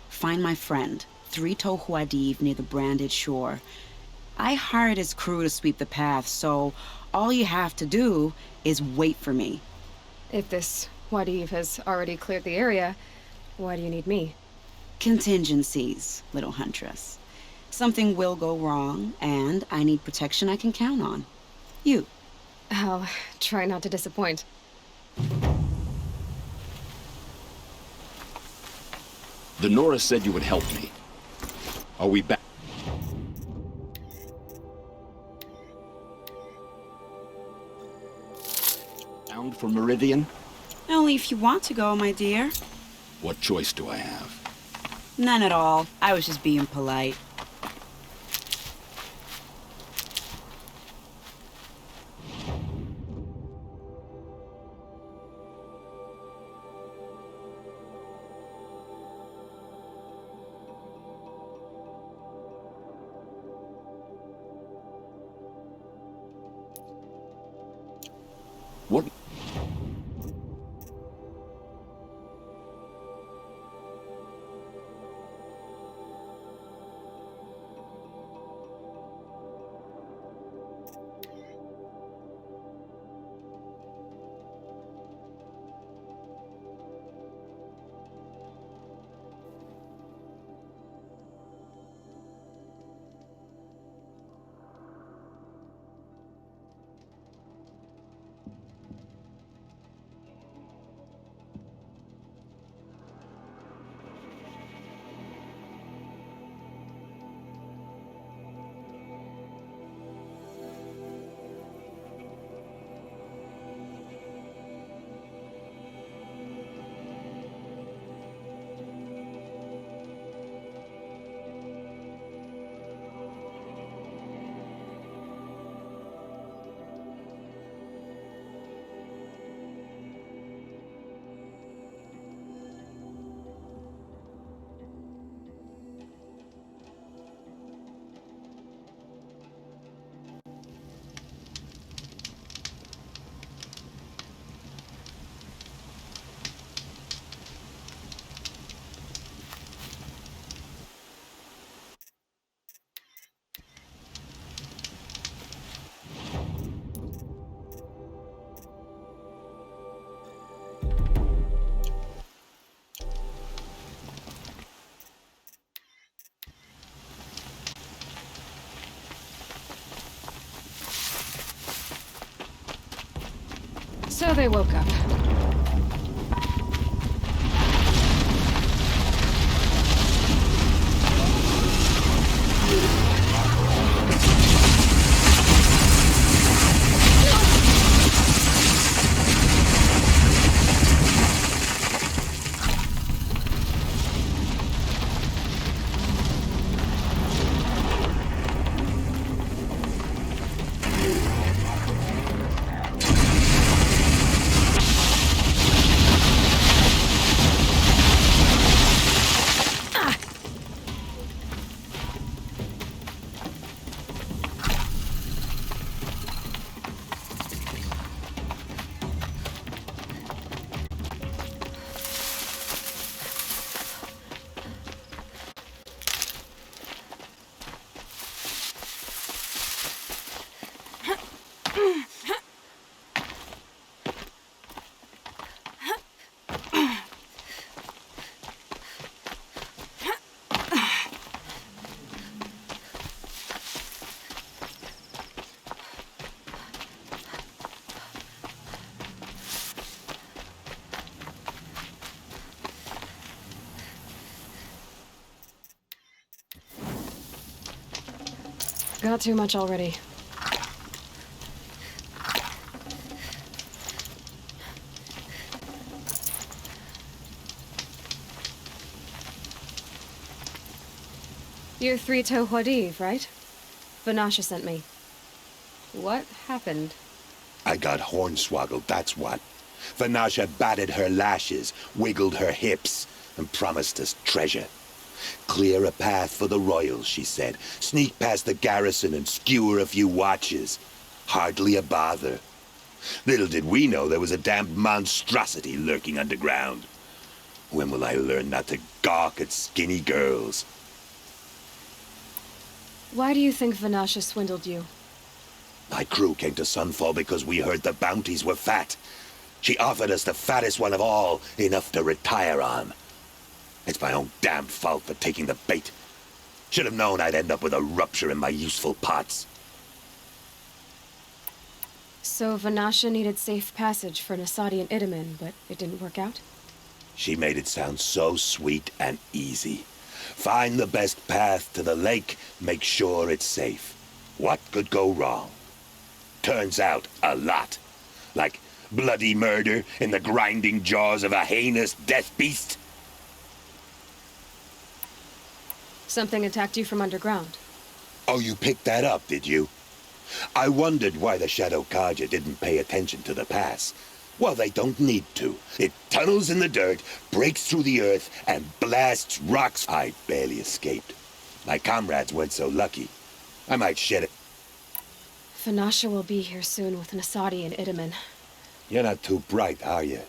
Find my friend, 3-Toe Huadiv, near the branded shore. I hired his crew to sweep the path, so all you have to do is wait for me. If this Huadiv has already cleared the area, why do you need me? Contingencies, little huntress. Something will go wrong, and I need protection I can count on. You. I'll try not to disappoint. The Nora said you would help me. Are we back? Bound for Meridian? Only if you want to go, my dear. What choice do I have? None at all. I was just being polite. What? So they woke up. Got too much already. You're Three-Toe Huadiv, right? Vanasha sent me. What happened? I got hornswoggled, that's what. Vanasha batted her lashes, wiggled her hips, and promised us treasure. Clear a path for the royals, she said. Sneak past the garrison and skewer a few watches. Hardly a bother. Little did we know there was a damned monstrosity lurking underground. When will I learn not to gawk at skinny girls? Why do you think Vanasha swindled you? My crew came to Sunfall because we heard the bounties were fat. She offered us the fattest one of all, enough to retire on. It's my own damned fault for taking the bait. Should have known I'd end up with a rupture in my useful parts. So Vanasha needed safe passage for Nasadi and Itamen, but it didn't work out? She made it sound so sweet and easy. Find the best path to the lake, make sure it's safe. What could go wrong? Turns out, a lot. Like bloody murder in the grinding jaws of a heinous death beast. Something attacked you from underground. Oh, you picked that up, did you? I wondered why the Shadow Carja didn't pay attention to the pass. Well, they don't need to. It tunnels in the dirt, breaks through the earth, and blasts rocks. I barely escaped. My comrades weren't so lucky. I might shed it. Vanasha will be here soon with Nasadi and Itamen. You're not too bright, are you?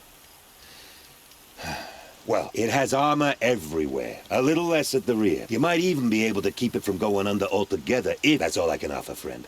Well, it has armor everywhere. A little less at the rear. You might even be able to keep it from going under altogether, if that's all I can offer, friend.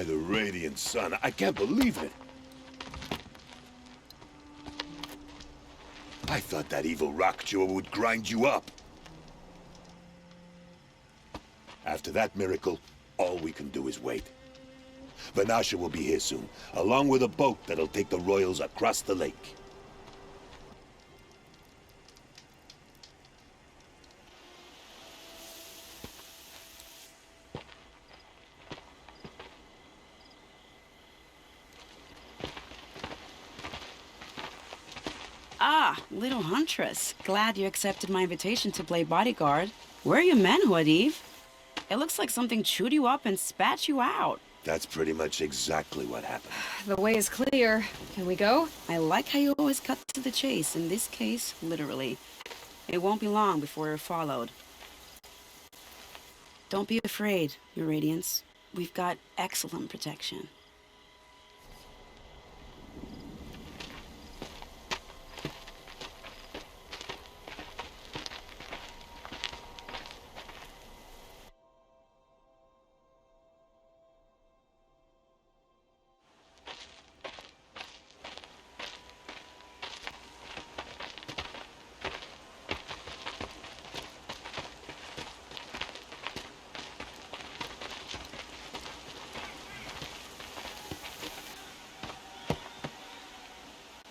By the radiant sun, I can't believe it. I thought that evil rock jaw would grind you up. After that miracle, all we can do is wait. Vanasha will be here soon, along with a boat that'll take the royals across the lake. Ah, little huntress. Glad you accepted my invitation to play bodyguard. Where are your men, Huadiv? It looks like something chewed you up and spat you out. That's pretty much exactly what happened. The way is clear. Can we go? I like how you always cut to the chase. In this case, literally. It won't be long before you're followed. Don't be afraid, Your Radiance. We've got excellent protection.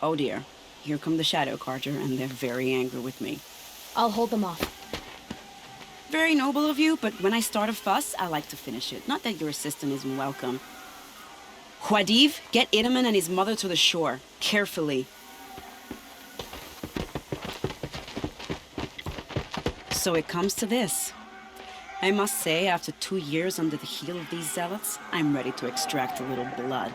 Oh dear, here come the Shadow Carja, and they're very angry with me. I'll hold them off. Very noble of you, but when I start a fuss, I like to finish it. Not that your assistant isn't welcome. Huadiv, get Itaman and his mother to the shore. Carefully. So it comes to this. I must say, after 2 years under the heel of these zealots, I'm ready to extract a little blood.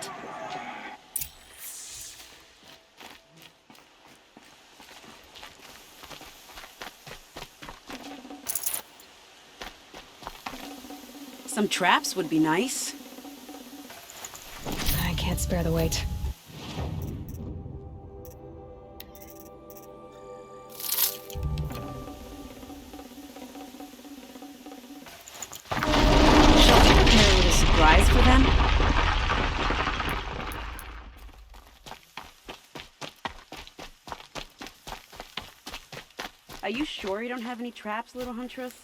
Some traps would be nice. I can't spare the weight. Shall we prepare a little surprise for them? Are you sure you don't have any traps, little huntress?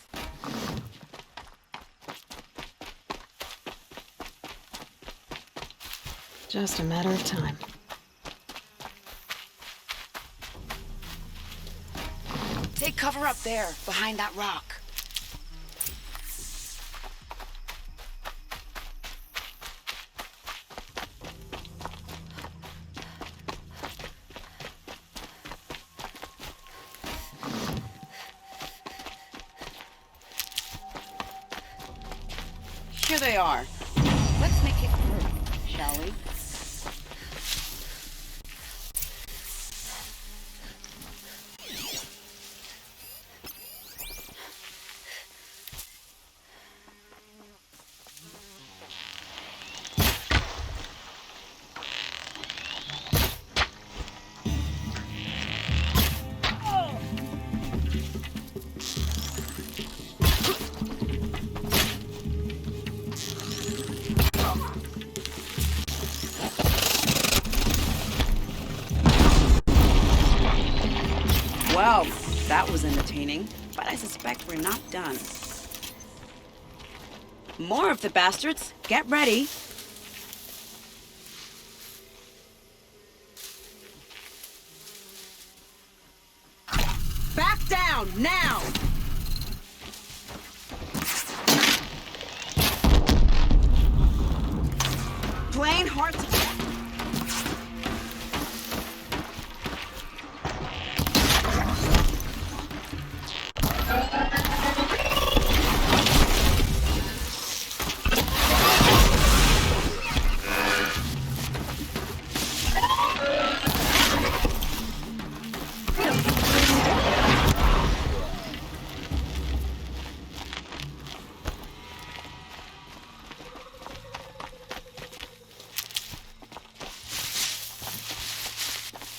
Just a matter of time. Take cover up there, behind that rock. Here they are. Let's make it work, shall we? Well, that was entertaining, but I suspect we're not done. More of the bastards. Get ready. Back down, now! Plain heart to death.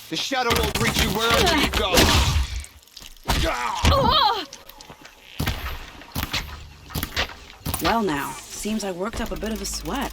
The shadow will reach you wherever you go. Well now, seems I worked up a bit of a sweat.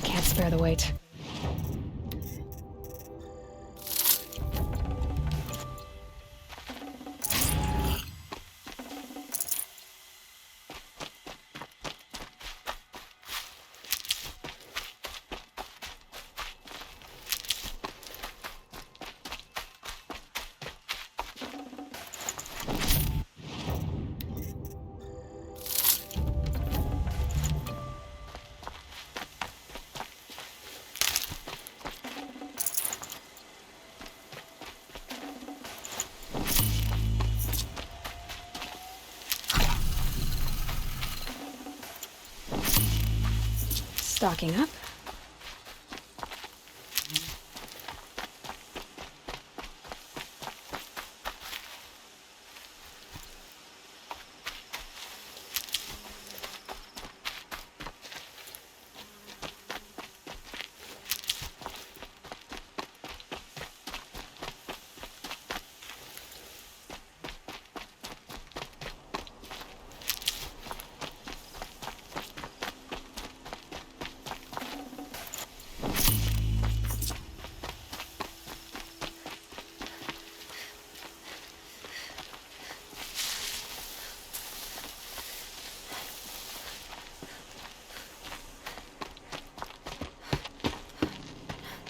can't spare the weight. Stocking up.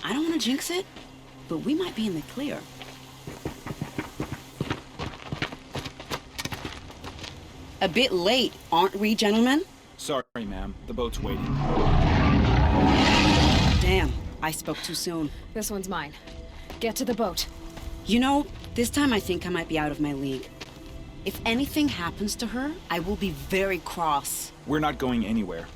I don't want to jinx it, but we might be in the clear. A bit late, aren't we, gentlemen? Sorry, ma'am. The boat's waiting. Damn, I spoke too soon. This one's mine. Get to the boat. You know, this time I think I might be out of my league. If anything happens to her, I will be very cross. We're not going anywhere.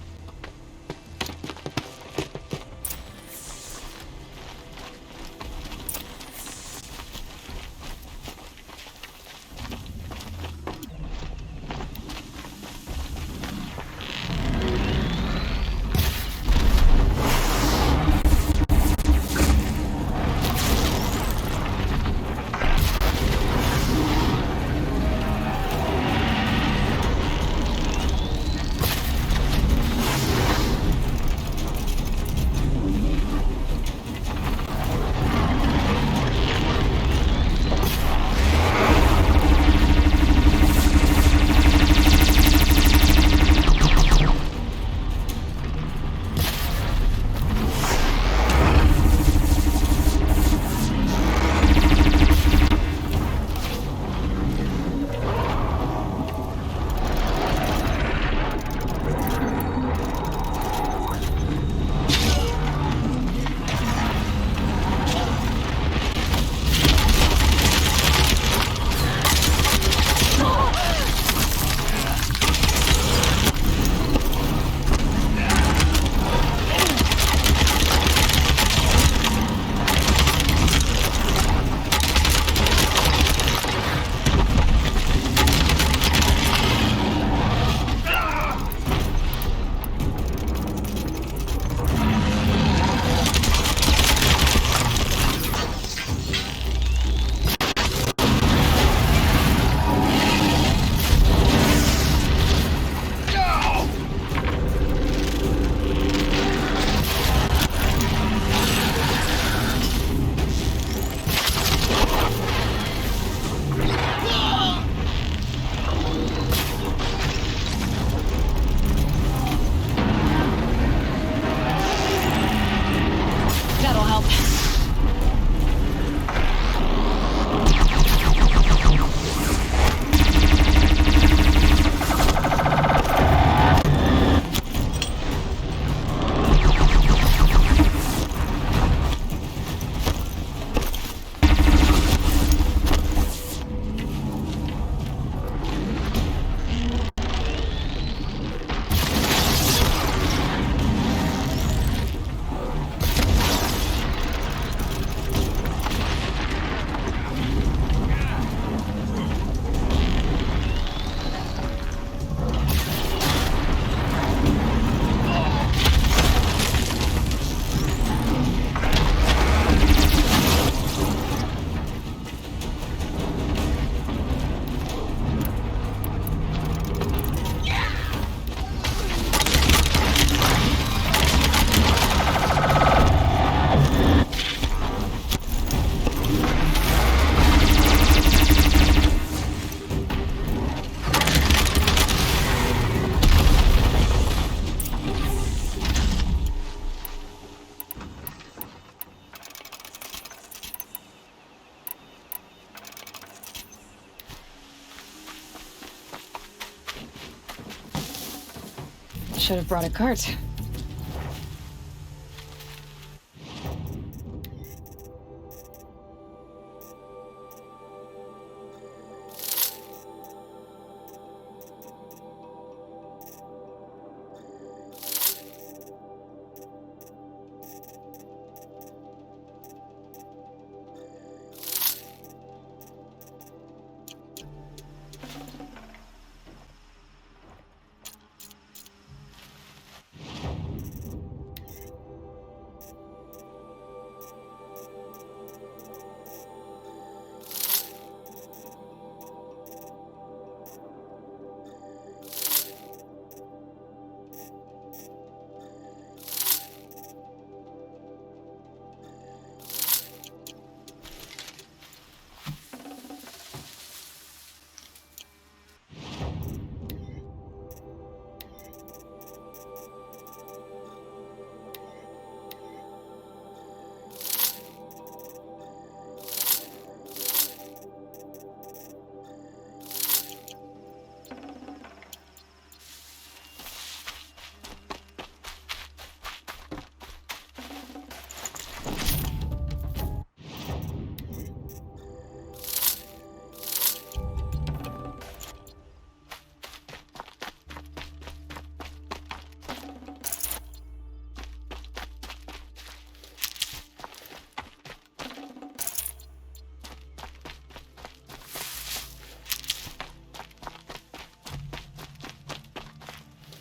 Should have brought a cart.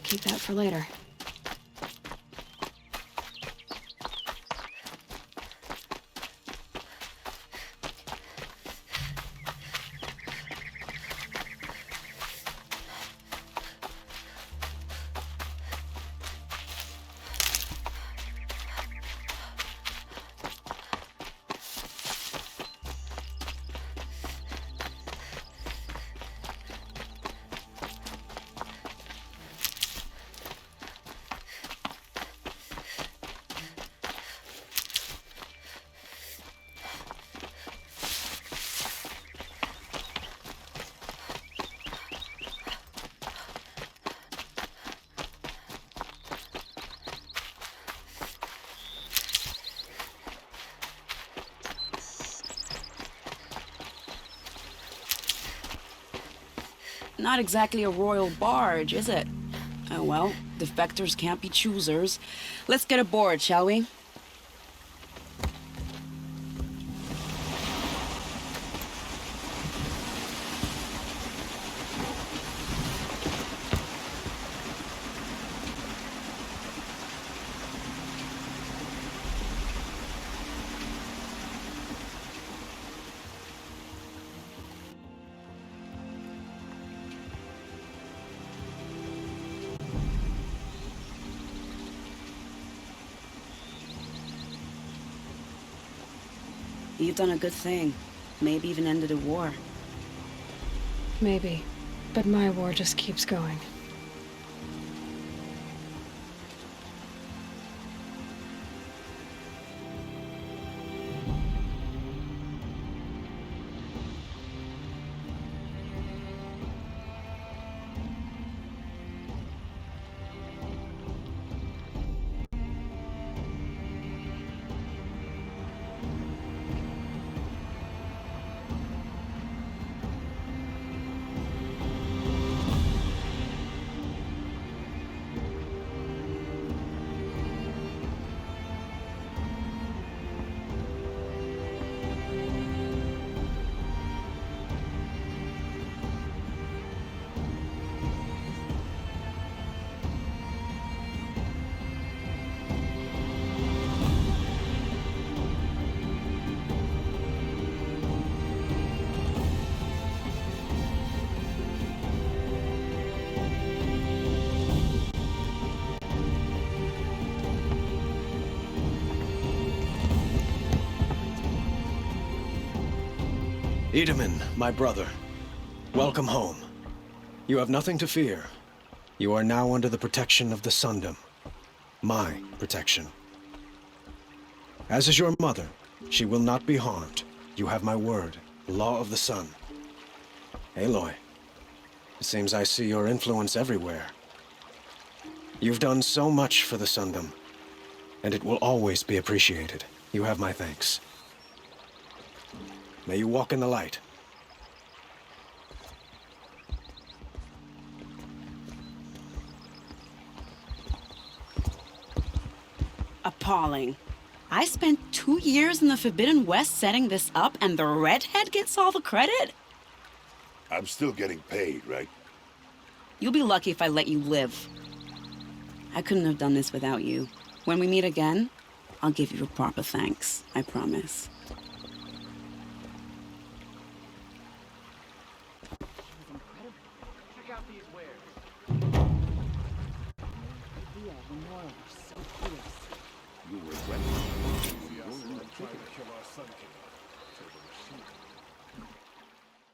Keep that for later. Not exactly a royal barge, is it? Oh well, defectors can't be choosers. Let's get aboard, shall we? You've done a good thing. Maybe even ended a war. Maybe. But my war just keeps going. Iedemann, my brother, welcome home. You have nothing to fear. You are now under the protection of the Sundom. My protection. As is your mother, she will not be harmed. You have my word, law of the sun. Aloy, it seems I see your influence everywhere. You've done so much for the Sundom, and it will always be appreciated. You have my thanks. May you walk in the light. Appalling. I spent 2 years in the Forbidden West setting this up, and the redhead gets all the credit? I'm still getting paid, right? You'll be lucky if I let you live. I couldn't have done this without you. When we meet again, I'll give you a proper thanks. I promise. Check out these wares. Yeah, the more of our